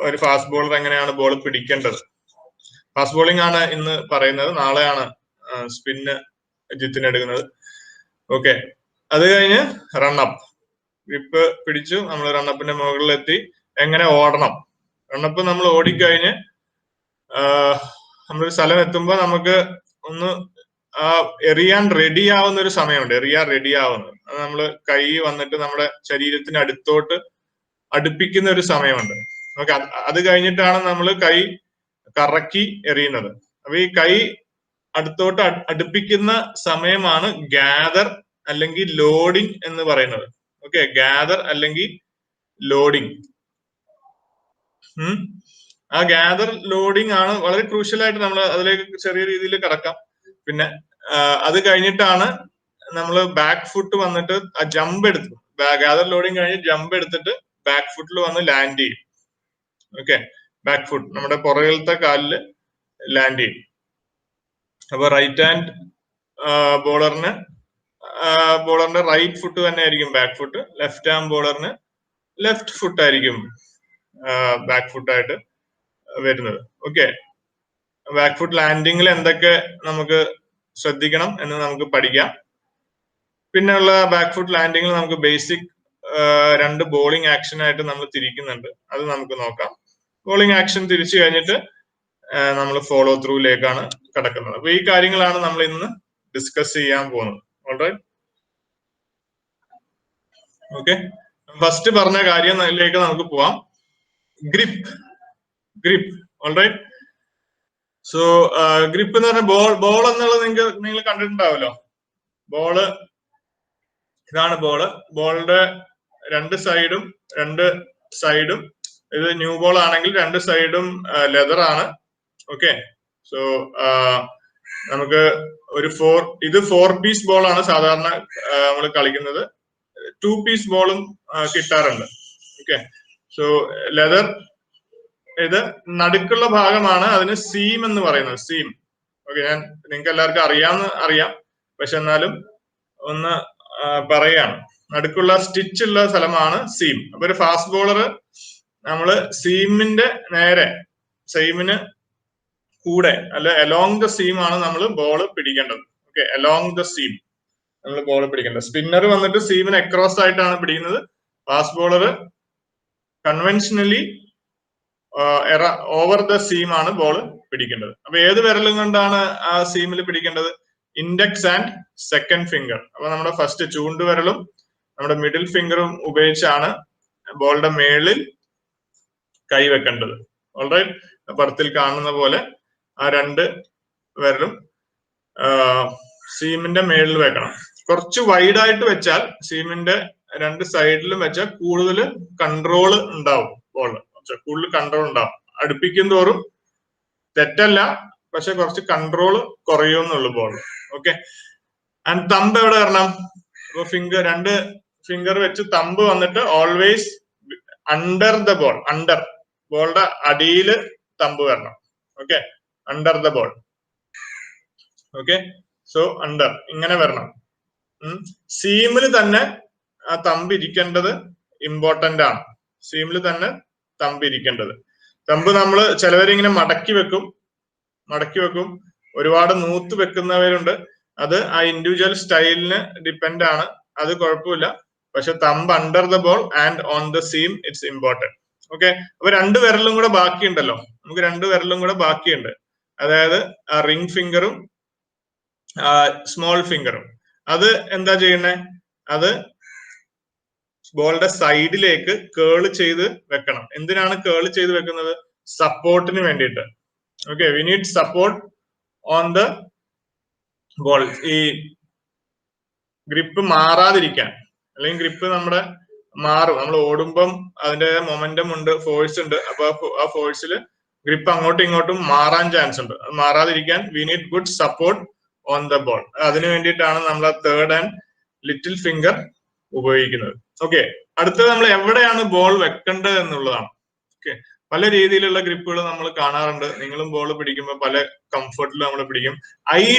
ഒരു ഫാസ്റ്റ് ബോളർ എങ്ങനെയാണ് ബോൾ പിടിക്കേണ്ടത്. ഫാസ്റ്റ് ബോളിംഗ് ആണ് ഇന്ന് പറയുന്നത്, നാളെയാണ് സ്പിന്ന് ജിത്തിന് എടുക്കുന്നത്. ഓക്കെ, അത് കഴിഞ്ഞ് റണ്ണപ്പ്. ഗ്രിപ്പ് പിടിച്ചു, നമ്മൾ റണ്ണപ്പിന്റെ മുകളിലെത്തി. എങ്ങനെ ഓടണം, റണ്ണപ്പ് നമ്മൾ ഓടിക്കഴിഞ്ഞ് നമ്മളൊരു സ്ഥലം എത്തുമ്പോൾ നമുക്ക് ഒന്ന് എറിയാൻ റെഡി ആവുന്ന ഒരു സമയമുണ്ട്. എറിയാൻ റെഡി ആവുന്നത് അത് നമ്മൾ കൈ വന്നിട്ട് നമ്മുടെ ശരീരത്തിന് അടുത്തോട്ട് അടുപ്പിക്കുന്ന ഒരു സമയമുണ്ട്. ഓക്കെ, അത് കഴിഞ്ഞിട്ടാണ് നമ്മൾ കൈ കറക്കി എറിയുന്നത്. അപ്പൊ ഈ കൈ അടുത്തോട്ട് അടുപ്പിക്കുന്ന സമയമാണ് ഗ്യാദർ അല്ലെങ്കിൽ ലോഡിംഗ് എന്ന് പറയുന്നത്. ഓക്കെ, ഗ്യാദർ അല്ലെങ്കിൽ ലോഡിംഗ്. ആ ഗ്യാദർ ലോഡിംഗ് ആണ് വളരെ ക്രൂഷ്യൽ ആയിട്ട് നമ്മൾ അതിലേക്ക് ചെറിയ രീതിയിൽ കടക്കാം. പിന്നെ അത് കഴിഞ്ഞിട്ടാണ് നമ്മൾ ബാക്ക് ഫുട്ട് വന്നിട്ട് ആ ജമ്പ് എടുത്തു, ഗ്യാദർ ലോഡിംഗ് കഴിഞ്ഞ് ജമ്പ് എടുത്തിട്ട് ബാക്ക് ഫുട്ടിൽ വന്ന് ലാൻഡ് ചെയ്യും. ഓക്കെ, ബാക്ക് ഫുട്ട് നമ്മുടെ പുറകിലത്തെ കാലില് ലാൻഡ് ചെയ്യും. അപ്പൊ റൈറ്റ് ഹാൻഡ് ബോളറിന്റെ റൈറ്റ് ഫുട്ട് തന്നെ ആയിരിക്കും ബാക്ക് ഫുട്ട്. ലെഫ്റ്റ് ഹാൻഡ് ബോളറിന് ലെഫ്റ്റ് ഫുട്ട് ആയിരിക്കും ബാക്ക് ഫുട്ടായിട്ട് വരുന്നത്. ഓക്കെ, ബാക്ക് ഫുട്ട് ലാൻഡിങ്ങിൽ എന്തൊക്കെ നമുക്ക് ശ്രദ്ധിക്കണം എന്ന് നമുക്ക് പഠിക്കാം. പിന്നെയുള്ള ബാക്ക് ഫുട്ട് ലാൻഡിങ്ങിൽ നമുക്ക് ബേസിക് 2 ബോളിംഗ് ആക്ഷൻ ആയിട്ട് നമ്മൾ തിരിക്കുന്നുണ്ട്, അത് നമുക്ക് നോക്കാം. ബോളിംഗ് ആക്ഷൻ തിരിച്ചു കഴിഞ്ഞിട്ട് നമ്മൾ ഫോളോ ത്രൂയിലേക്കാണ് കിടക്കുന്നത്. അപ്പൊ ഈ കാര്യങ്ങളാണ് നമ്മൾ ഇന്ന് ഡിസ്കസ് ചെയ്യാൻ പോകുന്നത്. ഓൾറൈറ്റ്, ഓക്കെ, ഫസ്റ്റ് പറഞ്ഞ കാര്യത്തിലേക്ക് നമുക്ക് പോവാം. ഗ്രിപ്പ്. ഓൾറൈറ്റ്, സോ ഗ്രിപ്പ് എന്ന് പറഞ്ഞ ബോൾ എന്നുള്ളത് നിങ്ങൾ കണ്ടിട്ടുണ്ടാവല്ലോ. ബോള് ഇതാണ് ബോളിന്റെ രണ്ട് സൈഡും ഇത് ന്യൂ ബോൾ ആണെങ്കിൽ 2 സൈഡും ലെതർ ആണ്. ഓക്കെ, സോ നമുക്ക് ഒരു 4 പീസ് ബോൾ ആണ് സാധാരണ നമ്മൾ കളിക്കുന്നത്. 2 പീസ് ബോളും കിട്ടാറുണ്ട്. ഓക്കെ, സോ ലെതർ ഇത് നടുക്കുള്ള ഭാഗമാണ്, അതിന് സീം എന്ന് പറയുന്നത്. സീം. ഓക്കെ, നിങ്ങൾക്ക് എല്ലാവർക്കും അറിയാം, പക്ഷെ എന്നാലും ഒന്ന് പറയാണ്. നടുക്കുള്ള സ്റ്റിച്ച് ഉള്ള സ്ഥലമാണ് സീം. അപ്പൊ ഒരു ഫാസ്റ്റ് ബോളർ നമ്മള് സീമിന്റെ നേരെ, സീമിന് കൂടെ അല്ല അലോങ് ദ സീം ആണ് നമ്മൾ ബോൾ പിടിക്കേണ്ടത്. ഓക്കെ, അലോങ് ദ സീം നമ്മൾ ബോൾ പിടിക്കേണ്ടത്. സ്പിന്നർ വന്നിട്ട് സീമിന് അക്രോസ് ആയിട്ടാണ് പിടിക്കുന്നത്. Fast bowler conventionally over the seam ആണ് ബോൾ പിടിക്കേണ്ടത്. അപ്പൊ ഏത് വിരലും കൊണ്ടാണ് ആ സീമിൽ പിടിക്കേണ്ടത്? Index and second finger. അപ്പൊ നമ്മുടെ ഫസ്റ്റ് ചൂണ്ടുവിരലും നമ്മുടെ മിഡിൽ ഫിംഗറും ഉപയോഗിച്ചാണ് ബോളിന്റെ മേളിൽ കൈവെക്കേണ്ടത്. ഓൾറൈറ്റ്, പടത്തിൽ കാണുന്ന പോലെ ആ 2 വിരലും സീമിന്റെ മേളിൽ വെക്കണം. കുറച്ച് വൈഡായിട്ട് വെച്ചാൽ, സീമിന്റെ 2 സൈഡിലും വെച്ചാൽ കൂടുതൽ കൺട്രോൾ ഉണ്ടാവും. ബോൾ കൂടുതൽ കൺട്രോൾ ഉണ്ടാവും. അടുപ്പിക്കും തോറും തെറ്റല്ല, പക്ഷെ കുറച്ച് കൺട്രോൾ കുറയുമെന്നുള്ളൂ ബോൾ. ഓക്കെ, ആൻഡ് തമ്പ് എവിടെ വരണം? അപ്പൊ 2 ഫിംഗർ വെച്ച് തമ്പ് വന്നിട്ട് ഓൾവേസ് അണ്ടർ ദ ബോൾ. ബോളിന്റെ അടിയില് തമ്പ് വരണം. Okay, under the ball. Okay, so under ഇങ്ങനെ വരണം. സീമിൽ തന്നെ ആ തമ്പ് ഇരിക്കേണ്ടത് ഇമ്പോർട്ടന്റ് ആണ്. സീമിൽ തന്നെ തമ്പ് ഇരിക്കേണ്ടത്. തമ്പ് നമ്മള് ചിലവരിങ്ങനെ മടക്കി വെക്കും. ഒരുപാട് നൂത്ത് വെക്കുന്നവരുണ്ട്. അത് ആ ഇൻഡിവിജ്വൽ സ്റ്റൈലിന് ഡിപ്പെൻഡ് ആണ്, അത് കുഴപ്പമില്ല. പക്ഷെ thumb under the ball and on the seam it's important. Okay, അപ്പൊ 2 വിരലും കൂടെ ബാക്കിയുണ്ടല്ലോ. നമുക്ക് 2 വിരലും കൂടെ ബാക്കിയുണ്ട്. അതായത് റിംഗ് ഫിംഗറും സ്മോൾ ഫിംഗറും. അത് എന്താ ചെയ്യണേ? അത് ബോളിന്റെ സൈഡിലേക്ക് കേൾ ചെയ്ത് വെക്കണം. എന്തിനാണ് കേൾ ചെയ്ത് വെക്കുന്നത്? സപ്പോർട്ടിന് വേണ്ടിയിട്ട്. Okay, we need support on the ball. ഈ ഗ്രിപ്പ് മാറാതിരിക്കാൻ, അല്ലെങ്കിൽ ഗ്രിപ്പ് നമ്മുടെ മാറും. നമ്മൾ ഓടുമ്പം അതിന്റെ മൊമെന്റം ഉണ്ട്, ഫോഴ്സ് ഉണ്ട്. അപ്പൊ ആ ഫോഴ്സിൽ ഗ്രിപ്പ് അങ്ങോട്ടും ഇങ്ങോട്ടും മാറാൻ ചാൻസ് ഉണ്ട്. അത് മാറാതിരിക്കാൻ we need good support on the ball. അതിനു വേണ്ടിയിട്ടാണ് നമ്മൾ ആ 3rd ആൻഡ് ലിറ്റിൽ ഫിംഗർ ഉപയോഗിക്കുന്നത്. ഓക്കെ, അടുത്തത് നമ്മൾ എവിടെയാണ് ബോൾ വെക്കേണ്ടത് എന്നുള്ളതാണ്. ഓക്കെ, പല രീതിയിലുള്ള ഗ്രിപ്പുകൾ നമ്മൾ കാണാറുണ്ട്. നിങ്ങളും ബോൾ പിടിക്കുമ്പോൾ പല കംഫർട്ടിൽ നമ്മൾ പിടിക്കും.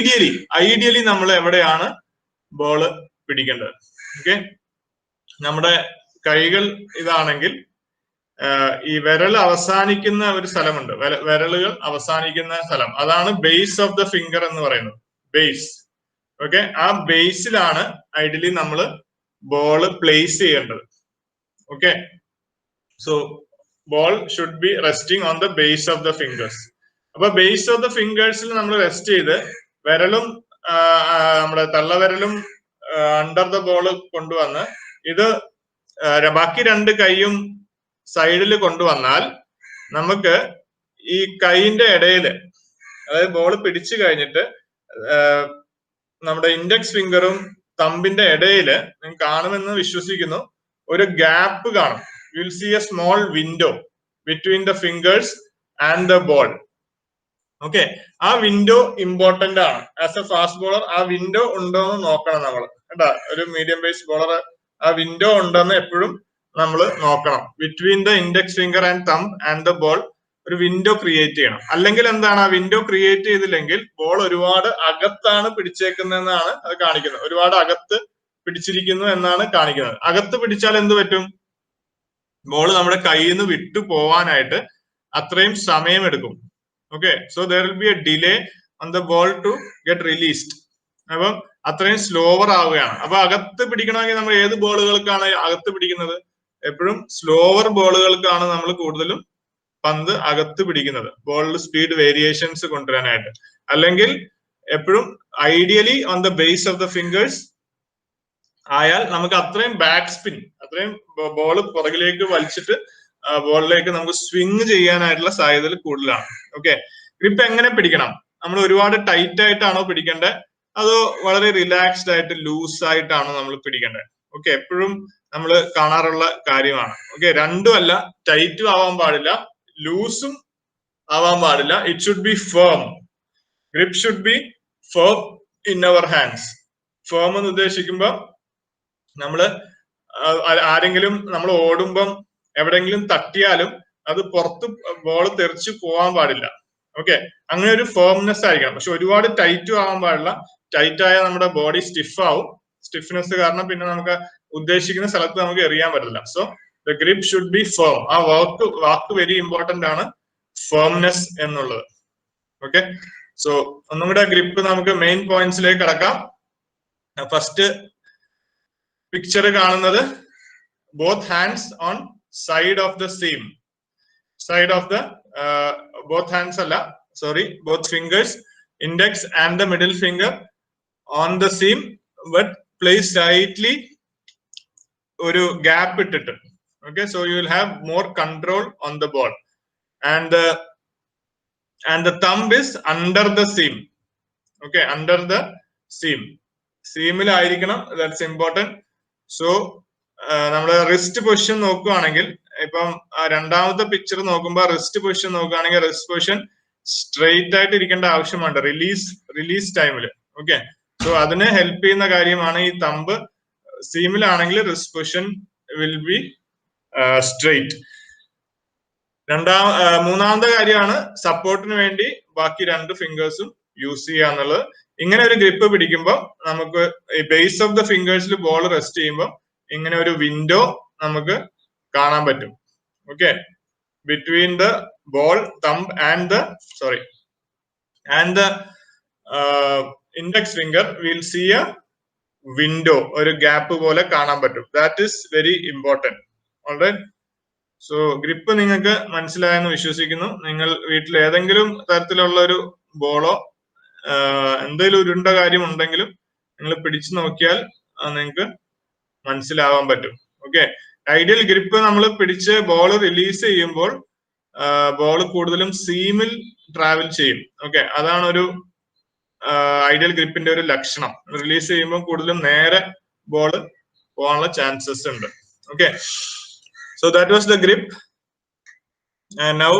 ഐഡിയലി നമ്മൾ എവിടെയാണ് ബോൾ പിടിക്കേണ്ടത്? ഓക്കെ, നമ്മുടെ കൈകൾ ഇതാണെങ്കിൽ ഈ വിരൽ അവസാനിക്കുന്ന ഒരു സ്ഥലമുണ്ട്, വിരലുകൾ അവസാനിക്കുന്ന സ്ഥലം, അതാണ് ബേസ് ഓഫ് ദ ഫിംഗർ എന്ന് പറയുന്നത്. ബേസ്. ഓക്കെ, ആ ബേസിലാണ് ഐഡിയലി നമ്മൾ ബോൾ പ്ലേസ് ചെയ്യേണ്ടത്. Okay, so ball should be resting on the base of the fingers. അപ്പൊ ബേസ് ഓഫ് ദ ഫിംഗേഴ്സിൽ നമ്മൾ റെസ്റ്റ് ചെയ്ത് വിരലും നമ്മുടെ തള്ളവിരലും അണ്ടർ ദ ബോൾ കൊണ്ടുവന്ന് ഇത് ബാക്കി രണ്ട് കൈയും സൈഡിൽ കൊണ്ടുവന്നാൽ നമുക്ക് ഈ കൈയിന്റെ ഇടയില്, അതായത് ബോൾ പിടിച്ചു കഴിഞ്ഞിട്ട് നമ്മുടെ ഇൻഡെക്സ് ഫിംഗറും തമ്പിന്റെ ഇടയില് നിങ്ങൾ കാണുമെന്ന് വിശ്വസിക്കുന്നു, ഒരു ഗ്യാപ്പ് കാണും. You will see a small window between the fingers and the ball. Okay, ആ വിൻഡോ ഇമ്പോർട്ടന്റ് ആണ്. ആസ് എ ഫാസ്റ്റ് ബോളർ ആ വിൻഡോ ഉണ്ടോ എന്ന് നോക്കണം നമ്മൾ. കേട്ടാ, ഒരു മീഡിയം ബേസ് ബോളർ ആ വിൻഡോ ഉണ്ടെന്ന് എപ്പോഴും നമ്മൾ നോക്കണം. Between the index finger and thumb and the ball ഒരു വിൻഡോ ക്രിയേറ്റ് ചെയ്യണം. അല്ലെങ്കിൽ എന്താണ്, ആ വിൻഡോ ക്രിയേറ്റ് ചെയ്തില്ലെങ്കിൽ ബോൾ ഒരുപാട് അകത്താണ് പിടിച്ചേക്കുന്നതെന്നാണ് അത് കാണിക്കുന്നത്. ഒരുപാട് അകത്ത് പിടിച്ചിരിക്കുന്നു എന്നാണ് കാണിക്കുന്നത്. അകത്ത് പിടിച്ചാൽ എന്ത് പറ്റും? ബോൾ നമ്മുടെ കയ്യിൽ നിന്ന് വിട്ടു പോവാനായിട്ട് അത്രയും സമയമെടുക്കും. Okay, so there will be a delay on the ball to get released. അപ്പം അത്രയും സ്ലോവർ ആവുകയാണ്. അപ്പൊ അകത്ത് പിടിക്കണമെങ്കിൽ നമ്മൾ ഏത് ബോളുകൾക്കാണ് അകത്ത് പിടിക്കുന്നത്? എപ്പോഴും സ്ലോവർ ബോളുകൾക്കാണ് നമ്മൾ കൂടുതലും പന്ത് അകത്ത് പിടിക്കുന്നത്, ബോളിൽ സ്പീഡ് വേരിയേഷൻസ് കൊണ്ടുവരാനായിട്ട്. അല്ലെങ്കിൽ എപ്പോഴും ideally on the base of the fingers ആയാൽ നമുക്ക് അത്രയും ബാക്ക് സ്പിൻ, അത്രയും ബോൾ പുറകിലേക്ക് വലിച്ചിട്ട് ബോളിലേക്ക് നമുക്ക് സ്വിങ് ചെയ്യാനായിട്ടുള്ള സാധ്യതകൾ കൂടുതലാണ്. ഓക്കെ, ഗ്രിപ്പ് എങ്ങനെ പിടിക്കണം? നമ്മൾ ഒരുപാട് ടൈറ്റ് ആയിട്ടാണോ പിടിക്കേണ്ടത്, അതോ വളരെ റിലാക്സ്ഡ് ആയിട്ട് ലൂസ് ആയിട്ടാണോ നമ്മൾ പിടിക്കേണ്ടത്? ഓക്കെ, എപ്പോഴും നമ്മൾ കാണാറുള്ള കാര്യമാണ്. ഓക്കെ, രണ്ടും അല്ല, ടൈറ്റും ആവാൻ പാടില്ല, ലൂസും ആവാൻ പാടില്ല. It should be firm. Grip should be firm in our hands. Firm എന്ന് ഉദ്ദേശിക്കുമ്പോൾ നമ്മള് ആരെങ്കിലും നമ്മൾ ഓടുമ്പം എവിടെങ്കിലും തട്ടിയാലും അത് പുറത്ത് ബോൾ തെറിച്ച് പോകാൻ പാടില്ല. ഓക്കെ, അങ്ങനെ ഒരു ഫേംനെസ് ആയിരിക്കണം. പക്ഷെ ഒരുപാട് ടൈറ്റും ആവാൻ പാടില്ല. ടൈറ്റ് ആയാൽ നമ്മുടെ ബോഡി സ്റ്റിഫ് ആവും. സ്റ്റിഫ്നെസ് കാരണം പിന്നെ നമുക്ക് ഉദ്ദേശിക്കുന്ന സ്ഥലത്ത് നമുക്ക് എറിയാൻ പറ്റില്ല. So the grip should be firm. ആ വാക്ക് വെരി ഇമ്പോർട്ടന്റ് ആണ്, ഫേംനെസ് എന്നുള്ളത്. ഓക്കെ, സോ ഒന്നും കൂടെ ഗ്രിപ്പ് നമുക്ക് മെയിൻ പോയിന്റ്സിലേക്ക് കടക്കാം. ഫസ്റ്റ് പിക്ചർ കാണുന്നത് both hands on side of the seam. Side of the both hands അല്ല, sorry, both fingers, index and the middle finger on the seam, but place slightly ഒരു gap ഇട്ടിട്ട്. Okay, so you will have more control on the ball, and the thumb is under the seam. Okay, under the seam. Seamil ആയിരിക്കണം, that's important. So നമ്മുടെ wrist position നോക്കുകയാണെങ്കിൽ, ഇപ്പം രണ്ടാമത്തെ picture നോക്കുമ്പോൾ wrist position നോക്കുകയാണെങ്കിൽ wrist position straight ആയിട്ട് ഇരിക്കേണ്ട ആവശ്യമുണ്ട് റിലീസ് ടൈമിൽ. ഓക്കെ, സോ അതിന് ഹെൽപ്പ് ചെയ്യുന്ന കാര്യമാണ് ഈ തമ്പ്. സീമിലാണെങ്കിൽ wrist position will be straight. മൂന്നാമത്തെ കാര്യമാണ് സപ്പോർട്ടിന് വേണ്ടി ബാക്കി രണ്ട് ഫിംഗേഴ്സും യൂസ് ചെയ്യുക എന്നുള്ളത്. ഇങ്ങനെ ഒരു ഗ്രിപ്പ് പിടിക്കുമ്പോൾ നമുക്ക് ഈ ബേസ് ഓഫ് ദ ഫിംഗേഴ്സിൽ ബോൾ റെസ്റ്റ് ചെയ്യുമ്പോൾ ഇങ്ങനെ ഒരു വിൻഡോ നമുക്ക് കാണാൻ പറ്റും. Okay, between the ball, thumb and the index finger will see a window, ഒരു ഗ്യാപ്പ് പോലെ കാണാൻ പറ്റും. That is very important. Alright, so grip നിങ്ങൾക്ക് മനസ്സിലായെന്ന് വിശ്വസിക്കുന്നു. നിങ്ങൾ വീട്ടിൽ ഏതെങ്കിലും തരത്തിലുള്ള ഒരു ബോളോ എന്തെങ്കിലും ഉരുണ്ട കാര്യം ഉണ്ടെങ്കിലും നിങ്ങൾ പിടിച്ചു നോക്കിയാൽ നിങ്ങൾക്ക് മനസ്സിലാവാൻ പറ്റും. ഓക്കെ, ഐഡിയൽ ഗ്രിപ്പ് നമ്മൾ പിടിച്ച് ബോൾ റിലീസ് ചെയ്യുമ്പോൾ ബോൾ കൂടുതലും സീമിൽ ട്രാവൽ ചെയ്യും. ഓക്കെ, അതാണ് ഒരു ഐഡിയൽ ഗ്രിപ്പിന്റെ ഒരു ലക്ഷണം. റിലീസ് ചെയ്യുമ്പോൾ കൂടുതലും നേരെ ബോൾ പോകാനുള്ള ചാൻസസ് ഉണ്ട്. Okay, so that was the grip, and now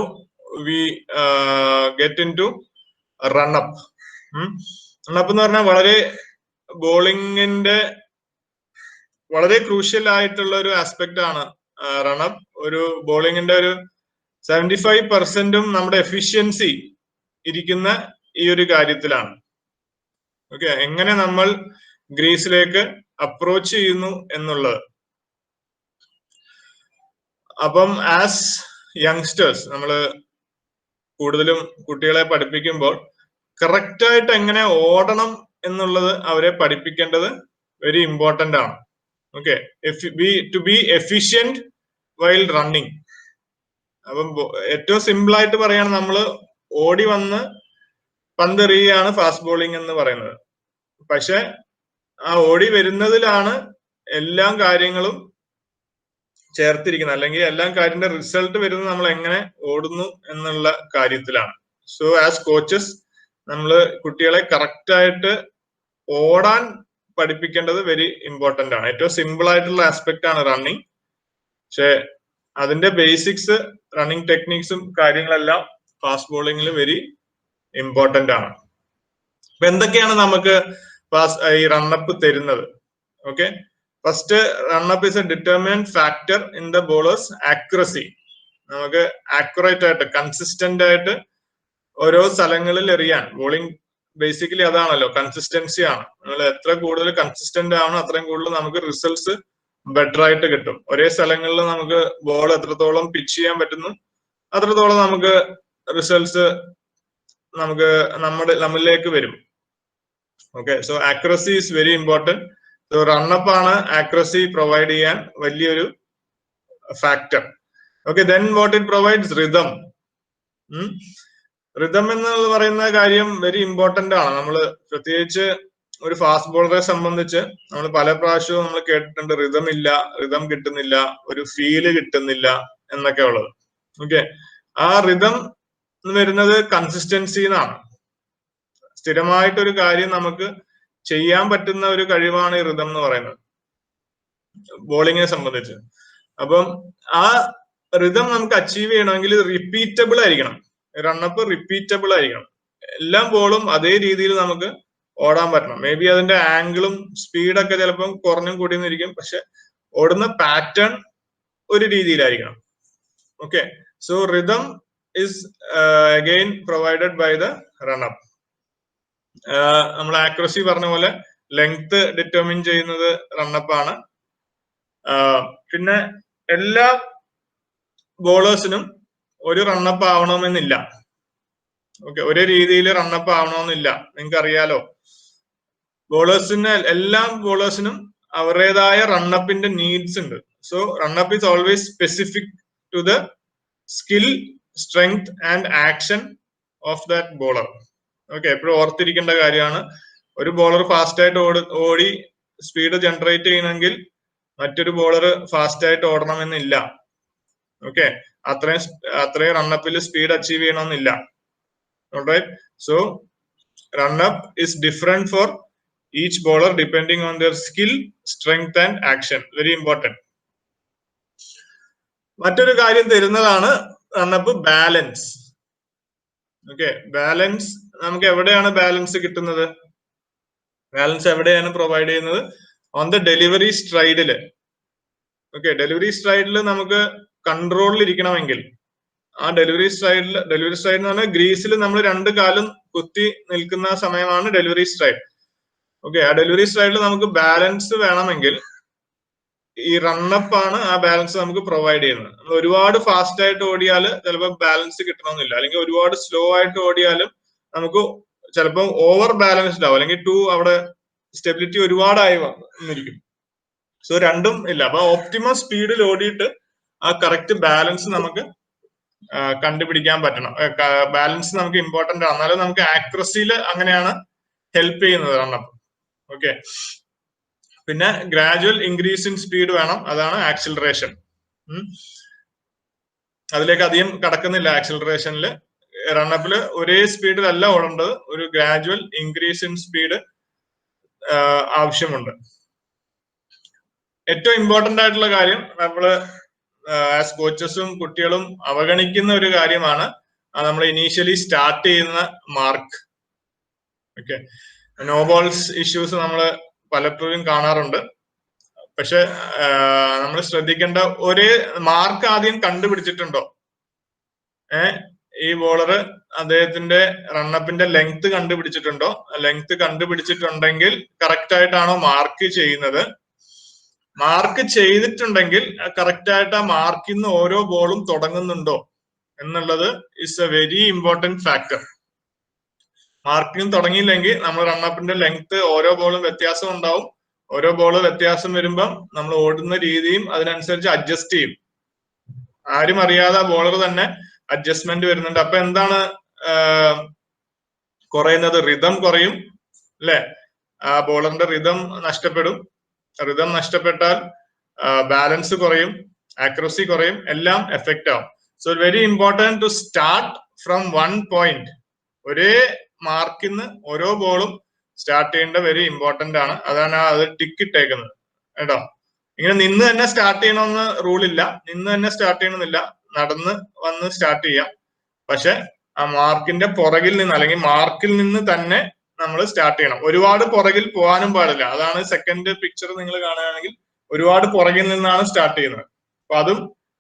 we get into run up. Run up എന്ന് പറഞ്ഞാൽ വളരെ ബോളിങ്ങിന്റെ വളരെ ക്രൂഷ്യൽ ആയിട്ടുള്ള ഒരു ആസ്പെക്ട് ആണ് റണ്ണപ്പ്. ഒരു ബോളിങ്ങിന്റെ ഒരു 75% നമ്മുടെ എഫിഷ്യൻസി ഇരിക്കുന്ന ഈ ഒരു കാര്യത്തിലാണ്. ഓക്കെ, എങ്ങനെ നമ്മൾ ഗ്രീസിലേക്ക് അപ്രോച്ച് ചെയ്യുന്നു എന്നുള്ളത്. അപ്പം ആസ് യങ്സ്റ്റേഴ്സ് നമ്മൾ കൂടുതലും കുട്ടികളെ പഠിപ്പിക്കുമ്പോൾ കറക്റ്റ് ആയിട്ട് എങ്ങനെ ഓടണം എന്നുള്ളത് അവരെ പഠിപ്പിക്കേണ്ടത് വെരി ഇമ്പോർട്ടന്റ് ആണ്. Okay, to be efficient while running. അപ്പം ഏറ്റവും സിമ്പിൾ ആയിട്ട് പറയാണ്, നമ്മൾ ഓടി വന്ന് പന്തെറിയാണ് ഫാസ്റ്റ് ബോളിംഗ് എന്ന് പറയുന്നത്. പക്ഷെ ആ ഓടി വരുന്നതിലാണ് എല്ലാ കാര്യങ്ങളും ചേർത്തിരിക്കുന്നത്, അല്ലെങ്കിൽ എല്ലാ കാര്യത്തിന്റെ റിസൾട്ട് വരുന്നത് നമ്മൾ എങ്ങനെ ഓടുന്നു എന്നുള്ള കാര്യത്തിലാണ്. സോ ആസ് കോച്ചസ് നമ്മൾ കുട്ടികളെ കറക്റ്റ് ആയിട്ട് ഓടാൻ പഠിപ്പിക്കേണ്ടത് വെരി ഇമ്പോർട്ടന്റ് ആണ്. ഏറ്റവും സിമ്പിൾ ആയിട്ടുള്ള ആസ്പെക്ട് ആണ് റണ്ണിങ്. പക്ഷെ അതിന്റെ ബേസിക്സ്, റണ്ണിങ് ടെക്നിക്സും കാര്യങ്ങളെല്ലാം ഫാസ്റ്റ് ബോളിംഗിൽ വെരി ഇമ്പോർട്ടന്റ് ആണ്. അപ്പൊ എന്തൊക്കെയാണ് നമുക്ക് ഈ റണ്ണപ്പ് തരുന്നത്? Okay, first, run up is A determinant factor in the bowlers accuracy. നമുക്ക് ആക്യുറേറ്റ് ആയിട്ട് കൺസിസ്റ്റന്റ് ആയിട്ട് ഓരോ സ്ഥലങ്ങളിൽ എറിയാൻ. ബോളിംഗ് ബേസിക്കലി അതാണല്ലോ, കൺസിസ്റ്റൻസി ആണ്. നമ്മൾ എത്ര കൂടുതൽ കൺസിസ്റ്റന്റ് ആവണം അത്രയും കൂടുതൽ നമുക്ക് റിസൾട്ട്സ് ബെറ്റർ ആയിട്ട് കിട്ടും. ഒരേ സ്ഥലങ്ങളിൽ നമുക്ക് ബോൾ എത്രത്തോളം പിച്ച് ചെയ്യാൻ പറ്റുന്നു അത്രത്തോളം നമുക്ക് റിസൾട്ട്സ് നമ്മളിലേക്ക് വരും. Okay, so accuracy is very important. So run up ആണ് ആക്യുറസി പ്രൊവൈഡ് ചെയ്യാൻ വലിയൊരു factor. Okay, then what it provides? Rhythm. Rhythm എന്ന് പറയുന്ന കാര്യം വെരി ഇമ്പോർട്ടന്റ് ആണ്. നമ്മൾ പ്രത്യേകിച്ച് ഒരു ഫാസ്റ്റ് ബോളറെ സംബന്ധിച്ച് നമ്മൾ പല പ്രാവശ്യവും നമ്മൾ കേട്ടിട്ടുണ്ട്, റിതം ഇല്ല, റിതം കിട്ടുന്നില്ല, ഒരു ഫീല് കിട്ടുന്നില്ല എന്നൊക്കെ ഉള്ളത്. ഓക്കെ, ആ റിതം വരുന്നത് കൺസിസ്റ്റൻസി എന്നാണ്. സ്ഥിരമായിട്ടൊരു കാര്യം നമുക്ക് ചെയ്യാൻ പറ്റുന്ന ഒരു കഴിവാണ് ഈ റിതം എന്ന് പറയുന്നത് ബോളിങ്ങിനെ സംബന്ധിച്ച്. അപ്പം ആ റിതം നമുക്ക് അച്ചീവ് ചെയ്യണമെങ്കിൽ റിപ്പീറ്റബിൾ ആയിരിക്കണം. റണ്ണപ്പ് റിപ്പീറ്റബിൾ ആയിരിക്കണം. എല്ലാ ബോളും അതേ രീതിയിൽ നമുക്ക് ഓടാൻ പറ്റണം. മേ ബി അതിന്റെ ആംഗിളും സ്പീഡൊക്കെ ചിലപ്പം കുറഞ്ഞും കൂടിയെന്നിരിക്കും, പക്ഷെ ഓടുന്ന പാറ്റേൺ ഒരു രീതിയിലായിരിക്കണം. Okay, so rhythm is again provided by the run up. നമ്മൾ ആക്യുറസി പറഞ്ഞ പോലെ ലെങ്ത് ഡിറ്റർമിൻ ചെയ്യുന്നത് റണ്ണപ്പ് ആണ്. പിന്നെ എല്ലാ ബോളേഴ്സിനും ഒരു റണ്ണപ്പ് ആവണമെന്നില്ല. ഓക്കെ, ഒരേ രീതിയിൽ റണ്ണപ്പ് ആവണമെന്നില്ല. നിങ്ങൾക്ക് അറിയാലോ, എല്ലാ ബോളേഴ്സിനും അവരുടേതായ റണ്ണപ്പിന്റെ നീഡ്സ് ഉണ്ട്. So run up is always specific to the skill, strength and action of that bowler. Okay, എപ്പോഴും ഓർത്തിരിക്കേണ്ട കാര്യമാണ്. ഒരു ബോളർ ഫാസ്റ്റ് ആയിട്ട് ഓടി സ്പീഡ് ജനറേറ്റ് ചെയ്യണമെങ്കിൽ മറ്റൊരു ബോളർ ഫാസ്റ്റ് ആയിട്ട് ഓടണമെന്നില്ല. ഓക്കെ, അത്രയും റണ്ണപ്പിൽ സ്പീഡ് അച്ചീവ് ചെയ്യണമെന്നില്ല. Alright, so run up is different for each bowler depending on their skill, strength and action. Very important. മറ്റൊരു കാര്യം തരുന്നതാണ് റണ്ണപ്പ് ബാലൻസ്. ഓക്കെ, ബാലൻസ് നമുക്ക് എവിടെയാണ് ബാലൻസ് കിട്ടുന്നത്? ബാലൻസ് എവിടെയാണ് പ്രൊവൈഡ് ചെയ്യുന്നത്? ഓൺ ദ ഡെലിവറി സ്ട്രൈഡില്. ഓക്കെ, ഡെലിവറി സ്ട്രൈഡിൽ നമുക്ക് കൺട്രോളിൽ ഇരിക്കണമെങ്കിൽ ആ ഡെലിവറി സ്ട്രൈഡ് എന്ന് പറഞ്ഞാൽ ഗ്രീസിൽ നമ്മൾ രണ്ട് കാലും കുത്തി നിൽക്കുന്ന സമയമാണ് ഡെലിവറി സ്ട്രൈഡ്. ഓക്കെ, ആ ഡെലിവറി സ്ട്രൈഡിൽ നമുക്ക് ബാലൻസ് വേണമെങ്കിൽ ഈ റണ്ണപ്പ് ആണ് ആ ബാലൻസ് നമുക്ക് പ്രൊവൈഡ് ചെയ്യുന്നത്. നമ്മൾ ഒരുപാട് ഫാസ്റ്റ് ആയിട്ട് ഓടിയാൽ ചിലപ്പോൾ ബാലൻസ് കിട്ടണമെന്നില്ല, അല്ലെങ്കിൽ ഒരുപാട് സ്ലോ ആയിട്ട് ഓടിയാലും നമുക്ക് ചിലപ്പോൾ ഓവർ ബാലൻസ്ഡ് ആവും, അല്ലെങ്കിൽ അവിടെ സ്റ്റെബിലിറ്റി ഒരുപാടായി വന്നിരിക്കും. സോ രണ്ടും ഇല്ല. അപ്പൊ ഓപ്റ്റിമം സ്പീഡിൽ ഓടിയിട്ട് ആ കറക്റ്റ് ബാലൻസ് നമുക്ക് കണ്ടുപിടിക്കാൻ പറ്റണം. ബാലൻസ് നമുക്ക് ഇമ്പോർട്ടന്റ് ആണ്. എന്നാലും നമുക്ക് ആക്യുറസിയിൽ അങ്ങനെയാണ് ഹെൽപ്പ് ചെയ്യുന്നത് റണ്ണപ്പ്. ഓക്കെ, പിന്നെ ഗ്രാജുവൽ ഇൻക്രീസ് ഇൻ സ്പീഡ് വേണം, അതാണ് ആക്സിലറേഷൻ. അതിലേക്ക് അധികം കടക്കുന്നില്ല. ആക്സിലറേഷനിൽ റണ്ണപ്പിൽ ഒരേ സ്പീഡിലല്ല ഓടേണ്ടത്, ഒരു ഗ്രാജുവൽ ഇൻക്രീസ് ഇൻ സ്പീഡ് ആവശ്യമുണ്ട്. ഏറ്റവും ഇമ്പോർട്ടന്റ് ആയിട്ടുള്ള കാര്യം നമ്മൾ ആസ് കോച്ചസും കുട്ടികളും അവഗണിക്കുന്ന ഒരു കാര്യമാണ് നമ്മൾ ഇനീഷ്യലി സ്റ്റാർട്ട് ചെയ്യുന്ന mark. Okay, no balls issues നമ്മൾ പലപ്പോഴും കാണാറുണ്ട്. പക്ഷെ നമ്മൾ ശ്രദ്ധിക്കേണ്ട ഒരു മാർക്ക് ആദ്യം കണ്ടുപിടിച്ചിട്ടുണ്ടോ? ഈ ബോളർ അദ്ദേഹത്തിന്റെ റണ്ണപ്പിന്റെ ലെങ്ത് കണ്ടുപിടിച്ചിട്ടുണ്ടോ? ലെങ്ത് കണ്ടുപിടിച്ചിട്ടുണ്ടെങ്കിൽ കറക്റ്റ് ആയിട്ടാണോ മാർക്ക് ചെയ്യുന്നത്? മാർക്ക് ചെയ്തിട്ടുണ്ടെങ്കിൽ കറക്റ്റ് ആയിട്ട് ആ മാർക്കിൽ നിന്ന് ഓരോ ബോളും തുടങ്ങുന്നുണ്ടോ എന്നുള്ളത് is a very important factor. Marking തുടങ്ങിയില്ലെങ്കിൽ നമ്മൾ റണ്ണപ്പിന്റെ ലെങ്ത് ഓരോ ബോളും വ്യത്യാസം ഉണ്ടാവും. ഓരോ ബോള് വ്യത്യാസം വരുമ്പം നമ്മൾ ഓടുന്ന രീതിയും അതിനനുസരിച്ച് അഡ്ജസ്റ്റ് ചെയ്യും. ആരും അറിയാതെ ബോളർ തന്നെ അഡ്ജസ്റ്റ്മെന്റ് വരുന്നുണ്ട്. അപ്പൊ എന്താണ് കുറയുന്നത്? റിതം കുറയും അല്ലെ? ആ ബോളറിന്റെ റിതം നഷ്ടപ്പെടും. റിതം നഷ്ടപ്പെട്ടാൽ ബാലൻസ് കുറയും, ആക്യുറസി കുറയും, എല്ലാം എഫക്റ്റ് ആവും. So very important to start from 1 point. ഒരേ മാർക്കിൽ നിന്ന് ഓരോ ബോളും സ്റ്റാർട്ട് ചെയ്യേണ്ട വെരി ഇമ്പോർട്ടന്റ് ആണ്. അതാണ് അത് ടിക്ക് ഇട്ടേക്കുന്നത് കേട്ടോ. ഇങ്ങനെ നിന്ന് തന്നെ സ്റ്റാർട്ട് ചെയ്യണമെന്ന് റൂളില്ല. നിന്ന് തന്നെ സ്റ്റാർട്ട് ചെയ്യണമെന്നില്ല, നടന്ന് വന്ന് സ്റ്റാർട്ട് ചെയ്യാം. പക്ഷെ ആ മാർക്കിന്റെ പുറകിൽ നിന്ന് അല്ലെങ്കിൽ മാർക്കിൽ നിന്ന് തന്നെ നമ്മൾ സ്റ്റാർട്ട് ചെയ്യണം. ഒരുപാട് പുറകിൽ പോകാനും പാടില്ല. അതാണ് സെക്കൻഡ് പിക്ചർ നിങ്ങൾ കാണുകയാണെങ്കിൽ ഒരുപാട് പുറകിൽ നിന്നാണ് സ്റ്റാർട്ട് ചെയ്യുന്നത്. അപ്പൊ അതും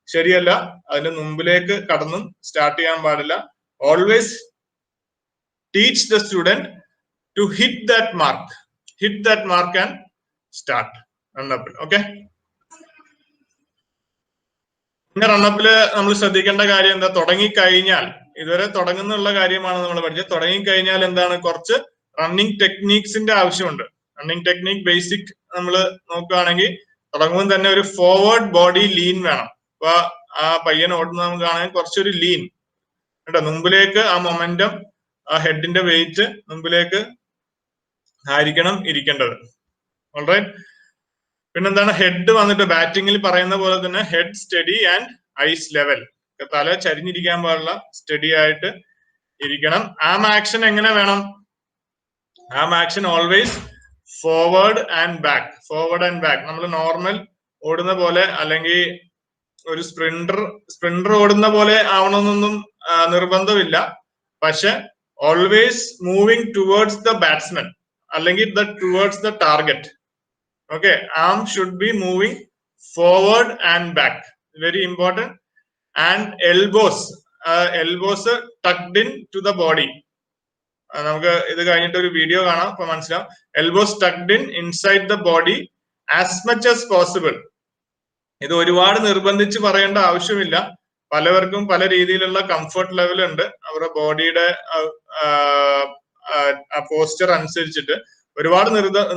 ശരിയല്ല. അതിന്റെ മുമ്പിലേക്ക് കടന്നും സ്റ്റാർട്ട് ചെയ്യാൻ പാടില്ല. Always teach the student to hit that mark and start run-up. Okay, പിന്നെ റണ്ണപ്പില് നമ്മൾ ശ്രദ്ധിക്കേണ്ട കാര്യം എന്താ? തുടങ്ങിക്കഴിഞ്ഞാൽ, ഇതുവരെ തുടങ്ങുന്നുള്ള കാര്യമാണ് നമ്മൾ പഠിച്ചത്. തുടങ്ങിക്കഴിഞ്ഞാൽ എന്താണ്? കുറച്ച് റണ്ണിങ് ടെക്നീക്സിന്റെ ആവശ്യമുണ്ട്. റണ്ണിങ് ടെക്നീക് ബേസിക് നമ്മൾ നോക്കുകയാണെങ്കിൽ തുടങ്ങുമ്പോൾ തന്നെ ഒരു ഫോർവേഡ് ബോഡി ലീൻ വേണം. അപ്പൊ ആ പയ്യൻ ഓടുന്ന നമുക്ക് കാണാൻ കുറച്ചൊരു ലീൻ കേട്ടോ. മുമ്പിലേക്ക് ആ മൊമെന്റം, ആ ഹെഡിന്റെ വെയിറ്റ് മുമ്പിലേക്ക് ആയിരിക്കണം ഇരിക്കേണ്ടത്. ഓൾറൈറ്റ്. പിന്നെന്താണ്? ഹെഡ് വന്നിട്ട് ബാറ്റിങ്ങിൽ പറയുന്ന പോലെ തന്നെ head steady and eyes level. തല ചരിഞ്ഞിരിക്കാൻ പാടില്ല, സ്റ്റഡി ആയിട്ട് ഇരിക്കണം. ആം ആക്ഷൻ എങ്ങനെ വേണം? Arm action always forward and back. Forward and back നമ്മൾ നോർമൽ ഓടുന്ന പോലെ, അല്ലെങ്കിൽ ഒരു സ്പ്രിന്റർ ഓടുന്ന പോലെ ആവണമെന്നൊന്നും നിർബന്ധമില്ല. പക്ഷെ always moving towards the batsman അല്ലെങ്കിൽ towards the target. Okay, arm should be moving forward and back, very important. And elbows tucked in to the body. നമുക്ക് ഇത് കഴിഞ്ഞിട്ട് ഒരു വീഡിയോ കാണാം, അപ്പൊ മനസ്സിലാവും. Elbows tucked in inside the body as much as possible. ഇത് ഒരുപാട് നിർബന്ധിച്ച് പറയേണ്ട ആവശ്യമില്ല. പലവർക്കും പല രീതിയിലുള്ള കംഫർട്ട് ലെവൽ ഉണ്ട്. അവരുടെ ബോഡിയുടെ പോസ്ചർ അനുസരിച്ചിട്ട് ഒരുപാട്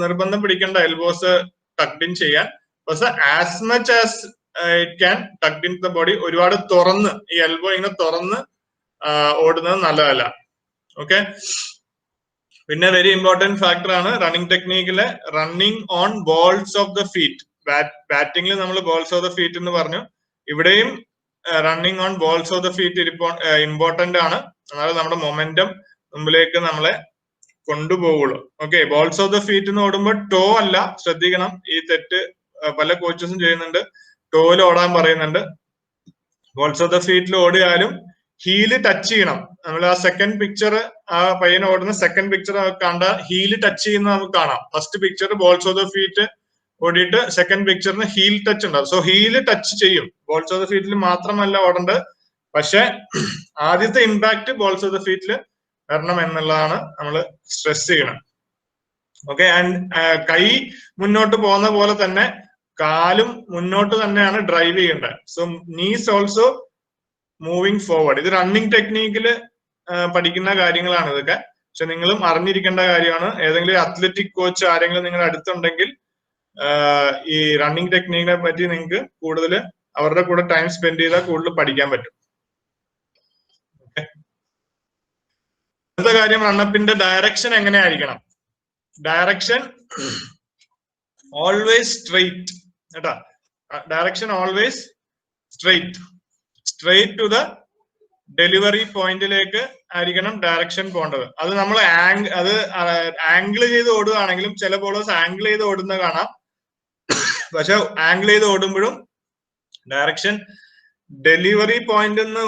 നിർബന്ധം പിടിക്കേണ്ട എൽബോസ് ടക്ഡ് ഇൻ ചെയ്യാൻ. പക്ഷെ as much as it can tucked in the body. ഒരുപാട് തുറന്ന്, ഈ എൽബോ ഇങ്ങനെ തുറന്ന് ഓടുന്നത് നല്ലതല്ല. ഓക്കെ, പിന്നെ വെരി ഇമ്പോർട്ടന്റ് ഫാക്ടർ ആണ് റണ്ണിങ് ടെക്നീക്കിലെ running on balls of the feet. ബാറ്റിംഗിൽ നമ്മൾ ബോൾസ് ഓഫ് ദ ഫീറ്റ് എന്ന് പറഞ്ഞു. ഇവിടെയും running on balls of the feet important ആണ്. അതായത് നമ്മുടെ മൊമെന്റം മുമ്പിലേക്ക് നമ്മളെ കൊണ്ടുപോകുള്ളൂ. Okay, balls of the feet എന്ന് ഓടുമ്പോൾ ടോ അല്ല, ശ്രദ്ധിക്കണം. ഈ തെറ്റ് പല കോച്ചസും ചെയ്യുന്നുണ്ട്. ടോയിൽ ഓടാൻ പറയുന്നുണ്ട്. ബോൾസ് ഓഫ് ദ ഫീറ്റിൽ ഓടിയാലും ഹീല് ടച്ച് ചെയ്യണം. നമ്മൾ ആ സെക്കൻഡ് പിക്ചർ, ആ പയ്യൻ ഓടുന്ന സെക്കൻഡ് പിക്ചർ കണ്ട ഹീല് ടച്ച് ചെയ്യുന്ന നമുക്ക് കാണാം. First picture balls of the feet ഓടിയിട്ട് സെക്കൻഡ് പിക്ചറിന് ഹീൽ ടച്ച് ഉണ്ടാവും. സോ ഹീല് ടച്ച് ചെയ്യും. ബോൾസ് ഓഫ് ദ ഫീറ്റിൽ മാത്രമല്ല ഓടേണ്ടത്, പക്ഷെ ആദ്യത്തെ ഇമ്പാക്ട് ബോൾസ് ഓഫ് ദ ഫീറ്റിൽ വരണം എന്നുള്ളതാണ് നമ്മൾ സ്ട്രെസ് ചെയ്യണം. ഓക്കെ, ആൻഡ് കൈ മുന്നോട്ട് പോകുന്ന പോലെ തന്നെ കാലും മുന്നോട്ട് തന്നെയാണ് ഡ്രൈവ് ചെയ്യേണ്ടത്. So knees also moving forward. ഇത് റണ്ണിങ് ടെക്നീക്കിൽ പഠിക്കുന്ന കാര്യങ്ങളാണ് ഇതൊക്കെ. പക്ഷെ നിങ്ങളും അറിഞ്ഞിരിക്കേണ്ട കാര്യമാണ്. ഏതെങ്കിലും അത്ലറ്റിക് കോച്ച് ആരെങ്കിലും നിങ്ങളുടെ അടുത്തുണ്ടെങ്കിൽ ഈ റണ്ണിങ് ടെക്നീക്കിനെ പറ്റി നിങ്ങൾക്ക് കൂടുതൽ അവരുടെ കൂടെ ടൈം സ്പെൻഡ് ചെയ്താൽ കൂടുതൽ പഠിക്കാൻ പറ്റും. അടുത്ത കാര്യം, റണ്ണപ്പിന്റെ ഡയറക്ഷൻ എങ്ങനെ ആയിരിക്കണം? ഡയറക്ഷൻ ഓൾവേസ് സ്ട്രെയിറ്റ് കേട്ടാ. Direction always straight to the delivery പോയിന്റിലേക്ക് ആയിരിക്കണം ഡയറക്ഷൻ പോകേണ്ടത്. അത് നമ്മൾ ആംഗിൾ ചെയ്ത് ഓടുകയാണെങ്കിലും ചില ബോളേഴ്സ് ആംഗിൾ ചെയ്ത് ഓടുന്ന കാണാം. പക്ഷെ ആംഗിൾ ചെയ്ത് ഓടുമ്പോഴും ഡയറക്ഷൻ ഡെലിവറി പോയിന്റ് എന്ന്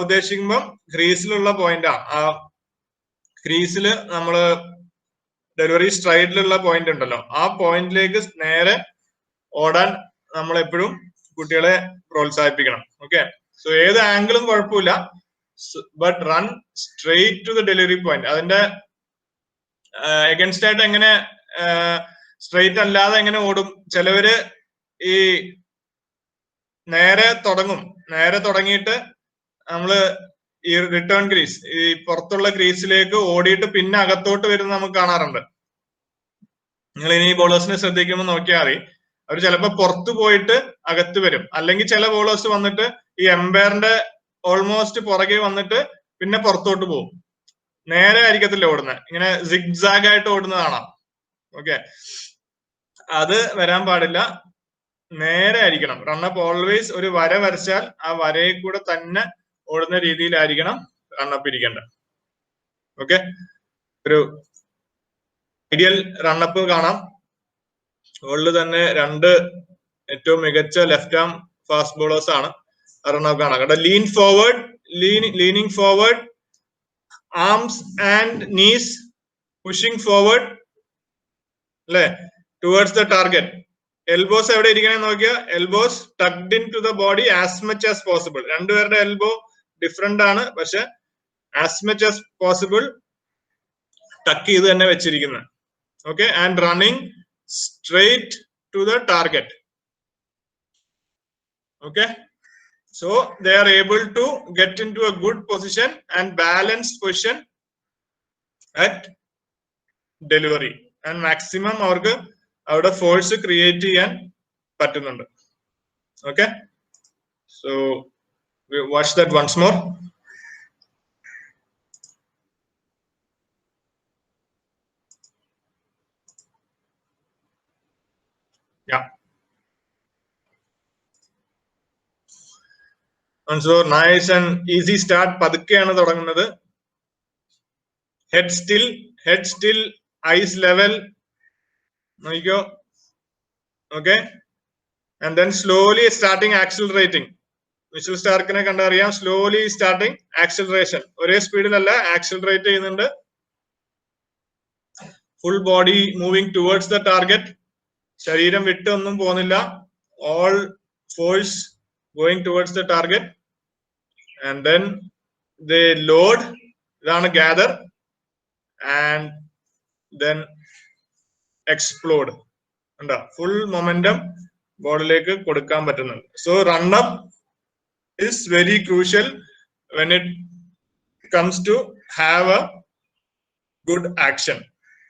ഉദ്ദേശിക്കുമ്പോൾ ക്രീസിലുള്ള പോയിന്റാണ്. ആ ക്രീസില് നമ്മള് ഡെലിവറി സ്ട്രൈഡിലുള്ള പോയിന്റ് ഉണ്ടല്ലോ, ആ പോയിന്റിലേക്ക് നേരെ ഓടാൻ നമ്മൾ എപ്പോഴും കുട്ടികളെ പ്രോത്സാഹിപ്പിക്കണം. ഓക്കെ, സോ ഏത് ആംഗിളും കുഴപ്പമില്ല, but run straight to the delivery point. അതിന്റെ എഗൻസ്റ്റ് ആയിട്ട് എങ്ങനെ സ്ട്രെയിറ്റ് അല്ലാതെ എങ്ങനെ ഓടും? ചിലവര് ഈ നേരെ തുടങ്ങിയിട്ട് നമ്മള് ഈ റിട്ടേൺ ക്രീസ്, ഈ പുറത്തുള്ള ക്രീസിലേക്ക് ഓടിയിട്ട് പിന്നെ അകത്തോട്ട് വരുന്ന നമുക്ക് കാണാറുണ്ട്. നിങ്ങൾ ഇനി ബോളേഴ്സിനെ ശ്രദ്ധിക്കുമ്പോൾ നോക്കിയാൽ മതി, അവർ ചിലപ്പോൾ പുറത്തു പോയിട്ട് അകത്ത് വരും. അല്ലെങ്കിൽ ചില ബോളേഴ്സ് വന്നിട്ട് ഈ എംപയറിന്റെ ഓൾമോസ്റ്റ് പുറകെ വന്നിട്ട് പിന്നെ പുറത്തോട്ട് പോകും. നേരെ ആയിരിക്കത്തില്ല ഓടുന്നത്, ഇങ്ങനെ സിഗ്സാഗ് ആയിട്ട് ഓടുന്നത് കാണാം. ഓക്കെ, അത് വരാൻ പാടില്ല, നേരെ ആയിരിക്കണം. റണ്ണപ്പ് ഓൾവേസ് ഒരു വര വരച്ചാൽ ആ വരയിൽ കൂടെ തന്നെ ഓടുന്ന രീതിയിലായിരിക്കണം റണ്ണപ്പ് ഇരിക്കേണ്ടത്. ഓക്കെ, ഒരു ഐഡിയൽ റണ്ണപ്പ് കാണാം. വേൾഡിൽ തന്നെ 2 ഏറ്റവും മികച്ച ലെഫ്റ്റ് ആം ഫാസ്റ്റ് ബോളേഴ്സ് ആണ് റണ്ണപ്പ് കാണാം. കേട്ടോ, leaning forward, arms and knees pushing forward, അല്ലെ, ടുവേർഡ്സ് ദ ടാർഗറ്റ്. എൽബോസ് എവിടെ ഇരിക്കണേന്ന് നോക്കിയാൽ elbows tucked in to the body as much as possible. രണ്ടുപേരുടെ എൽബോ ഡിഫറെന്റ് ആണ്, പക്ഷെ as much as possible tuck ചെയ്ത് തന്നെ വെച്ചിരിക്കുന്നത്. Okay, and running straight to the target. Okay, so they are able to get into a good position and balanced position at delivery, and maximum അവർക്ക് അവിടെ force create ചെയ്യാൻ പറ്റുന്നുണ്ട്. Okay, so watch that once more. Yeah. And so nice and easy start. പതുക്കെയാണ് തുടങ്ങുന്നത്. Head still, eyes level നോക്കിക്കോ. Okay, and then slowly starting accelerating. Mitchell സ്റ്റാർക്കിനെ കണ്ടറിയാം, slowly starting acceleration. ഒരേ സ്പീഡിലല്ല, ആക്സിലറേറ്റ് ചെയ്യുന്നുണ്ട്. Full body moving towards the target. ശരീരം വിട്ട് ഒന്നും പോകുന്നില്ല, all force going towards the target, and then they load, ഇതാണ് gather, and then explode. കണ്ടോ, full momentum ബോളിലേക്ക് കൊടുക്കാൻ പറ്റുന്നുണ്ട്. So run up is very crucial when it comes to have a good action.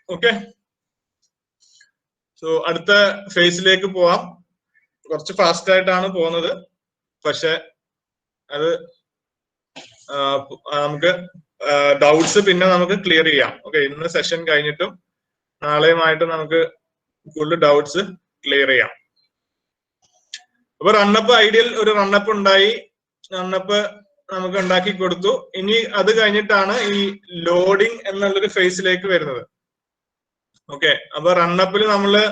Okay, so അടുത്ത ഫേസിലേക്ക് പോവാം. കുറച്ച് fast ആയിട്ടാണ് പോകുന്നത്, പക്ഷെ അത് നമുക്ക് ഡൗട്ട്സ് പിന്നെ നമുക്ക് ക്ലിയർ ചെയ്യാം. ഓക്കെ, ഇന്ന് സെഷൻ കഴിഞ്ഞിട്ടും നാളെയുമായിട്ട് നമുക്ക് കൂടുതൽ ഡൗട്ട്സ് ക്ലിയർ ചെയ്യാം. അപ്പൊ റണ്ണപ്പ് ഐഡിയൽ ഒരു റണ്ണപ്പ് ഉണ്ടായി, റണ്ണപ്പ് നമുക്ക് ഉണ്ടാക്കി കൊടുത്തു. ഇനി അത് കഴിഞ്ഞിട്ടാണ് ഈ ലോഡിങ് എന്നുള്ളൊരു ഫേസിലേക്ക് വരുന്നത്. ഓക്കെ, അപ്പൊ റണ്ണപ്പിൽ നമ്മള്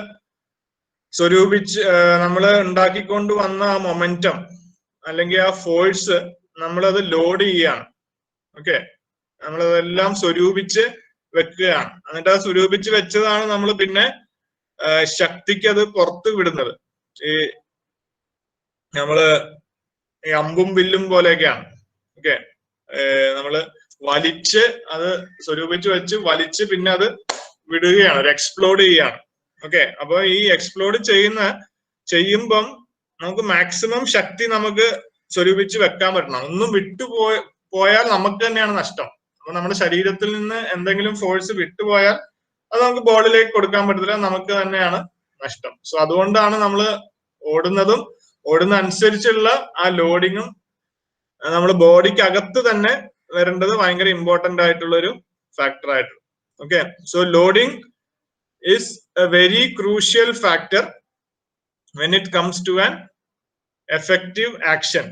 നമ്മള് ഉണ്ടാക്കിക്കൊണ്ട് വന്ന ആ മൊമെന്റം അല്ലെങ്കിൽ ആ ഫോഴ്സ് നമ്മളത് ലോഡ് ചെയ്യാണ്. ഓക്കെ, നമ്മളതെല്ലാം സ്വരൂപിച്ച് വെക്കുകയാണ്. എന്നിട്ട് ആ സ്വരൂപിച്ച് വെച്ചതാണ് നമ്മൾ പിന്നെ ശക്തിക്ക് അത് പുറത്ത് വിടുന്നത്. ഈ നമ്മള് ഈ അമ്പും വില്ലും പോലെയൊക്കെയാണ്. ഓക്കെ, നമ്മള് വലിച്ച് അത് സ്വരൂപിച്ച് വെച്ച് വലിച്ച് പിന്നെ അത് വിടുകയാണ്, ഒരു എക്സ്പ്ലോഡ് ചെയ്യാണ്. ഓക്കെ, അപ്പൊ ഈ എക്സ്പ്ലോഡ് ചെയ്യുമ്പം നമുക്ക് മാക്സിമം ശക്തി നമുക്ക് സ്വരൂപിച്ച് വെക്കാൻ പറ്റണം. ഒന്നും പോയാൽ നമുക്ക് തന്നെയാണ് നഷ്ടം. അപ്പൊ നമ്മുടെ ശരീരത്തിൽ നിന്ന് എന്തെങ്കിലും ഫോഴ്സ് വിട്ടുപോയാൽ അത് നമുക്ക് ബോളിലേക്ക് കൊടുക്കാൻ പറ്റത്തില്ല, നമുക്ക് തന്നെയാണ് നഷ്ടം. സോ അതുകൊണ്ടാണ് നമ്മൾ ഓടുന്നതും ഓടുന്ന അനുസരിച്ചുള്ള ആ ലോഡിങ്ങും നമ്മുടെ ബോഡിക്ക് അകത്ത് തന്നെ വരേണ്ടത് ഭയങ്കര ഇമ്പോർട്ടന്റ് ആയിട്ടുള്ള ഒരു ഫാക്ടർ ആയിട്ട്. Okay, so loading is a very crucial factor when it comes to an effective action.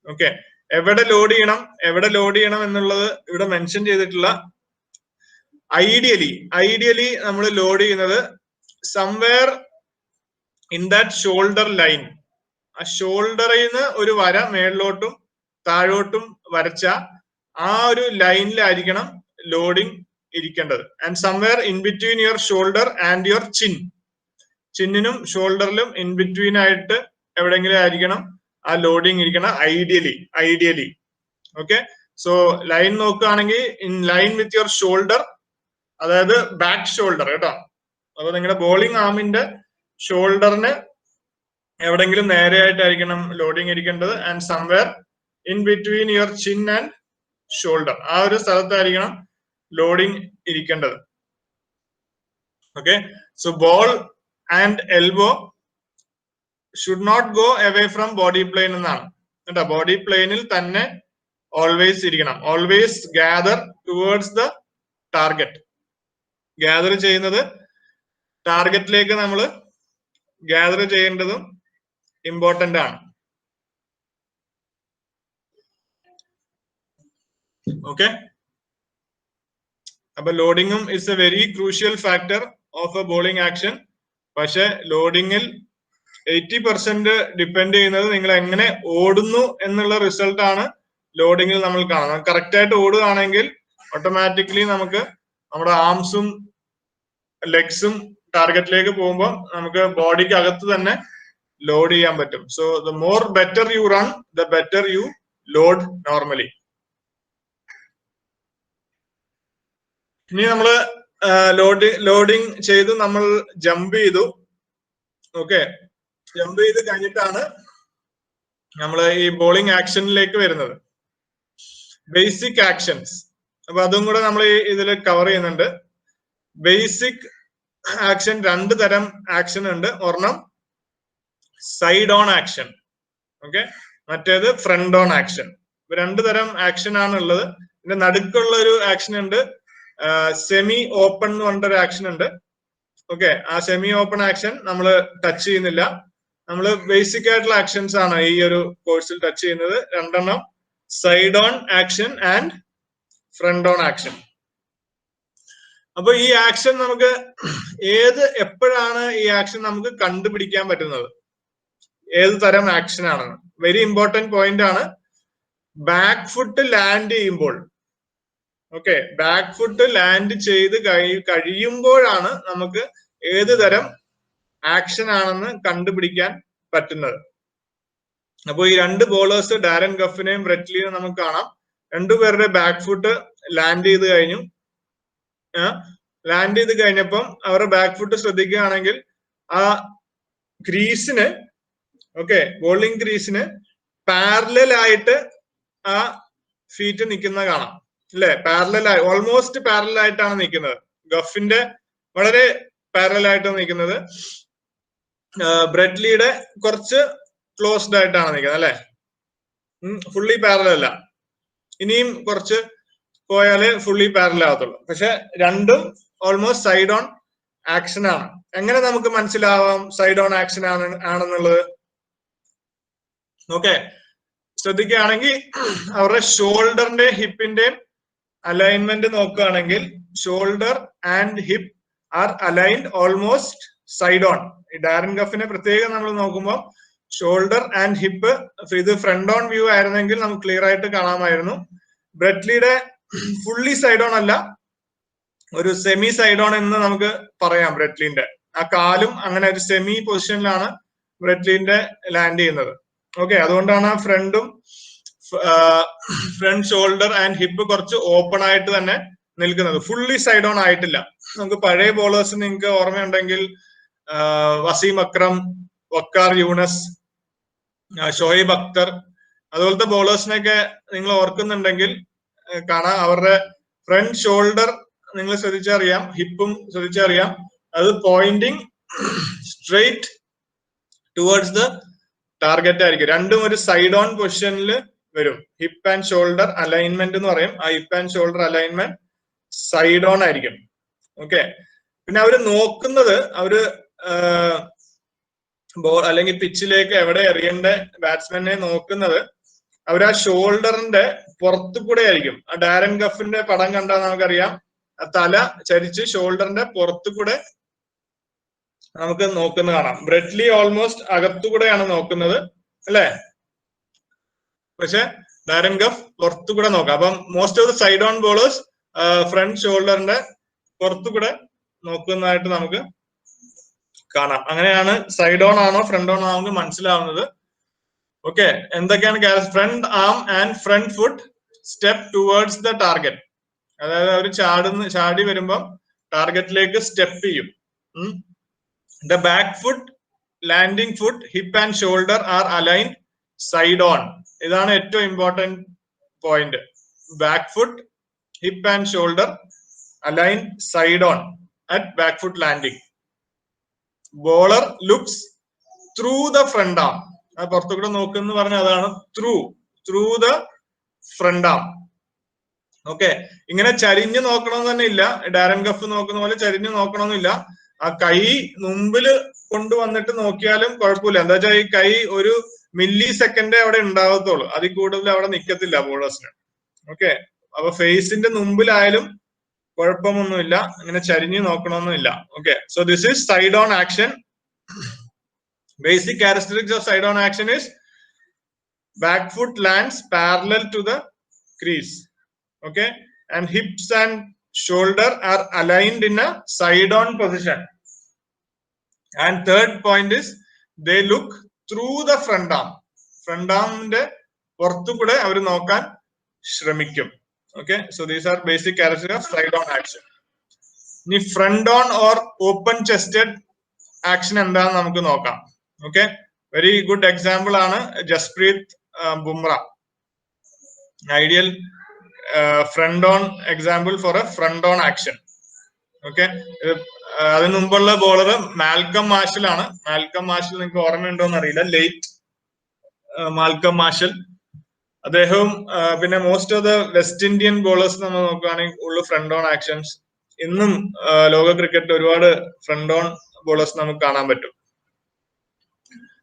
Okay, എവിടെ ലോഡ് ചെയ്യണം എന്നുള്ളത് ഇവിടെ മെൻഷൻ ചെയ്തിട്ടുള്ള. ഐഡിയലി നമ്മൾ ലോഡ് ചെയ്യുന്നത് somewhere in that shoulder line. ആ ഷോൾഡറിൽ നിന്ന് ഒരു വര മേളിലോട്ടും താഴോട്ടും വരച്ച ആ ഒരു ലൈനിലായിരിക്കണം ലോഡിങ് ഇരിക്കേണ്ടത്. And somewhere in between your shoulder and your chin. ചിന്നിനും ഷോൾഡറിലും ഇൻ ബിറ്റ്വീൻ ആയിട്ട് എവിടെയെങ്കിലും ആയിരിക്കണം ആ ലോഡിങ് ഇരിക്കണം ഐഡിയലി. ഓക്കെ, സോ ലൈൻ നോക്കുകയാണെങ്കിൽ in line with your shoulder, അതായത് ബാക്ക് ഷോൾഡർ കേട്ടോ. അപ്പൊ നിങ്ങളുടെ ബോളിംഗ് ആമിന്റെ ഷോൾഡറിന് എവിടെങ്കിലും നേരെയായിട്ടായിരിക്കണം ലോഡിങ് ഇരിക്കേണ്ടത്. And somewhere in between your chin and shoulder, ആ ഒരു സ്ഥലത്തായിരിക്കണം ലോഡിങ് ഇരിക്കേണ്ടത്. Okay, so ball and elbow should not go away from body plane എന്നാണ് കേട്ടോ. ബോഡി പ്ലെയിനിൽ തന്നെ ഓൾവേസ് ഇരിക്കണം. Always gather towards the target. Gather ചെയ്യുന്നത് ടാർഗറ്റിലേക്ക് നമ്മൾ ഗ്യാദർ ചെയ്യേണ്ടതും ഇമ്പോർട്ടന്റ് ആണ്. ഓക്കെ, അപ്പൊ ലോഡിങ്ങും is a very crucial factor of a bowling action. പക്ഷെ ലോഡിങ്ങിൽ 80% ഡിപ്പെൻഡ് ചെയ്യുന്നത് നിങ്ങൾ എങ്ങനെ ഓടുന്നു എന്നുള്ള റിസൾട്ട് ആണ് ലോഡിങ്ങിൽ നമ്മൾ കാണുന്നത്. കറക്റ്റ് ആയിട്ട് ഓടുകയാണെങ്കിൽ ഓട്ടോമാറ്റിക്കലി നമുക്ക് നമ്മുടെ ആംസും ലെഗ്സും ടാർഗറ്റിലേക്ക് പോകുമ്പോൾ നമുക്ക് ബോഡിക്ക് അകത്ത് തന്നെ ലോഡ് ചെയ്യാൻ പറ്റും. So the more better you run, the better you Lord normally. ഇനി നമ്മള് ലോഡിങ് ചെയ്തു, നമ്മൾ ജമ്പ് ചെയ്തു. ഓക്കെ, ജമ്പ് ചെയ്ത് കഴിഞ്ഞിട്ടാണ് നമ്മൾ ഈ ബോളിംഗ് ആക്ഷനിലേക്ക് വരുന്നത്. ബേസിക് ആക്ഷൻസ്, അപ്പൊ അതും കൂടെ നമ്മൾ ഇതിൽ കവർ ചെയ്യുന്നുണ്ട്. ബേസിക് ആക്ഷൻ 2 തരം ആക്ഷൻ ഉണ്ട്. ഒരെണ്ണം സൈഡ് ഓൺ ആക്ഷൻ, ഓക്കെ, മറ്റേത് ഫ്രണ്ട് ഓൺ ആക്ഷൻ. 2 തരം ആക്ഷൻ ആണ് ഉള്ളത്. ഇതിന്റെ നടുക്കുള്ള ഒരു ആക്ഷൻ ഉണ്ട്, സെമി ഓപ്പൺ എന്ന് പറഞ്ഞൊരു ആക്ഷൻ ഉണ്ട്. ഓക്കെ, ആ സെമി ഓപ്പൺ ആക്ഷൻ നമ്മൾ ടച്ച് ചെയ്യുന്നില്ല. നമ്മൾ ബേസിക് ആയിട്ടുള്ള ആക്ഷൻസ് ആണ് ഈ ഒരു കോഴ്സിൽ ടച്ച് ചെയ്യുന്നത്. 2 എണ്ണം, side on action and front on action. അപ്പൊ ഈ ആക്ഷൻ നമുക്ക് എപ്പോഴാണ് ഈ ആക്ഷൻ നമുക്ക് കണ്ടുപിടിക്കാൻ പറ്റുന്നത്, ഏത് തരം ആക്ഷൻ ആണെന്ന്? വെരി ഇമ്പോർട്ടന്റ് പോയിന്റ് ആണ്. ബാക്ക് ഫുട്ട് ലാൻഡ് ചെയ്യുമ്പോൾ, ഓക്കെ, ബാക്ക് ഫുട്ട് ലാൻഡ് ചെയ്ത് കഴിയുമ്പോഴാണ് നമുക്ക് ഏത് തരം ആക്ഷൻ ആണെന്ന് കണ്ടുപിടിക്കാൻ പറ്റുന്നത്. അപ്പോൾ ഈ 2 ബോളേഴ്സ്, ഡാരൻ ഗഫിനെയും ബ്രെറ്റ്ലിനെയും നമുക്ക് കാണാം. 2 പേരുടെ ബാക്ക് ഫുട്ട് ലാൻഡ് ചെയ്ത് കഴിഞ്ഞു. ലാൻഡ് ചെയ്ത് കഴിഞ്ഞപ്പം അവരുടെ ബാക്ക് ഫുട്ട് ശ്രദ്ധിക്കുകയാണെങ്കിൽ ആ ക്രീസിന്, ഓക്കെ, ബോളിംഗ് ക്രീസിന് പാരലൽ ആയിട്ട് ആ ഫീറ്റ് നിൽക്കുന്ന കാണാം അല്ലെ. പാരലൽ, ഓൾമോസ്റ്റ് പാരലൽ ആയിട്ടാണ് നിൽക്കുന്നത്. ഗഫിന്റെ വളരെ പാരലൽ ആയിട്ടാണ് നിൽക്കുന്നത്. ബ്രെറ്റ്ലിയുടെ കുറച്ച് ക്ലോസ്ഡ് ആയിട്ടാണ് നിൽക്കുന്നത് അല്ലെ. ഫുള്ളി പാരലൽ അല്ല, ഇനിയും കുറച്ച് പോയാലേ ഫുള്ളി പാരലൽ ആകത്തുള്ളൂ. പക്ഷെ രണ്ടും ഓൾമോസ്റ്റ് സൈഡ് ഓൺ ആക്ഷൻ ആണ്. എങ്ങനെ നമുക്ക് മനസ്സിലാവാം സൈഡ് ഓൺ ആക്ഷൻ ആണെന്നുള്ളത്? ഓക്കെ, ശ്രദ്ധിക്കുകയാണെങ്കിൽ അവരുടെ ഷോൾഡറിന്റെ ഹിപ്പിന്റെയും അലൈൻമെന്റ് നോക്കുകയാണെങ്കിൽ shoulder and hip are aligned almost side on. ഈ ഡാരൻ ഗഫിനെ പ്രത്യേകം നമ്മൾ നോക്കുമ്പോൾ ഷോൾഡർ ആൻഡ് ഹിപ്പ്, ഇത് ഫ്രണ്ട് ഓൺ വ്യൂ ആയിരുന്നെങ്കിൽ നമുക്ക് ക്ലിയർ ആയിട്ട് കാണാമായിരുന്നു. ബ്രെറ്റ്ലിയുടെ ഫുള്ളി സൈഡ് ഓൺ അല്ല, ഒരു സെമി സൈഡ് ഓൺ എന്ന് നമുക്ക് പറയാം. ബ്രെറ്റ്ലിന്റെ ആ കാലും അങ്ങനെ ഒരു സെമി പൊസിഷനിലാണ് ബ്രെറ്റ്ലിന്റെ ലാൻഡ് ചെയ്യുന്നത്. ഓക്കെ, അതുകൊണ്ടാണ് ഫ്രണ്ട് ഷോൾഡർ ആൻഡ് ഹിപ്പ് കുറച്ച് ഓപ്പൺ ആയിട്ട് തന്നെ നിൽക്കുന്നത്. ഫുള്ളി സൈഡ് ഓൺ ആയിട്ടില്ല. നമുക്ക് പഴയ ബോളേഴ്സ് നിങ്ങൾക്ക് ഓർമ്മയുണ്ടെങ്കിൽ വസീം അക്രം, വക്കാർ യൂനസ്, ഷോയിബ് അക്തർ, അതുപോലത്തെ ബോളേഴ്സിനെയൊക്കെ നിങ്ങൾ ഓർക്കുന്നുണ്ടെങ്കിൽ കാണാം, അവരുടെ ഫ്രണ്ട് ഷോൾഡർ നിങ്ങൾ ശ്രദ്ധിച്ചറിയാം, ഹിപ്പും ശ്രദ്ധിച്ചറിയാം, അത് pointing straight towards the target ആയിരിക്കും. രണ്ടും ഒരു സൈഡ് ഓൺ പൊസിഷനിൽ വരും. ഹിപ്പ് ആൻഡ് ഷോൾഡർ അലൈൻമെന്റ് എന്ന് പറയും. ആ hip and shoulder alignment side on ആയിരിക്കും. ഓക്കെ, പിന്നെ അവര് നോക്കുന്നത്, അവര് ബോൾ അല്ലെങ്കിൽ പിച്ചിലേക്ക് എവിടെ എറിയേണ്ട ബാറ്റ്സ്മാനെ നോക്കുന്നത് അവർ ആ ഷോൾഡറിന്റെ പുറത്തു കൂടെ ആയിരിക്കും. ആ ഡാരൻ ഗഫിന്റെ പടം കണ്ടാൽ നമുക്കറിയാം, ആ തല ചരിച്ച് ഷോൾഡറിന്റെ പുറത്തു കൂടെ നമുക്ക് നോക്കുന്നത് കാണാം. ബ്രെറ്റ്ലി ഓൾമോസ്റ്റ് അകത്തുകൂടെയാണ് നോക്കുന്നത് അല്ലെ, പക്ഷെ ഡാരൻ ഗഫ് പുറത്തു കൂടെ നോക്കാം. അപ്പം most of the side on bowlers front ഷോൾഡറിന്റെ പുറത്തു കൂടെ നോക്കുന്നതായിട്ട് നമുക്ക് കാണാം. അങ്ങനെയാണ് സൈഡ് ഓൺ ആണോ ഫ്രണ്ട് ഓൺ ആണോ മനസ്സിലാവുന്നത്. ഓക്കെ, എന്തൊക്കെയാണ് front arm and front foot step towards the target. അതായത് അവർ ചാടി വരുമ്പം ടാർഗറ്റിലേക്ക് സ്റ്റെപ്പ് ചെയ്യും. The back foot, landing foot, hip and shoulder are aligned side on. ഇതാണ് ഏറ്റവും important point. Back foot, hip and shoulder aligned side on at back foot landing. Bowler looks through the front arm. അത് പുറത്തുകൂടെ നോക്കുന്നു പറഞ്ഞ അതാണ് through the front arm. Okay, ഇങ്ങനെ ചരിഞ്ഞ് നോക്കണമെന്ന് തന്നെ ഇല്ല. ഡാരൻ ഗഫ് നോക്കുന്ന പോലെ ചരിഞ്ഞ് നോക്കണമെന്നില്ല. ആ കൈ മുമ്പില് കൊണ്ടുവന്നിട്ട് നോക്കിയാലും കുഴപ്പമില്ല. എന്താ വെച്ചാൽ ഈ കൈ ഒരു മില്ലി സെക്കൻഡേ അവിടെ ഉണ്ടാകത്തുള്ളൂ, അതിൽ കൂടുതൽ അവിടെ നിൽക്കത്തില്ല ബോളേഴ്സിന്. ഓക്കെ, അപ്പൊ ഫേസിന്റെ മുമ്പിലായാലും കുഴപ്പമൊന്നുമില്ല, ഇങ്ങനെ ചരിഞ്ഞ് നോക്കണമെന്നില്ല. Okay, so this is side on action. Basic characteristics of side on action is back foot lands parallel to the crease. Okay, and hips and shoulder are aligned in a side on position. And third point is they look through the front arm. Front arm inde porthu kude avaru nokkan ശ്രമിക്കും. Okay, so these are basic characteristics of side on action. Ni front on or open chested action എന്താണെന്ന് നമുക്ക് നോക്കാം. Okay, very good example ആണ് Jasprit Bumrah. Ideal front on example for a front on action. Okay, അതിന് മുമ്പുള്ള bowler Malcolm Marshall ആണ്. Malcolm Marshall നിങ്ങൾക്ക് ഓർമ്മയുണ്ടോ എന്ന് അറിയില്ല, ലേറ്റ് മാൽക്കം മാർഷൽ. അദ്ദേഹവും പിന്നെ most of the West Indian bowlers നമ്മൾ നോക്കുകയാണെങ്കിൽ ഉള്ളു ഫ്രണ്ട് ഓൺ ആക്ഷൻസ്. ഇന്നും ലോക ക്രിക്കറ്റിൽ ഒരുപാട് ഫ്രണ്ട് ഓൺ ബോളേഴ്സ് നമുക്ക് കാണാൻ പറ്റും.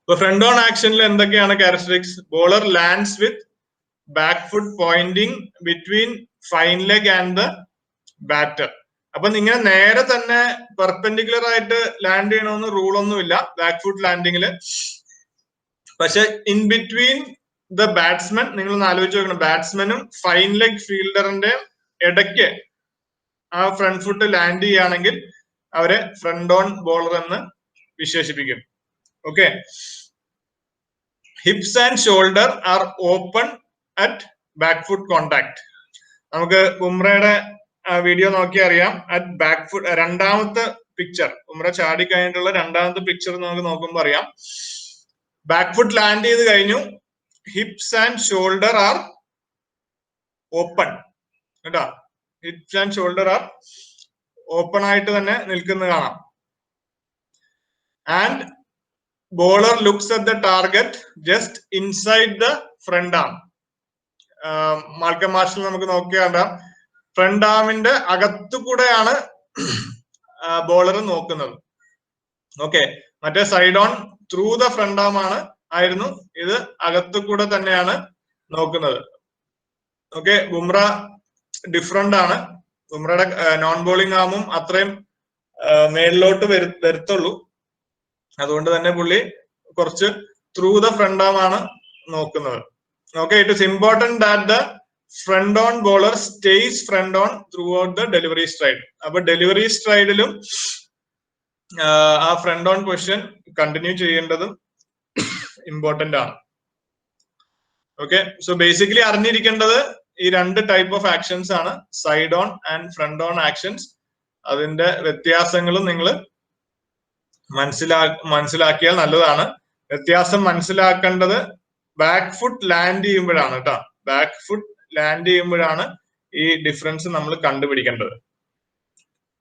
ഇപ്പൊ ഫ്രണ്ട് ഓൺ ആക്ഷനിൽ എന്തൊക്കെയാണ് characteristics? Bowler lands with back foot pointing between fine leg and the batter. അപ്പൊ ഇങ്ങനെ നേരെ തന്നെ പെർപെൻഡിക്കുലർ ആയിട്ട് ലാൻഡ് ചെയ്യണമെന്ന് റൂളൊന്നുമില്ല ബാക്ക് ഫുട്ട് ലാൻഡിങ്ങില്. പക്ഷെ ഇൻ ബിറ്റ്വീൻ ദ ബാറ്റ്സ്മാൻ, നിങ്ങൾ ആലോചിച്ച് നോക്കണം, ബാറ്റ്സ്മാനും ഫൈൻ ലെഗ് ഫീൽഡറിന്റെ ഇടയ്ക്ക് ആ ഫ്രണ്ട് ഫുട്ട് ലാൻഡ് ചെയ്യുകയാണെങ്കിൽ അവരെ ഫ്രണ്ട് ഓൺ ബോളർ എന്ന് വിശേഷിപ്പിക്കും. Okay, hips and shoulder are open at back foot contact. നമുക്ക് ബുംറയുടെ വീഡിയോ നോക്കി അറിയാം. അറ്റ് ബാക്ക് ഫുട്ട് രണ്ടാമത്തെ പിക്ചർ, ബുംറ ചാടി കഴിഞ്ഞിട്ടുള്ള രണ്ടാമത്തെ പിക്ചർ നമുക്ക് നോക്കുമ്പോൾ അറിയാം. ബാക്ക് ഫുട്ട് ലാൻഡ് ചെയ്ത് കഴിഞ്ഞു, hips and shoulder are open. കേട്ടോ, hips and shoulder are open ആയിട്ട് തന്നെ നിൽക്കുന്നത് കാണാം. And bowler looks at the target just inside the front arm. Malcolm Marshall നമുക്ക് നോക്കിയാൽ ഫ്രണ്ട് ആമിന്റെ അകത്തുകൂടെയാണ് ബോളർ നോക്കുന്നത്. ഓക്കെ, മറ്റേ side on through the front arm ആയിരുന്നു, ഇത് അകത്തുകൂടെ തന്നെയാണ് നോക്കുന്നത്. ഓക്കെ, ബുംറ ഡിഫറെന്റ് ആണ്. ബുംറയുടെ നോൺ ബോളിംഗ് ആമും അത്രയും മേളിലോട്ട് വരുത്തുള്ളൂ. അതുകൊണ്ട് തന്നെ പുള്ളി കുറച്ച് ത്രൂ ദ ഫ്രണ്ട് ആം നോക്കുന്നത്. Okay, it is important that the front on bowler stays front on throughout the delivery stride. അപ്പൊ ഡെലിവറി സ്ട്രൈഡിലും ആ ഫ്രണ്ട് ഓൺ പൊസിഷൻ കണ്ടിന്യൂ ചെയ്യേണ്ടതും ഇമ്പോർട്ടന്റ് ആണ്. ഓക്കെ, സോ ബേസിക്കലി അറിഞ്ഞിരിക്കേണ്ടത് ഈ രണ്ട് ടൈപ്പ് ഓഫ് ആക്ഷൻസ് ആണ്, side on and front on actions. അതിന്റെ വ്യത്യാസങ്ങളും നിങ്ങൾ മനസ്സിലാക്കിയാൽ നല്ലതാണ്. വ്യത്യാസം മനസ്സിലാക്കേണ്ടത് ബാക്ക് ഫുട്ട് ലാൻഡ് ചെയ്യുമ്പോഴാണ് കേട്ടോ. ബാക്ക് ഫുട്ട് ലാൻഡ് ചെയ്യുമ്പോഴാണ് ഈ ഡിഫറൻസ് നമ്മൾ കണ്ടുപിടിക്കേണ്ടത്.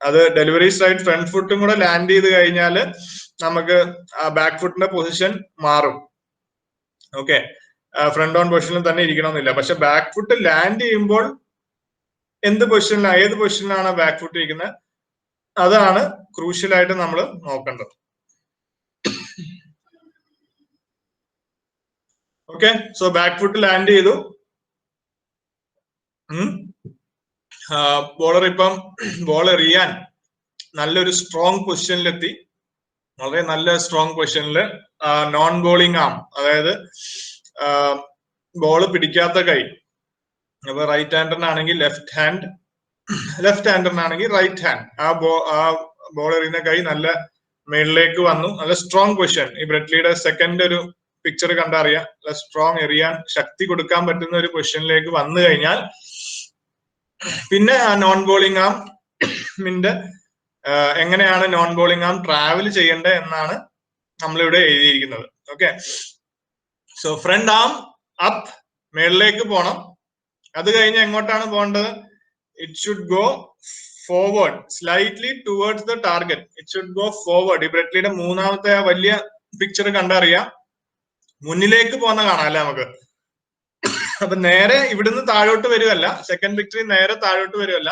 അത് ഡെലിവറി സൈഡ് ഫ്രണ്ട് ഫുട്ടും കൂടെ ലാൻഡ് ചെയ്ത് കഴിഞ്ഞാൽ നമുക്ക് ബാക്ക് ഫുട്ടിന്റെ പൊസിഷൻ മാറും. ഓക്കെ, ഫ്രണ്ട് ഓൺ പൊസിഷനിൽ തന്നെ ഇരിക്കണമെന്നില്ല. പക്ഷെ ബാക്ക് ഫുട്ട് ലാൻഡ് ചെയ്യുമ്പോൾ ഏത് പൊസിഷനിലാണ് ബാക്ക് ഫുട്ട് ഇരിക്കുന്നത്, അതാണ് ക്രൂഷ്യൽ ആയിട്ട് നമ്മൾ നോക്കേണ്ടത്. Okay, so back foot land ചെയ്തു. ബോളർ ഇപ്പം ബോൾ എറിയാൻ നല്ലൊരു സ്ട്രോങ് പൊസിഷനിലെത്തി, വളരെ നല്ല സ്ട്രോങ് പൊസിഷനിൽ. നോൺ ബോളിംഗ് ആം, അതായത് ബോള് പിടിക്കാത്ത കൈ. അപ്പൊ റൈറ്റ് ഹാൻഡറിനാണെങ്കിൽ ലെഫ്റ്റ് ഹാൻഡ്, ലെഫ്റ്റ് ഹാൻഡറിനാണെങ്കിൽ റൈറ്റ് ഹാൻഡ്. ആ ബോൾ എറിയുന്ന കൈ മേളിലേക്ക് വന്നു. നല്ല സ്ട്രോങ് പൊസിഷൻ. ഈ ബ്രെഡ്ലിയുടെ സെക്കൻഡ് ഒരു പിക്ചർ കണ്ടറിയാം. സ്ട്രോങ് എറിയാൻ ശക്തി കൊടുക്കാൻ പറ്റുന്ന ഒരു പൊസിഷനിലേക്ക് വന്നു കഴിഞ്ഞാൽ പിന്നെ ആ നോൺ ബോളിംഗ് ആമിന്റെ എങ്ങനെയാണ് നോൺ ബോളിംഗ് ആം ട്രാവൽ ചെയ്യേണ്ടത് എന്നാണ് നമ്മളിവിടെ എഴുതിയിരിക്കുന്നത്. Okay, so front arm up, മേളിലേക്ക് പോണം. അത് കഴിഞ്ഞ് എങ്ങോട്ടാണ് പോകേണ്ടത്? It should go forward slightly towards the target. It should go forward. ഈ ബ്രെഡ്ലിയുടെ മൂന്നാമത്തെ ആ വലിയ പിക്ചർ കണ്ടറിയാം. മുന്നിലേക്ക് പോകുന്ന കാണാം അല്ലെ നമുക്ക്. അപ്പൊ നേരെ ഇവിടുന്ന് താഴോട്ട് വരുമല്ല, സെക്കൻഡ് പിക്ചറിൽ നേരെ താഴോട്ട് വരുമല്ല,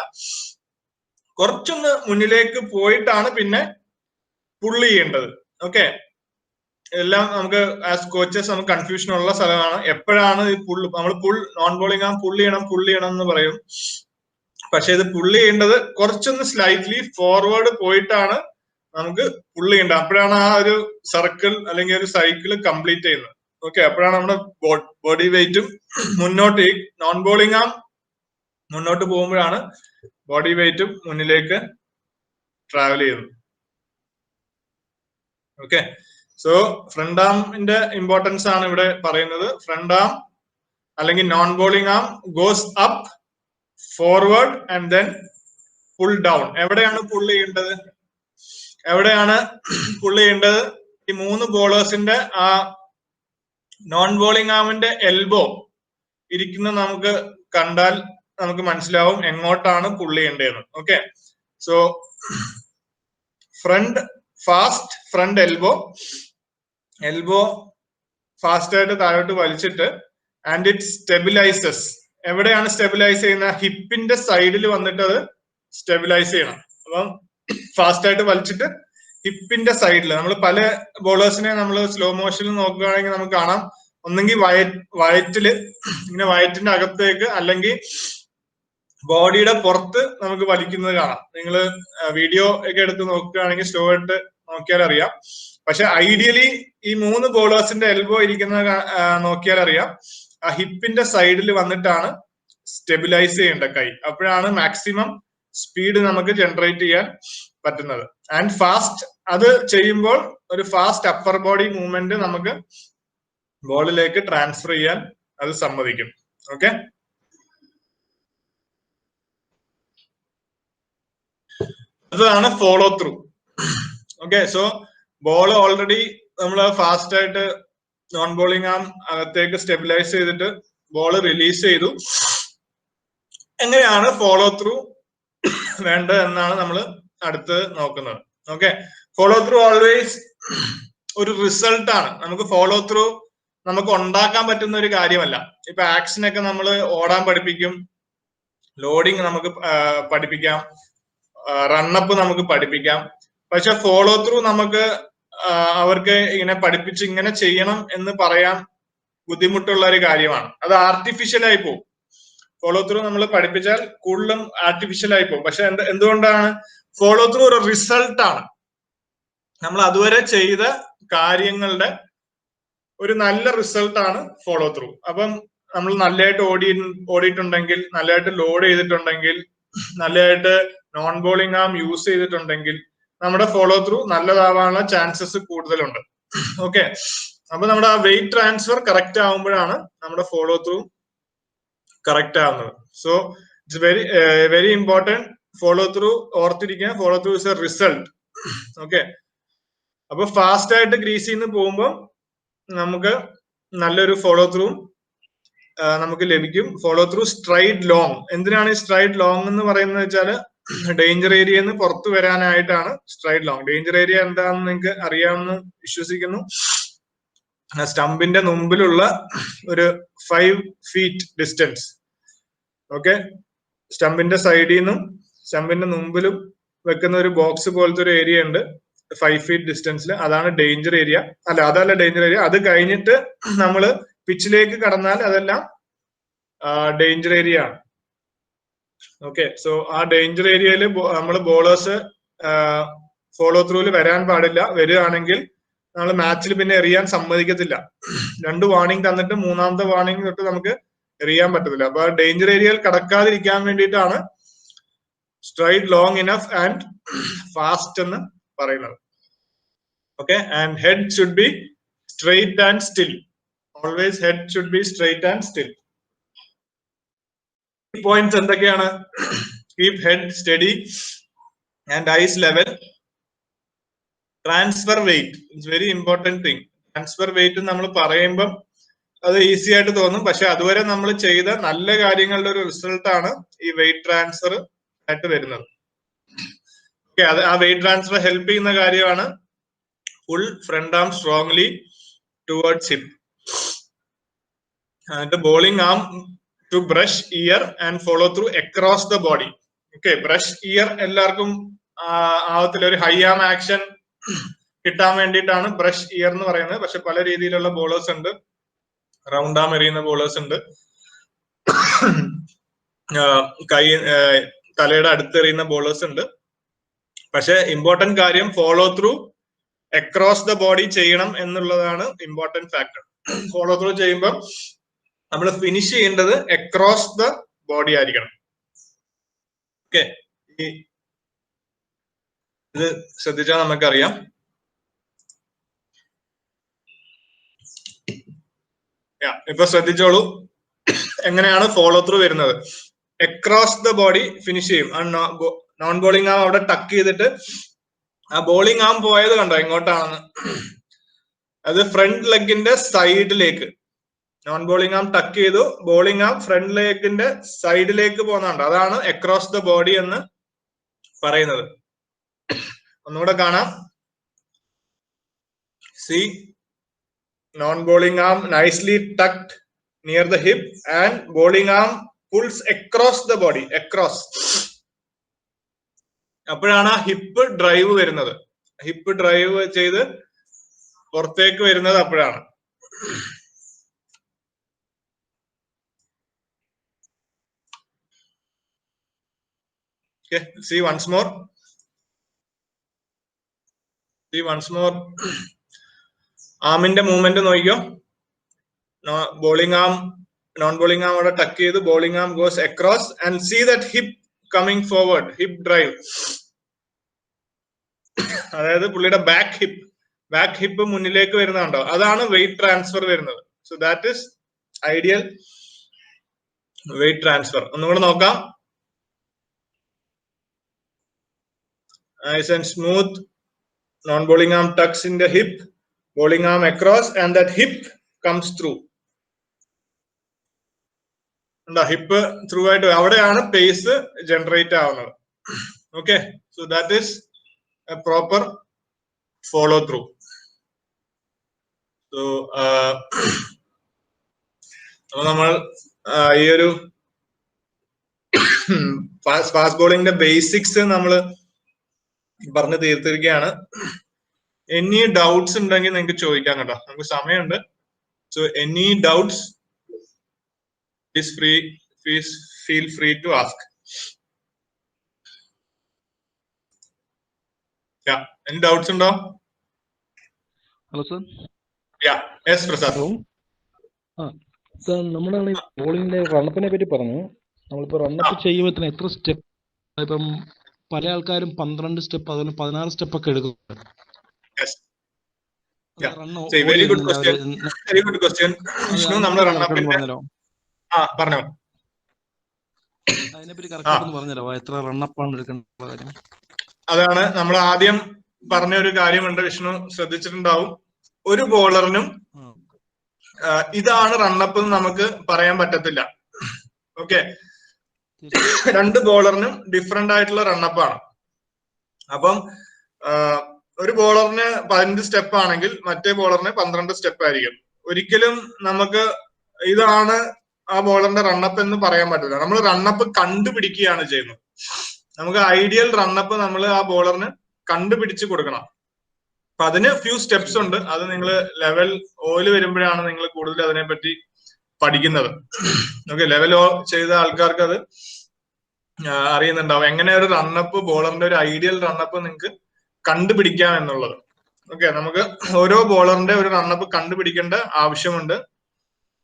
കുറച്ചൊന്ന് മുന്നിലേക്ക് പോയിട്ടാണ് പിന്നെ പുള്ള് ചെയ്യേണ്ടത്. ഓക്കെ, എല്ലാം നമുക്ക് ആസ് കോച്ചസ് നമുക്ക് കൺഫ്യൂഷൻ ഉള്ള സ്ഥലമാണ്. എപ്പോഴാണ് ഈ പുള്ള്, നമ്മൾ നോൺ ബോളിംഗ് ആം പുള്ള് ചെയ്യണം എന്ന് പറയും. പക്ഷെ ഇത് പുള്ള് ചെയ്യേണ്ടത് കുറച്ചൊന്ന് സ്ലൈറ്റ്ലി ഫോർവേഡ് പോയിട്ടാണ് നമുക്ക് പുള്ള് ചെയ്യേണ്ടത്. അപ്പോഴാണ് ആ ഒരു സർക്കിൾ അല്ലെങ്കിൽ ഒരു സൈക്കിൾ കംപ്ലീറ്റ് ചെയ്യുന്നത്. ഓക്കെ, അപ്പോഴാണ് നമ്മുടെ ബോഡി വെയിറ്റും മുന്നോട്ട്, ഈ നോൺ ബോളിംഗ് ആം മുന്നോട്ട് പോകുമ്പോഴാണ് ബോഡി വെയിറ്റും മുന്നിലേക്ക് ട്രാവൽ ചെയ്യുന്നത്. ഓക്കെ, സോ ഫ്രണ്ട് ആമിന്റെ ഇമ്പോർട്ടൻസ് ആണ് ഇവിടെ പറയുന്നത്. ഫ്രണ്ട് ആം അല്ലെങ്കിൽ non bowling arm goes up, forward and then pull down. എവിടെയാണ് പുൾ ചെയ്യേണ്ടത്? എവിടെയാണ് പുൾ ചെയ്യേണ്ടത്? ഈ മൂന്ന് ബോളേഴ്സിന്റെ ആ നോൺ ബോളിംഗ് ആമിന്റെ എൽബോ ഇരിക്കുന്ന നമുക്ക് കണ്ടാൽ നമുക്ക് മനസ്സിലാവും എങ്ങോട്ടാണ് പുള്ള് ചെയ്യേണ്ടതെന്ന്. Okay, so fast front elbow fast ആയിട്ട് താഴോട്ട് വലിച്ചിട്ട് ആൻഡ് ഇറ്റ് സ്റ്റെബിലൈസസ്. എവിടെയാണ് സ്റ്റെബിലൈസ് ചെയ്യുന്ന? ഹിപ്പിന്റെ സൈഡിൽ വന്നിട്ട് അത് സ്റ്റെബിലൈസ് ചെയ്യണം. അപ്പം ഫാസ്റ്റ് ആയിട്ട് വലിച്ചിട്ട് ഹിപ്പിന്റെ സൈഡിൽ. നമ്മൾ പല ബോളേഴ്സിനെ നമ്മൾ സ്ലോ മോഷനിൽ നോക്കുകയാണെങ്കിൽ നമുക്ക് കാണാം, ഒന്നെങ്കിൽ വയറ്റില് ഇങ്ങനെ വയറ്റിന്റെ അകത്തേക്ക് അല്ലെങ്കിൽ ബോഡിയുടെ പുറത്ത് നമുക്ക് വലിക്കുന്നത് കാണാം. നിങ്ങൾ വീഡിയോ ഒക്കെ എടുത്ത് നോക്കുകയാണെങ്കിൽ സ്ലോ ആയിട്ട് നോക്കിയാൽ അറിയാം. പക്ഷെ ഐഡിയലി ഈ മൂന്ന് ബോളേഴ്സിന്റെ എൽബോ ഇരിക്കുന്നത് നോക്കിയാൽ അറിയാം, ആ ഹിപ്പിന്റെ സൈഡിൽ വന്നിട്ടാണ് സ്റ്റെബിലൈസ് ചെയ്യേണ്ട കൈ. അപ്പോഴാണ് മാക്സിമം സ്പീഡ് നമുക്ക് ജനറേറ്റ് ചെയ്യാൻ പറ്റുന്നത്. ആൻഡ് ഫാസ്റ്റ്, അത് ചെയ്യുമ്പോൾ ഒരു ഫാസ്റ്റ് അപ്പർ ബോഡി മൂവ്മെന്റ് നമുക്ക് ബോളിലേക്ക് ട്രാൻസ്ഫർ ചെയ്യാൻ അത് സമ്മതിക്കും. ഓക്കെ, അതാണ് follow through. Okay, so ball already നമ്മൾ ഫാസ്റ്റ് ആയിട്ട് നോൺ ബോളിംഗ് ആം അകത്തേക്ക് സ്റ്റെബിലൈസ് ചെയ്തിട്ട് ബോൾ റിലീസ് ചെയ്തു. എങ്ങനെയാണ് ഫോളോ ത്രൂ വേണ്ടത് എന്നാണ് നമ്മൾ അടുത്ത് നോക്കുന്നത്. ഓക്കെ, ഫോളോ ത്രൂ ഓൾവേസ് ഒരു റിസൾട്ട് ആണ്. നമുക്ക് ഫോളോ ത്രൂ നമുക്ക് ഉണ്ടാക്കാൻ പറ്റുന്ന ഒരു കാര്യമല്ല. ഇപ്പൊ ആക്ഷനൊക്കെ നമ്മൾ ഓടാൻ പഠിപ്പിക്കും, ലോഡിങ് നമുക്ക് പഠിപ്പിക്കാം, റണ്ണപ്പ് നമുക്ക് പഠിപ്പിക്കാം. പക്ഷെ ഫോളോ ത്രൂ നമുക്ക് അവർക്ക് ഇങ്ങനെ പഠിപ്പിച്ച് ഇങ്ങനെ ചെയ്യണം എന്ന് പറയാൻ ബുദ്ധിമുട്ടുള്ള ഒരു കാര്യമാണ്. അത് ആർട്ടിഫിഷ്യൽ ആയി പോകും. ഫോളോ ത്രൂ നമ്മൾ പഠിപ്പിച്ചാൽ കൂടുതലും ആർട്ടിഫിഷ്യൽ ആയി പോകും. പക്ഷെ എന്തുകൊണ്ടാണ്? ഫോളോ ത്രൂ ഒരു റിസൾട്ട് ആണ്. നമ്മൾ അതുവരെ ചെയ്ത കാര്യങ്ങളുടെ ഒരു നല്ല റിസൾട്ട് ആണ് ഫോളോ ത്രൂ. അപ്പം നമ്മൾ നല്ലതായിട്ട് ഓടിയിട്ടുണ്ടെങ്കിൽ, നല്ലതായിട്ട് ലോഡ് ചെയ്തിട്ടുണ്ടെങ്കിൽ, നല്ലതായിട്ട് നോൺ ബോളിംഗ് ആം യൂസ് ചെയ്തിട്ടുണ്ടെങ്കിൽ നമ്മുടെ ഫോളോ ത്രൂ നല്ലതാവാനുള്ള ചാൻസസ് കൂടുതലുണ്ട്. ഓക്കെ, അപ്പൊ നമ്മുടെ ആ വെയിറ്റ് ട്രാൻസ്ഫർ കറക്റ്റ് ആവുമ്പോഴാണ് നമ്മുടെ ഫോളോ ത്രൂ കറക്റ്റ് ആവുന്നത്. So it's very important. Follow through ഓർത്തിരിക്കുക, follow through is a result. Okay, അപ്പൊ ഫാസ്റ്റ് ആയിട്ട് ഗ്രീസിൽ നിന്ന് പോകുമ്പോൾ നമുക്ക് നല്ലൊരു ഫോളോ ത്രൂ നമുക്ക് ലഭിക്കും. Follow through stride long. എന്തിനാണ് ഈ സ്ട്രൈഡ് ലോങ് എന്ന് പറയുന്നത് വെച്ചാൽ ഡേഞ്ചർ ഏരിയയിൽ നിന്ന് പുറത്തു വരാനായിട്ടാണ് സ്ട്രൈഡ് ലോങ്. ഡേഞ്ചർ ഏരിയ എന്താണെന്ന് നിങ്ങൾക്ക് അറിയാമെന്ന് വിശ്വസിക്കുന്നു. സ്റ്റംപിന്റെ മുമ്പിലുള്ള ഒരു 5 feet ഡിസ്റ്റൻസ്. ഓക്കെ, സ്റ്റംപിന്റെ സൈഡിൽ നിന്നും സ്റ്റംപിന്റെ മുമ്പിലും വെക്കുന്ന ഒരു ബോക്സ് പോലത്തെ ഒരു ഏരിയ ഉണ്ട് 5 feet ഡിസ്റ്റൻസിൽ. അതാണ് ഡേഞ്ചർ ഏരിയ. അതല്ല ഡേഞ്ചർ ഏരിയ. അത് കഴിഞ്ഞിട്ട് നമ്മൾ പിച്ചിലേക്ക് കടന്നാൽ അതെല്ലാം ഡേഞ്ചർ ഏരിയ ആണ്. ഓക്കെ, സോ ആ ഡേഞ്ചർ ഏരിയയിൽ നമ്മൾ ബോളേഴ്സ് ഫോളോ ത്രൂവിൽ വരാൻ പാടില്ല. വരികയാണെങ്കിൽ നമ്മൾ മാച്ചിൽ പിന്നെ എറിയാൻ സമ്മതിക്കത്തില്ല. 2 വാർണിംഗ് തന്നിട്ട് 3ാമത്തെ വാർണിംഗ് തൊട്ട് നമുക്ക് എറിയാൻ പറ്റത്തില്ല. അപ്പൊ ഡേഞ്ചർ ഏരിയയിൽ കടക്കാതിരിക്കാൻ വേണ്ടിയിട്ടാണ് stride long enough and fast എന്ന് പറയുന്നത്. Okay, and head should be straight and still. Always head should be straight and still. Points എന്തൊക്കെയാണ്? Keep head steady and eyes level. Transfer weight, it's very important thing. Transfer weight നമ്മൾ പറയുമ്പോൾ അത് easy ആയിട്ട് തോന്നും, പക്ഷെ അതുവരെ നമ്മൾ ചെയ്ത നല്ല കാര്യങ്ങളുടെ ഒരു റിസൾട്ട് ആണ് ഈ വെയിറ്റ് ട്രാൻസ്ഫർ ആയിട്ട് വരുന്നത്. ഓക്കെ, അത് ആ വെയിറ്റ് ട്രാൻസ്ഫർ ഹെൽപ്പ് ചെയ്യുന്ന കാര്യമാണ് pull front arm strongly towards hip. എന്നിട്ട് bowling arm to brush ear and follow through across the body. Okay, brush ear എല്ലാവർക്കും ആവത്തില്ല, ഒരു ഹൈ ആം ആക്ഷൻ കിട്ടാൻ വേണ്ടിയിട്ടാണ് ബ്രഷ് ഇയർ എന്ന് പറയുന്നത്. പക്ഷെ പല രീതിയിലുള്ള ബോളേഴ്സ് ഉണ്ട്, റൗണ്ട് ആം എറിയുന്ന ബോളേഴ്സ് ഉണ്ട്, കൈ തലയുടെ അടുത്തെറിയുന്ന ബോളേഴ്സ് ഉണ്ട്. പക്ഷെ ഇമ്പോർട്ടന്റ് കാര്യം follow through across the body ചെയ്യണം എന്നുള്ളതാണ് ഇമ്പോർട്ടന്റ് ഫാക്ടർ. ഫോളോ ത്രൂ ചെയ്യുമ്പോൾ നമ്മൾ ഫിനിഷ് ചെയ്യേണ്ടത് അക്രോസ് ദ ബോഡി ആയിരിക്കണം. ഓക്കെ, ഇത് ശ്രദ്ധിച്ചാൽ നമുക്കറിയാം. ഇപ്പൊ ശ്രദ്ധിച്ചോളൂ എങ്ങനെയാണ് ഫോളോ ത്രൂ വരുന്നത്. അക്രോസ് ദ ബോഡി ഫിനിഷ് ചെയ്യും. നോൺ ബോളിംഗ് ആം അവിടെ ടക്ക് ചെയ്തിട്ട് ആ ബോളിംഗ് ആം പോയത് കണ്ടോ എങ്ങോട്ടാണെന്ന്? അത് ഫ്രണ്ട് ലെഗിന്റെ സൈഡിലേക്ക്. നോൺ ബോളിംഗ് ആം ടക്ക് ചെയ്തു, ബോളിംഗ് ആം ഫ്രണ്ട് ലെഗിന്റെ സൈഡിലേക്ക് പോകുന്നുണ്ട്. അതാണ് അക്രോസ് ദ ബോഡി എന്ന് പറയുന്നത്. ഒന്നുകൂടെ കാണാം. See, non bowling arm nicely tucked near the hip and bowling arm pulls across the body. Across, അപ്പോഴാണ് ആ ഹിപ്പ് ഡ്രൈവ് വരുന്നത്. ഹിപ്പ് ഡ്രൈവ് ചെയ്ത് പുറത്തേക്ക് വരുന്നത് അപ്പോഴാണ്. Okay, see once more. See once more. ആമിന്റെ മൂവ്മെന്റ് നോക്കിയോ. Bowling arm, non bowling arm അവിടെ ടക്ക് ചെയ്ത് bowling arm goes across and see that hip coming forward, hip drive. അതായത് പുള്ളിയുടെ ബാക്ക് ഹിപ്പ് മുന്നിലേക്ക് വരുന്നുണ്ടോ, അതാണ് വെയിറ്റ് ട്രാൻസ്ഫർ വരുന്നത്. So that is ideal weight transfer. ഒന്നുകൂടെ നോക്കാം. Nice and smooth. Non-bowling arm tucks in the hip, bowling arm across, and that hip comes through. And the hip through ആയിട്ട് അവിടെയാണ് pace generate ആവുന്നത്. Okay, so that is a proper follow through. So നമ്മൾ ഈ ഒരു fast ബോളിംഗിന്റെ basics നമ്മൾ പറഞ്ഞു തീർത്തിരിക്കുകയാണ്. Any doubts ഉണ്ടെങ്കിൽ നിങ്ങൾക്ക് ചോദിക്കാം കേട്ടോ, നമുക്ക് സമയമുണ്ട്. So any doubts feel free to ask. Any doubts ഉണ്ടോ? Hello sir. Yes Prasad. Sir, നമ്മുടെ ബോളിംഗിന്റെ റണ്ണപ്പിനെ പറ്റി പറഞ്ഞു. നമ്മളിപ്പോ റണ്ണപ്പ് ചെയ്യുമ്പോൾ എത്ര സ്റ്റെപ്പ്, ഇപ്പം പല ആൾക്കാരും 12 സ്റ്റെപ്പ്, അതുപോലെ 16 സ്റ്റെപ്പ് ഒക്കെ എടുക്കും. Very good question. വിഷ്ണു, നമ്മൾ റണ്ണപ്പിന്റെ പറഞ്ഞോ, അതിനെപ്പറ്റി കറക്റ്റ് പറഞ്ഞല്ലോ, എത്ര റണ്ണപ്പാണ് എടുക്കേണ്ട കാര്യം. അതാണ് നമ്മൾ ആദ്യം പറഞ്ഞ ഒരു കാര്യമുണ്ട്, വിഷ്ണു ശ്രദ്ധിച്ചിട്ടുണ്ടാവും. ഒരു ബോളറിനും ഇതാണ് റണ്ണപ്പ് എന്ന് നമുക്ക് പറയാൻ പറ്റത്തില്ല. ഓക്കെ, രണ്ട് ബോളറിനും ഡിഫറെന്റ് ആയിട്ടുള്ള റണ്ണപ്പാണ്. അപ്പം ഒരു ബോളറിന് 15 സ്റ്റെപ്പ് ആണെങ്കിൽ മറ്റേ ബോളറിന് 12 സ്റ്റെപ്പ് ആയിരിക്കും. ഒരിക്കലും നമുക്ക് ഇതാണ് ആ ബോളറിന്റെ റണ്ണപ്പ് എന്ന് പറയാൻ പറ്റില്ല. നമ്മൾ റണ്ണപ്പ് കണ്ടുപിടിക്കുകയാണ് ചെയ്യുന്നത്. നമുക്ക് ഐഡിയൽ റണ്ണപ്പ് നമ്മൾ ആ ബോളറിന് കണ്ടുപിടിച്ച് കൊടുക്കണം. അപ്പൊ അതിന് ഫ്യൂ സ്റ്റെപ്സ് ഉണ്ട്. അത് നിങ്ങൾ ലെവൽ ഓയിൽ വരുമ്പോഴാണ് നിങ്ങൾ കൂടുതൽ അതിനെപ്പറ്റി പഠിക്കുന്നത്. ഓക്കെ, ലെവൽ ഓ ചെയ്ത ആൾക്കാർക്ക് അത് അറിയുന്നുണ്ടാവും എങ്ങനെ ഒരു റണ്ണപ്പ്, ബോളറിന്റെ ഒരു ഐഡിയൽ റണ്ണപ്പ് നിങ്ങൾക്ക് കണ്ടുപിടിക്കാം എന്നുള്ളത്. ഓക്കെ, നമുക്ക് ഓരോ ബോളറിന്റെ ഒരു റണ്ണപ്പ് കണ്ടുപിടിക്കേണ്ട ആവശ്യമുണ്ട്.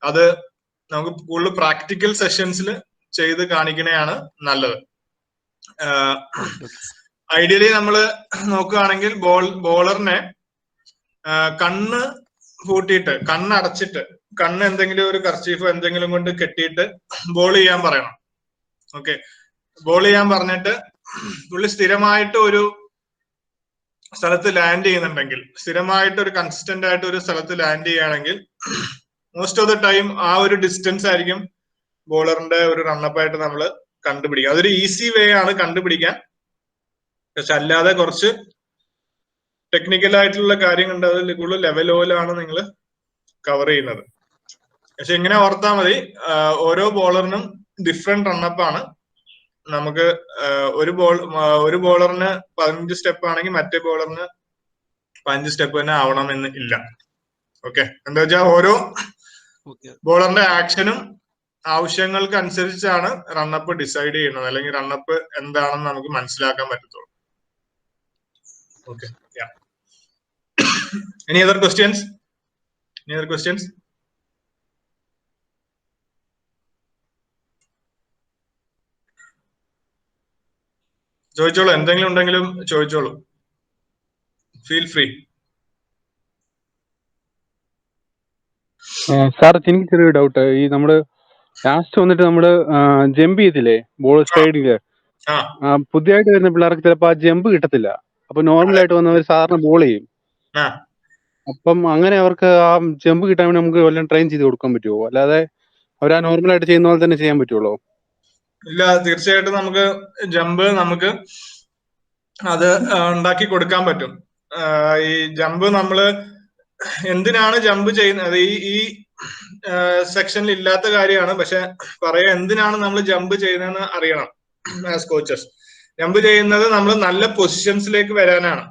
അത് നമുക്ക് കൂടുതൽ പ്രാക്ടിക്കൽ സെഷൻസിൽ ചെയ്ത് കാണിക്കണയാണ് നല്ലത്. ഐഡിയലി നമ്മൾ നോക്കുകയാണെങ്കിൽ ബോളറിനെ കണ്ണ് പൂട്ടിയിട്ട്, കണ്ണടച്ചിട്ട്, കണ്ണ് എന്തെങ്കിലും ഒരു കർച്ചീഫോ എന്തെങ്കിലും കൊണ്ട് കെട്ടിയിട്ട് ബോൾ ചെയ്യാൻ പറയണം. ഓക്കെ, ബോൾ ചെയ്യാൻ പറഞ്ഞിട്ട് പുള്ളി സ്ഥിരമായിട്ട് ഒരു സ്ഥലത്ത് ലാൻഡ് ചെയ്യുന്നുണ്ടെങ്കിൽ, സ്ഥിരമായിട്ട് ഒരു കൺസിസ്റ്റന്റ് ആയിട്ട് ഒരു സ്ഥലത്ത് ലാൻഡ് ചെയ്യുകയാണെങ്കിൽ മോസ്റ്റ് ഓഫ് ദ ടൈം ആ ഒരു ഡിസ്റ്റൻസ് ആയിരിക്കും ബോളറിന്റെ ഒരു റണ്ണപ്പായിട്ട് നമ്മൾ കണ്ടുപിടിക്കുക. അതൊരു ഈസി വേ ആണ് കണ്ടുപിടിക്കാൻ. പക്ഷെ അല്ലാതെ കുറച്ച് ടെക്നിക്കൽ ആയിട്ടുള്ള കാര്യങ്ങളുണ്ട്. അത് കൂടുതൽ ലെവലോലാണ് നിങ്ങൾ കവർ ചെയ്യുന്നത്. പക്ഷെ ഇങ്ങനെ ഓർത്താൽ മതി, ഓരോ ബോളറിനും ഡിഫറെന്റ് റണ്ണപ്പാണ്. നമുക്ക് ഒരു ബോളറിന് 15 സ്റ്റെപ്പ് ആണെങ്കിൽ മറ്റേ ബോളറിന് 15 സ്റ്റെപ്പ് തന്നെ ആവണം എന്ന് ഇല്ല. ഓക്കെ, എന്താ വെച്ചാൽ ഓരോ ബോളറിന്റെ ആക്ഷനും ആവശ്യങ്ങൾക്ക് അനുസരിച്ചാണ് റണ്ണപ്പ് ഡിസൈഡ് ചെയ്യുന്നത്, അല്ലെങ്കിൽ റണ്ണപ്പ് എന്താണെന്ന് നമുക്ക് മനസ്സിലാക്കാൻ പറ്റത്തുള്ളൂ. Okay, any other questions? ചോദിച്ചോളൂ, എന്തെങ്കിലും ഉണ്ടെങ്കിലും ചോദിച്ചോളൂ. Feel free. സാർ എനിക്ക് ചെറിയൊരു ഡൗട്ട്. ഈ നമ്മള് ലാസ്റ്റ് വന്നിട്ട് നമ്മള് ജമ്പ് ചെയ്തില്ലേ ബോൾ സൈഡില്, പുതിയതായിട്ട് വരുന്ന പിള്ളേർക്ക് ചിലപ്പോ ആ ജമ്പ് കിട്ടത്തില്ല. അപ്പൊ നോർമലായിട്ട് വന്നവർ സാറിന് ബോൾ ചെയ്യും. അപ്പം അങ്ങനെ അവർക്ക് ആ ജമ്പ് കിട്ടാൻ വേണ്ടി നമുക്ക് വല്ലതും ട്രെയിൻ ചെയ്ത് കൊടുക്കാൻ പറ്റുമോ? അല്ലാതെ അവർ ആ നോർമലായിട്ട് ചെയ്യുന്ന പോലെ തന്നെ ചെയ്യാൻ പറ്റുള്ളൂ? ഇല്ല, തീർച്ചയായിട്ടും നമുക്ക് ജമ്പ് അത് ഉണ്ടാക്കി കൊടുക്കാൻ പറ്റും. ഈ ജമ്പ് നമ്മള് എന്തിനാണ് ജമ്പ് ചെയ്യുന്നത്, ഈ സെക്ഷനിൽ ഇല്ലാത്ത കാര്യമാണ്. പക്ഷെ പറയാ എന്തിനാണ് നമ്മൾ ജമ്പ് ചെയ്യുന്നതെന്ന് അറിയണം. ആസ് കോച്ചസ് ജമ്പ് ചെയ്യുന്നത് നമ്മൾ നല്ല പൊസിഷൻസിലേക്ക് വരാനാണ്.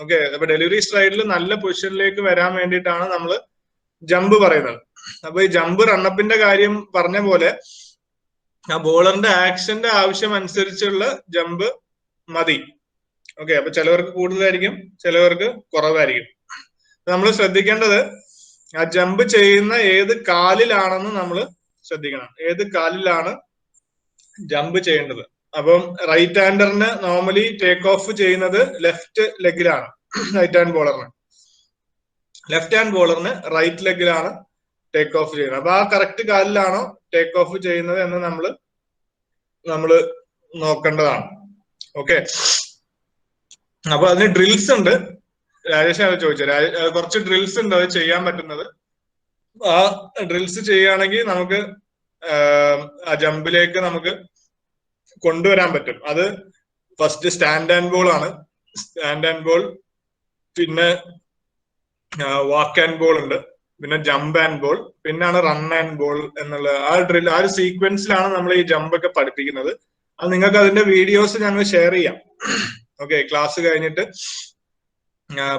ഓക്കെ, അപ്പൊ ഡെലിവറി സ്ട്രൈഡിൽ നല്ല പൊസിഷനിലേക്ക് വരാൻ വേണ്ടിയിട്ടാണ് നമ്മൾ ജമ്പ് പറയുന്നത്. അപ്പൊ ഈ ജമ്പ് റണ്ണപ്പിന്റെ കാര്യം പറഞ്ഞ പോലെ ആ ബോളറിന്റെ ആക്ഷന്റെ ആവശ്യം അനുസരിച്ചുള്ള ജമ്പ് മതി. ഓക്കെ, അപ്പൊ ചിലവർക്ക് കൂടുതലായിരിക്കും, ചിലവർക്ക് കുറവായിരിക്കും. നമ്മൾ ശ്രദ്ധിക്കേണ്ടത് ആ ജമ്പ് ചെയ്യുന്ന ഏത് കാലിലാണെന്ന് നമ്മൾ ശ്രദ്ധിക്കണം. ഏത് കാലിലാണ് ജമ്പ് ചെയ്യേണ്ടത്. അപ്പം റൈറ്റ് ഹാൻഡറിന് നോർമലി ടേക്ക് ഓഫ് ചെയ്യുന്നത് ലെഫ്റ്റ് ലെഗിലാണ്. റൈറ്റ് ഹാൻഡ് ബോളറിന് റൈറ്റ് ലെഗിലാണ് ടേക്ക് ഓഫ് ചെയ്യുന്നത്. അപ്പൊ ആ കറക്റ്റ് കാലിലാണോ ടേക്ക് ഓഫ് ചെയ്യുന്നത് എന്ന് നമ്മള് നോക്കേണ്ടതാണ്. ഓക്കെ, അപ്പൊ അതിന് ഡ്രിൽസ് ഉണ്ട്. രാജേഷാണ് ചോദിച്ചത്. കുറച്ച് ഡ്രിൽസ് ഉണ്ട് അത് ചെയ്യാൻ പറ്റുന്നത്. ആ ഡ്രിൽസ് ചെയ്യുകയാണെങ്കിൽ നമുക്ക് ആ ജമ്പിലേക്ക് നമുക്ക് കൊണ്ടുവരാൻ പറ്റും. അത് ഫസ്റ്റ് സ്റ്റാൻഡ് ആൻഡ് ബോൾ ആണ്. സ്റ്റാൻഡ് ആൻഡ് ബോൾ, പിന്നെ വാക്ക് ആൻഡ് ബോൾ ഉണ്ട്, പിന്നെ ജമ്പ് ആൻഡ് ബോൾ, പിന്നാണ് റൺ ആൻഡ് ബോൾ എന്നുള്ള ആ ഡ്രിൽ, ആ ഒരു സീക്വൻസിലാണ് നമ്മൾ ഈ ജമ്പ് ഒക്കെ പഠിപ്പിക്കുന്നത്. അത് നിങ്ങൾക്ക് അതിന്റെ വീഡിയോസ് ഞങ്ങൾ ഷെയർ ചെയ്യാം. ഓക്കെ, ക്ലാസ് കഴിഞ്ഞിട്ട്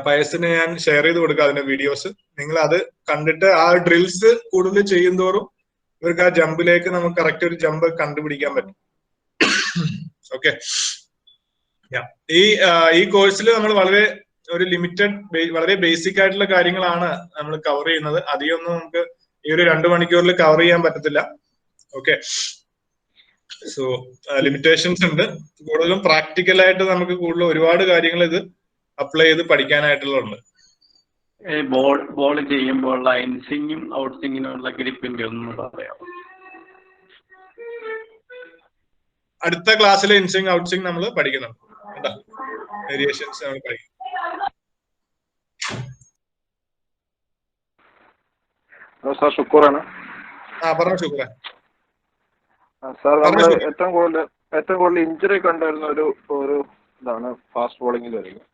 പയസിന് ഞാൻ ഷെയർ ചെയ്ത് കൊടുക്കാം അതിന്റെ വീഡിയോസ്. നിങ്ങൾ അത് കണ്ടിട്ട് ആ ഡ്രിൽസ് കൂടുതൽ ചെയ്യുന്തോറും ഇവർക്ക് ആ ജമ്പിലേക്ക് നമുക്ക് കറക്റ്റ് ഒരു ജമ്പ് കണ്ടുപിടിക്കാൻ പറ്റും. ഓക്കെ, ഈ കോഴ്സിൽ നമ്മൾ വളരെ ഒരു വളരെ ബേസിക് ആയിട്ടുള്ള കാര്യങ്ങളാണ് നമ്മൾ കവർ ചെയ്യുന്നത്. അധികമൊന്നും നമുക്ക് ഈ ഒരു 2 മണിക്കൂറിൽ കവർ ചെയ്യാൻ പറ്റത്തില്ല. ഓക്കെ, സോ ലിമിറ്റേഷൻസ് ഉണ്ട്. കൂടുതലും പ്രാക്ടിക്കൽ ആയിട്ട് നമുക്ക് കൂടുതൽ ഒരുപാട് കാര്യങ്ങൾ ഇത് അപ്ലൈ ചെയ്ത് പഠിക്കാനായിട്ടുള്ളുണ്ട്. ബോൾ ചെയ്യുമ്പോൾ ഇൻസിങ്ങും ഔട്ട്സിങ്ങിനുള്ള ഗ്രിപ്പിന്റെ ഒന്നും പറയാമോ? അടുത്ത ക്ലാസ്സിൽ ഇൻസിങ് ഔട്ട്സിങ് നമ്മൾ പഠിക്കുന്നുണ്ട് കേട്ടോ. വേരിയേഷൻസ് നമ്മൾ പഠിക്കും. സാർ ഷുക്കൂറാണ്. പറഞ്ഞോ ഷുക്കൂറ. സാർ നമ്മൾ ഏറ്റവും കൂടുതൽ ഇഞ്ചുറി കണ്ടുവരുന്ന ഒരു ഇതാണ് ഫാസ്റ്റ് ബോളിംഗിൽ വരുന്നത്.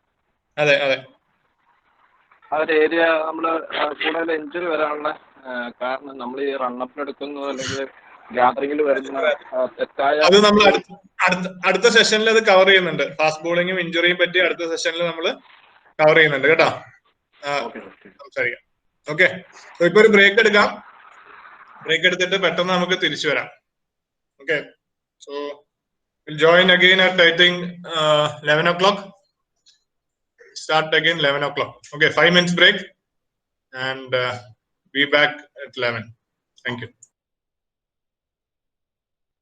അതെ അതെ, ആ ഒരു ഏരിയ നമ്മൾ കൂടുതൽ ഇഞ്ചുറി വരാനുള്ള കാരണം നമ്മൾ ഈ റണ്ണപ്പിന് എടുക്കുന്നത് അല്ലെങ്കിൽ ഗ്യാതറിംഗിൽ വരുന്ന തെറ്റായ, അത് നമ്മൾ അടുത്ത സെഷനിൽ അത് കവർ ചെയ്യുന്നുണ്ട്. ഫാസ്റ്റ് ബോളിംഗും ഇഞ്ചുറിയും പറ്റി അടുത്ത സെഷനിൽ നമ്മൾ കവർ ചെയ്യുന്നുണ്ട് കേട്ടോ. സംസാരിക്കാം. ഓക്കെ, ഇപ്പൊ ഒരു ബ്രേക്ക് എടുക്കാം. ബ്രേക്ക് എടുത്തിട്ട് പെട്ടെന്ന് നമുക്ക് തിരിച്ചു വരാം. Okay, so join again at I think 11 o'clock. Start again 11 o'clock. Okay, 5 minutes break and be back at 11. Thank you.